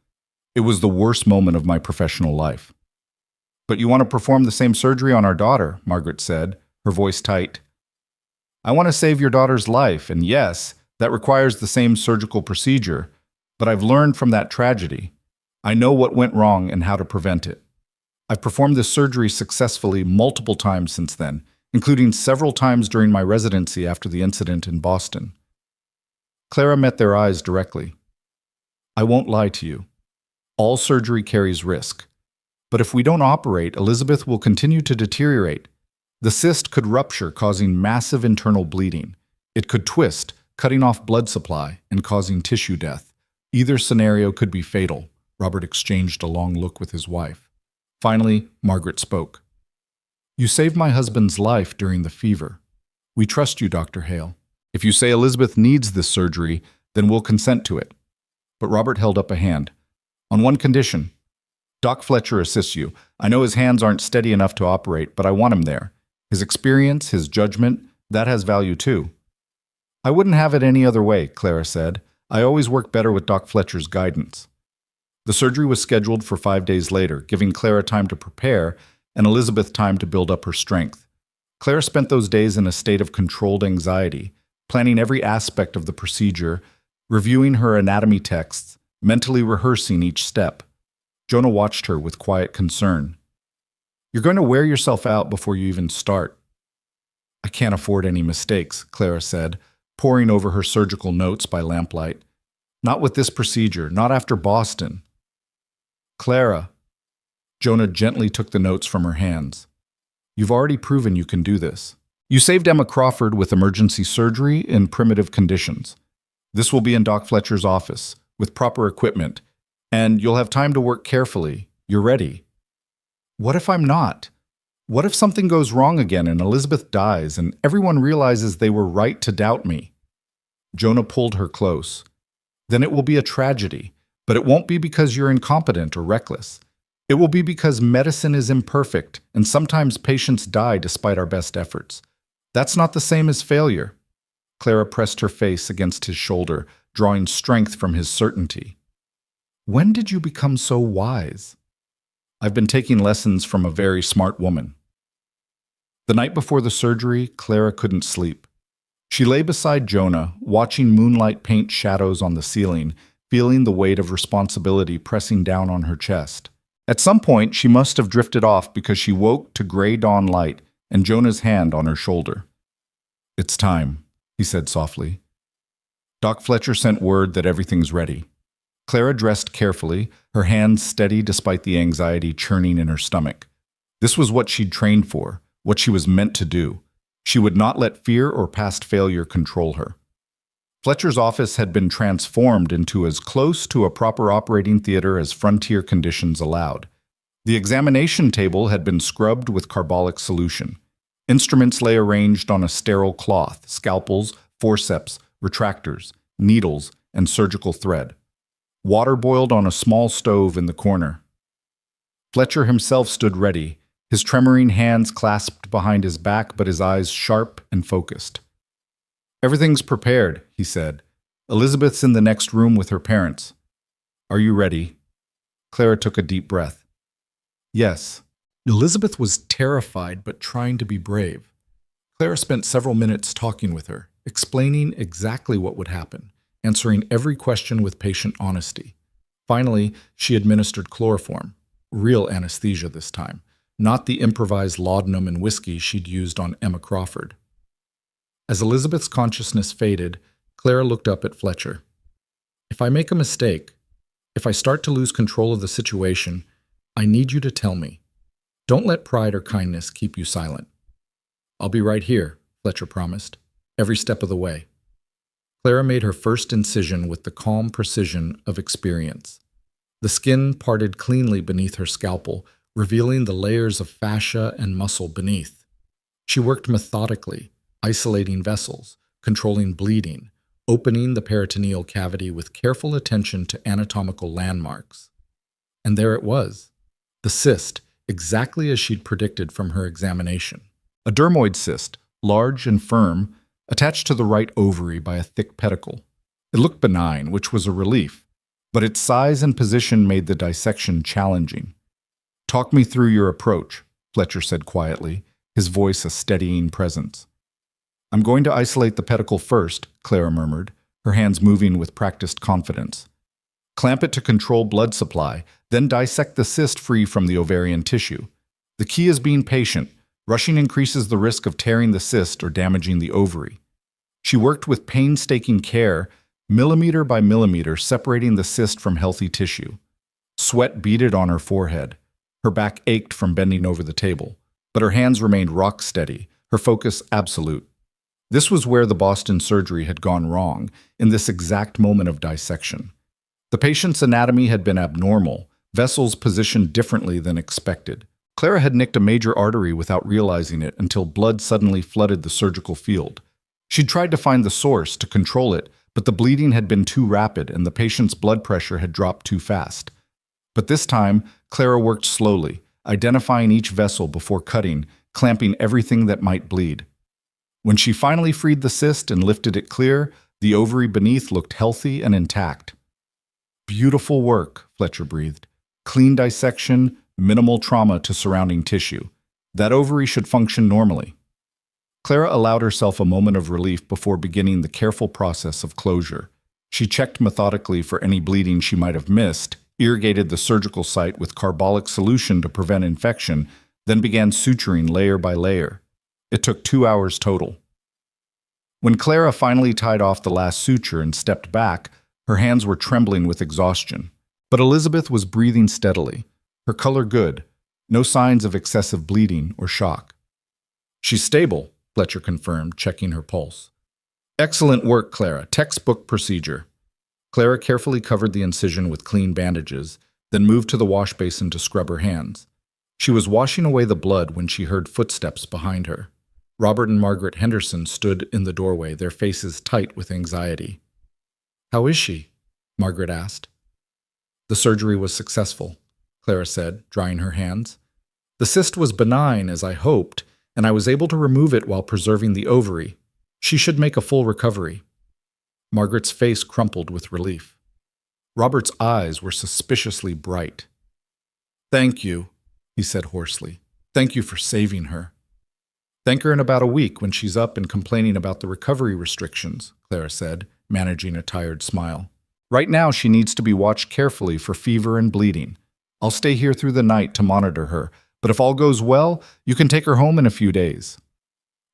It was the worst moment of my professional life." "But you want to perform the same surgery on our daughter," Margaret said, her voice tight. "I want to save your daughter's life, and yes, that requires the same surgical procedure, but I've learned from that tragedy. I know what went wrong and how to prevent it. I've performed this surgery successfully multiple times since then, including several times during my residency after the incident in Boston. Clara met their eyes directly. I won't lie to you. All surgery carries risk. But if we don't operate, Elizabeth will continue to deteriorate. The cyst could rupture, causing massive internal bleeding. It could twist, cutting off blood supply and causing tissue death. Either scenario could be fatal. Robert exchanged a long look with his wife. Finally, Margaret spoke. You saved my husband's life during the fever. We trust you, Dr. Hale. If you say Elizabeth needs this surgery, then we'll consent to it. But Robert held up a hand. On one condition. Doc Fletcher assists you. I know his hands aren't steady enough to operate, but I want him there. His experience, his judgment, that has value too. I wouldn't have it any other way, Clara said. I always work better with Doc Fletcher's guidance. The surgery was scheduled for 5 days later, giving Clara time to prepare and Elizabeth time to build up her strength. Clara spent those days in a state of controlled anxiety, planning every aspect of the procedure, reviewing her anatomy texts, mentally rehearsing each step. Jonah watched her with quiet concern. You're going to wear yourself out before you even start. I can't afford any mistakes, Clara said, poring over her surgical notes by lamplight. Not with this procedure, not after Boston. Clara. Jonah gently took the notes from her hands. You've already proven you can do this. You saved Emma Crawford with emergency surgery in primitive conditions. This will be in Doc Fletcher's office, with proper equipment, and you'll have time to work carefully. You're ready. What if I'm not? What if something goes wrong again and Elizabeth dies and everyone realizes they were right to doubt me? Jonah pulled her close. Then it will be a tragedy, but it won't be because you're incompetent or reckless. It will be because medicine is imperfect and sometimes patients die despite our best efforts. That's not the same as failure. Clara pressed her face against his shoulder, drawing strength from his certainty. When did you become so wise? I've been taking lessons from a very smart woman. The night before the surgery, Clara couldn't sleep. She lay beside Jonah, watching moonlight paint shadows on the ceiling, feeling the weight of responsibility pressing down on her chest. At some point, she must have drifted off because she woke to gray dawn light and Jonah's hand on her shoulder. It's time, he said softly. Doc Fletcher sent word that everything's ready. Clara dressed carefully, her hands steady despite the anxiety churning in her stomach. This was what she'd trained for, what she was meant to do. She would not let fear or past failure control her. Fletcher's office had been transformed into as close to a proper operating theater as frontier conditions allowed. The examination table had been scrubbed with carbolic solution. Instruments lay arranged on a sterile cloth, scalpels, forceps, retractors, needles, and surgical thread. Water boiled on a small stove in the corner. Fletcher himself stood ready, his tremoring hands clasped behind his back but his eyes sharp and focused. Everything's prepared, he said. Elizabeth's in the next room with her parents. Are you ready? Clara took a deep breath. Yes. Elizabeth was terrified but trying to be brave. Clara spent several minutes talking with her, explaining exactly what would happen, answering every question with patient honesty. Finally, she administered chloroform, real anesthesia this time, not the improvised laudanum and whiskey she'd used on Emma Crawford. As Elizabeth's consciousness faded, Clara looked up at Fletcher. If I make a mistake, if I start to lose control of the situation, I need you to tell me. Don't let pride or kindness keep you silent. I'll be right here, Fletcher promised, every step of the way. Clara made her first incision with the calm precision of experience. The skin parted cleanly beneath her scalpel, revealing the layers of fascia and muscle beneath. She worked methodically, isolating vessels, controlling bleeding, opening the peritoneal cavity with careful attention to anatomical landmarks. And there it was, the cyst, exactly as she'd predicted from her examination. A dermoid cyst, large and firm, attached to the right ovary by a thick pedicle. It looked benign, which was a relief, but its size and position made the dissection challenging. Talk me through your approach, Fletcher said quietly, his voice a steadying presence. I'm going to isolate the pedicle first, Clara murmured, her hands moving with practiced confidence. Clamp it to control blood supply, then dissect the cyst free from the ovarian tissue. The key is being patient. Rushing increases the risk of tearing the cyst or damaging the ovary. She worked with painstaking care, millimeter by millimeter, separating the cyst from healthy tissue. Sweat beaded on her forehead. Her back ached from bending over the table, but her hands remained rock steady, her focus absolute. This was where the Boston surgery had gone wrong, in this exact moment of dissection. The patient's anatomy had been abnormal, vessels positioned differently than expected. Clara had nicked a major artery without realizing it until blood suddenly flooded the surgical field. She'd tried to find the source, to control it, but the bleeding had been too rapid and the patient's blood pressure had dropped too fast. But this time, Clara worked slowly, identifying each vessel before cutting, clamping everything that might bleed. When she finally freed the cyst and lifted it clear, the ovary beneath looked healthy and intact. "Beautiful work," Fletcher breathed. "Clean dissection, minimal trauma to surrounding tissue. That ovary should function normally." Clara allowed herself a moment of relief before beginning the careful process of closure. She checked methodically for any bleeding she might have missed, irrigated the surgical site with carbolic solution to prevent infection, then began suturing layer by layer. It took 2 hours total. When Clara finally tied off the last suture and stepped back, her hands were trembling with exhaustion. But Elizabeth was breathing steadily, her color good, no signs of excessive bleeding or shock. "She's stable," Fletcher confirmed, checking her pulse. "Excellent work, Clara. Textbook procedure." Clara carefully covered the incision with clean bandages, then moved to the wash basin to scrub her hands. She was washing away the blood when she heard footsteps behind her. Robert and Margaret Henderson stood in the doorway, their faces tight with anxiety. "How is she?" Margaret asked. "The surgery was successful," Clara said, drying her hands. "The cyst was benign, as I hoped, and I was able to remove it while preserving the ovary. She should make a full recovery." Margaret's face crumpled with relief. Robert's eyes were suspiciously bright. "Thank you," he said hoarsely. "Thank you for saving her." "Thank her in about a week when she's up and complaining about the recovery restrictions," Clara said, managing a tired smile. "Right now she needs to be watched carefully for fever and bleeding. I'll stay here through the night to monitor her, but if all goes well, you can take her home in a few days."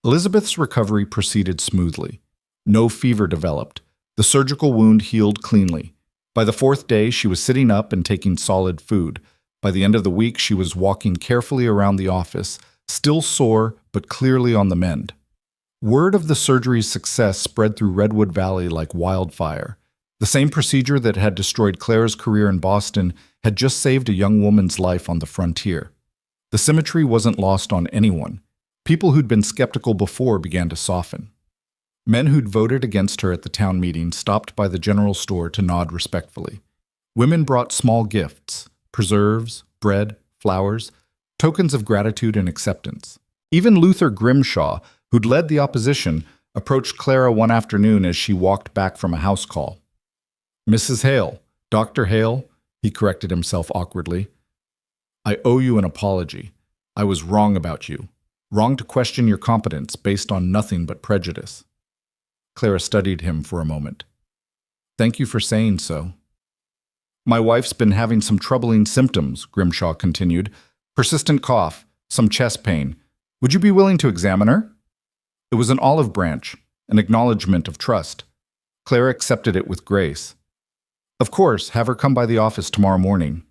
Elizabeth's recovery proceeded smoothly. No fever developed. The surgical wound healed cleanly. By the 4th day, she was sitting up and taking solid food. By the end of the week, she was walking carefully around the office, still sore but clearly on the mend. Word of the surgery's success spread through Redwood Valley like wildfire. The same procedure that had destroyed Clara's career in Boston had just saved a young woman's life on the frontier. The symmetry wasn't lost on anyone. People who'd been skeptical before began to soften. Men who'd voted against her at the town meeting stopped by the general store to nod respectfully. Women brought small gifts, preserves, bread, flowers, tokens of gratitude and acceptance. Even Luther Grimshaw, who'd led the opposition, approached Clara one afternoon as she walked back from a house call. "Mrs. Hale, Dr. Hale," he corrected himself awkwardly. "I owe you an apology. I was wrong about you. Wrong to question your competence based on nothing but prejudice." Clara studied him for a moment. "Thank you for saying so." "My wife's been having some troubling symptoms," Grimshaw continued. "Persistent cough, some chest pain. Would you be willing to examine her?" It was an olive branch, an acknowledgement of trust. Clara accepted it with grace. "Of course, have her come by the office tomorrow morning."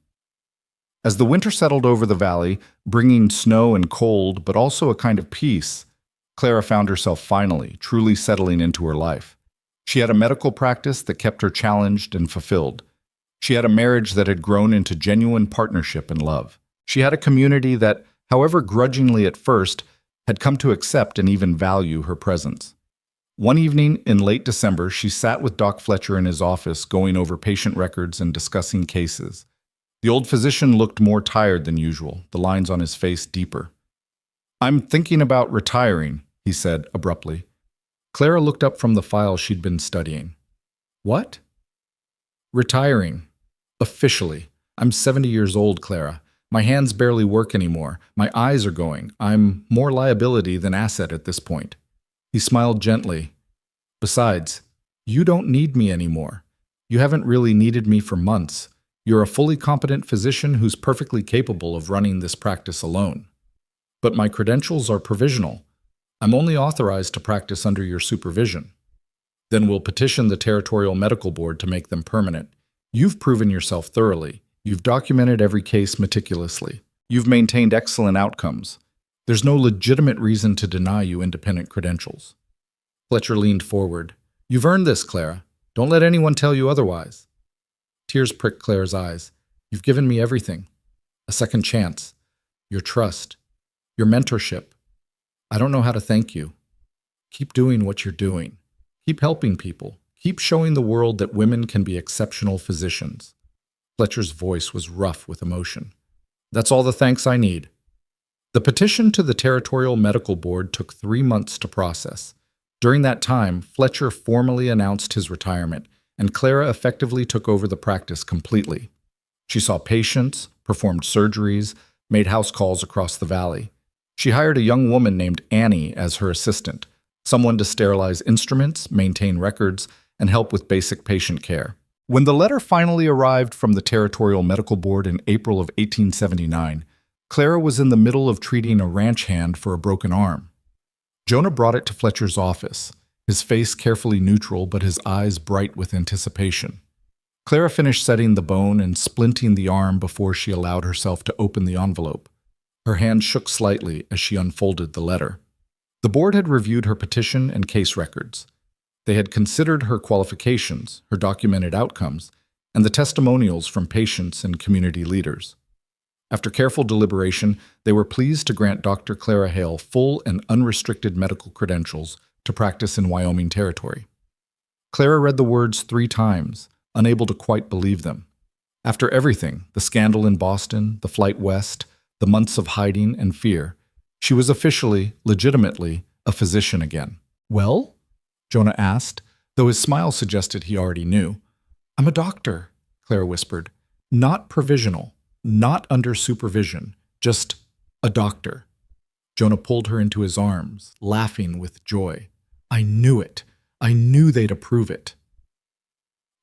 As the winter settled over the valley, bringing snow and cold, but also a kind of peace, Clara found herself finally, truly settling into her life. She had a medical practice that kept her challenged and fulfilled. She had a marriage that had grown into genuine partnership and love. She had a community that, however grudgingly at first, had come to accept and even value her presence. One evening in late December, she sat with Doc Fletcher in his office, going over patient records and discussing cases. The old physician looked more tired than usual, the lines on his face deeper. "I'm thinking about retiring," he said abruptly. Clara looked up from the file she'd been studying. "What?" "Retiring. Officially. I'm 70 years old, Clara. My hands barely work anymore. My eyes are going. I'm more liability than asset at this point." He smiled gently. "Besides, you don't need me anymore. You haven't really needed me for months. You're a fully competent physician who's perfectly capable of running this practice alone. But my credentials are provisional. I'm only authorized to practice under your supervision. Then we'll petition the Territorial Medical Board to make them permanent. You've proven yourself thoroughly. You've documented every case meticulously. You've maintained excellent outcomes. There's no legitimate reason to deny you independent credentials. Fletcher leaned forward. You've earned this, Clara. Don't let anyone tell you otherwise. Tears pricked Clara's eyes. You've given me everything. A second chance. Your trust. Your mentorship. I don't know how to thank you. Keep doing what you're doing. Keep helping people. Keep showing the world that women can be exceptional physicians. Fletcher's voice was rough with emotion. That's all the thanks I need. The petition to the Territorial Medical Board took 3 months to process. During that time, Fletcher formally announced his retirement, and Clara effectively took over the practice completely. She saw patients, performed surgeries, made house calls across the valley. She hired a young woman named Annie as her assistant, someone to sterilize instruments, maintain records, and help with basic patient care. When the letter finally arrived from the Territorial Medical Board in April of 1879, Clara was in the middle of treating a ranch hand for a broken arm. Jonah brought it to Fletcher's office, his face carefully neutral but his eyes bright with anticipation. Clara finished setting the bone and splinting the arm before she allowed herself to open the envelope. Her hand shook slightly as she unfolded the letter. The board had reviewed her petition and case records. They had considered her qualifications, her documented outcomes, and the testimonials from patients and community leaders. After careful deliberation, they were pleased to grant Dr. Clara Hale full and unrestricted medical credentials to practice in Wyoming Territory. Clara read the words 3 times, unable to quite believe them. After everything, the scandal in Boston, the flight west, the months of hiding and fear, she was officially, legitimately, a physician again. Well? Jonah asked, though his smile suggested he already knew. I'm a doctor, Clara whispered. Not provisional, not under supervision, just a doctor. Jonah pulled her into his arms, laughing with joy. I knew it. I knew they'd approve it.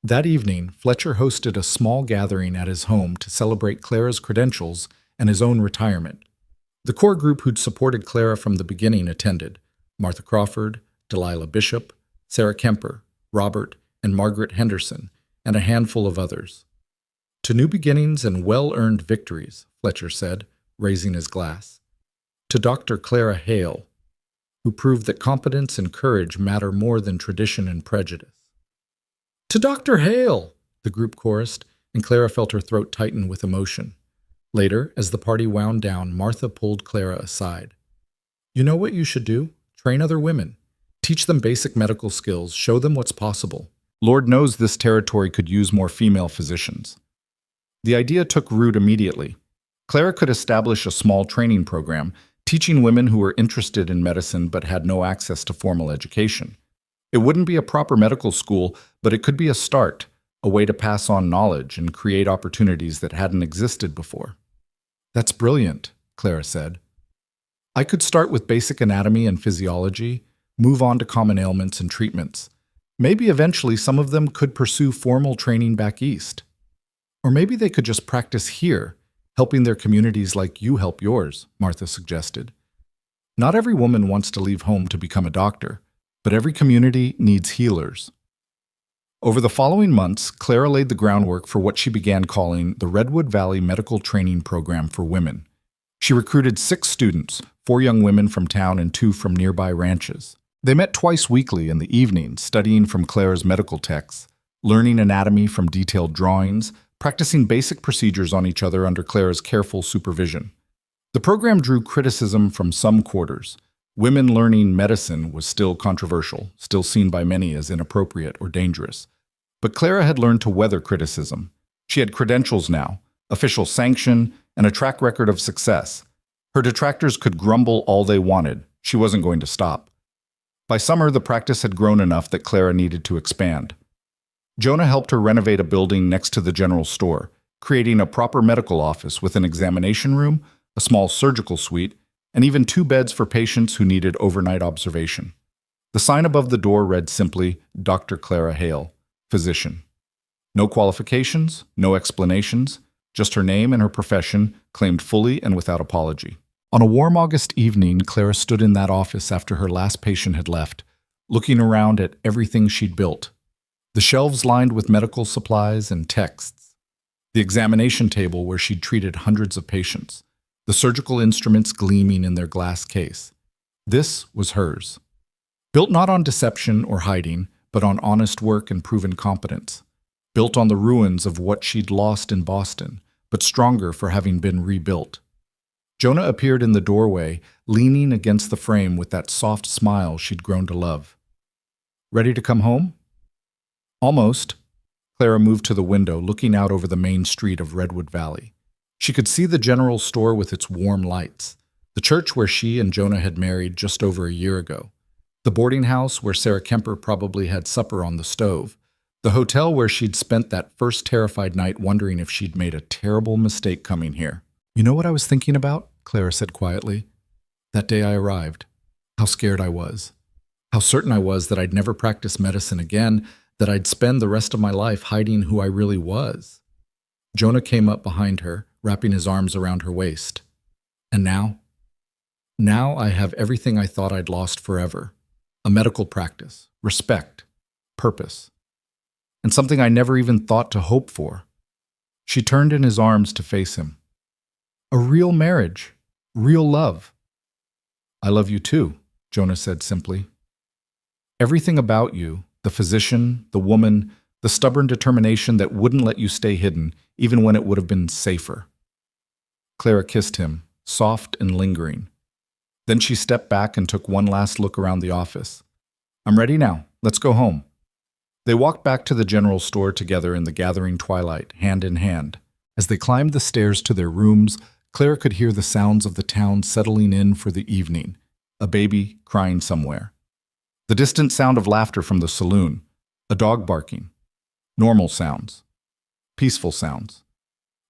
That evening, Fletcher hosted a small gathering at his home to celebrate Clara's credentials and his own retirement. The core group who'd supported Clara from the beginning attended: Martha Crawford, Delilah Bishop, Sarah Kemper, Robert, and Margaret Henderson, and a handful of others. To new beginnings and well-earned victories, Fletcher said, raising his glass. To Dr. Clara Hale, who proved that competence and courage matter more than tradition and prejudice. To Dr. Hale, the group chorused, and Clara felt her throat tighten with emotion. Later, as the party wound down, Martha pulled Clara aside. You know what you should do? Train other women. Teach them basic medical skills. Show them what's possible. Lord knows this territory could use more female physicians. The idea took root immediately. Clara could establish a small training program, teaching women who were interested in medicine but had no access to formal education. It wouldn't be a proper medical school, but it could be a start, a way to pass on knowledge and create opportunities that hadn't existed before. That's brilliant, Clara said. I could start with basic anatomy and physiology, move on to common ailments and treatments. Maybe eventually some of them could pursue formal training back east. Or maybe they could just practice here, helping their communities like you help yours, Martha suggested. Not every woman wants to leave home to become a doctor, but every community needs healers. Over the following months, Clara laid the groundwork for what she began calling the Redwood Valley Medical Training Program for Women. She recruited 6 students, 4 young women from town and 2 from nearby ranches. They met twice weekly in the evening, studying from Clara's medical texts, learning anatomy from detailed drawings, practicing basic procedures on each other under Clara's careful supervision. The program drew criticism from some quarters. Women learning medicine was still controversial, still seen by many as inappropriate or dangerous. But Clara had learned to weather criticism. She had credentials now, official sanction, and a track record of success. Her detractors could grumble all they wanted. She wasn't going to stop. By summer, the practice had grown enough that Clara needed to expand. Jonah helped her renovate a building next to the general store, creating a proper medical office with an examination room, a small surgical suite, and even 2 beds for patients who needed overnight observation. The sign above the door read simply, Dr. Clara Hale, Physician. No qualifications, no explanations, just her name and her profession, claimed fully and without apology. On a warm August evening, Clara stood in that office after her last patient had left, looking around at everything she'd built. The shelves lined with medical supplies and texts. The examination table where she'd treated hundreds of patients. The surgical instruments gleaming in their glass case. This was hers. Built not on deception or hiding, but on honest work and proven competence. Built on the ruins of what she'd lost in Boston, but stronger for having been rebuilt. Jonah appeared in the doorway, leaning against the frame with that soft smile she'd grown to love. Ready to come home? Almost. Clara moved to the window, looking out over the main street of Redwood Valley. She could see the general store with its warm lights, the church where she and Jonah had married just over a year ago, the boarding house where Sarah Kemper probably had supper on the stove, the hotel where she'd spent that first terrified night wondering if she'd made a terrible mistake coming here. You know what I was thinking about? Clara said quietly. That day I arrived. How scared I was. How certain I was that I'd never practice medicine again, that I'd spend the rest of my life hiding who I really was. Jonah came up behind her, wrapping his arms around her waist. And now? Now I have everything I thought I'd lost forever. A medical practice, respect, purpose, and something I never even thought to hope for. She turned in his arms to face him. A real marriage, real love. I love you too, Jonah said simply. Everything about you, the physician, the woman, the stubborn determination that wouldn't let you stay hidden, even when it would have been safer. Clara kissed him, soft and lingering. Then she stepped back and took one last look around the office. I'm ready now. Let's go home. They walked back to the general store together in the gathering twilight, hand in hand. As they climbed the stairs to their rooms, Clara could hear the sounds of the town settling in for the evening, a baby crying somewhere. The distant sound of laughter from the saloon, a dog barking. Normal sounds. Peaceful sounds.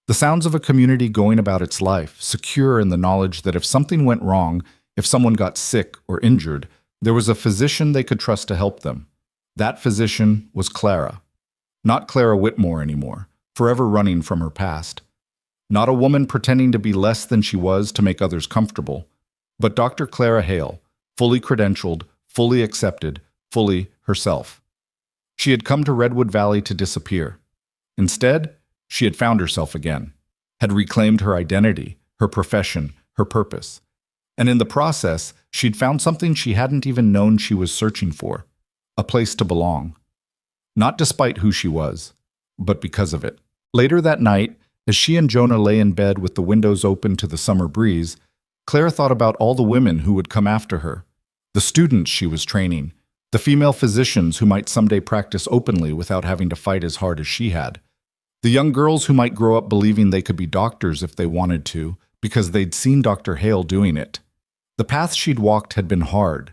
The sounds of a community going about its life, secure in the knowledge that if something went wrong, if someone got sick or injured, there was a physician they could trust to help them. That physician was Clara. Not Clara Whitmore anymore, forever running from her past. Not a woman pretending to be less than she was to make others comfortable, but Dr. Clara Hale, fully credentialed, fully accepted, fully herself. She had come to Redwood Valley to disappear. Instead, she had found herself again, had reclaimed her identity, her profession, her purpose. And in the process, she'd found something she hadn't even known she was searching for, a place to belong. Not despite who she was, but because of it. Later that night, as she and Jonah lay in bed with the windows open to the summer breeze, Clara thought about all the women who would come after her, the students she was training, the female physicians who might someday practice openly without having to fight as hard as she had, the young girls who might grow up believing they could be doctors if they wanted to, because they'd seen Dr. Hale doing it. The path she'd walked had been hard,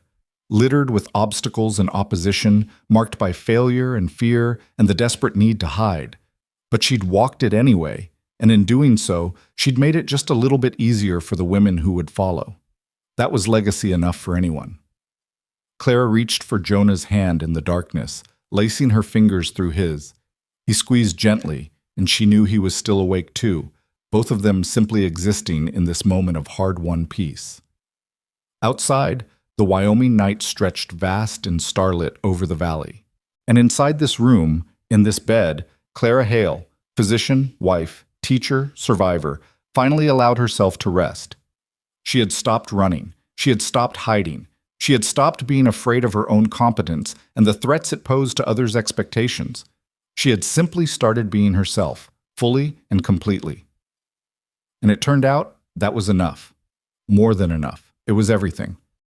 littered with obstacles and opposition, marked by failure and fear and the desperate need to hide. But she'd walked it anyway, and in doing so, she'd made it just a little bit easier for the women who would follow. That was legacy enough for anyone. Clara reached for Jonah's hand in the darkness, lacing her fingers through his. He squeezed gently, and she knew he was still awake too, both of them simply existing in this moment of hard-won peace. Outside, the Wyoming night stretched vast and starlit over the valley. And inside this room, in this bed, Clara Hale, physician, wife, teacher, survivor, finally allowed herself to rest. She had stopped running. She had stopped hiding. She had stopped being afraid of her own competence and the threats it posed to others' expectations. She had simply started being herself, fully and completely. And it turned out that was enough. More than enough. It was everything.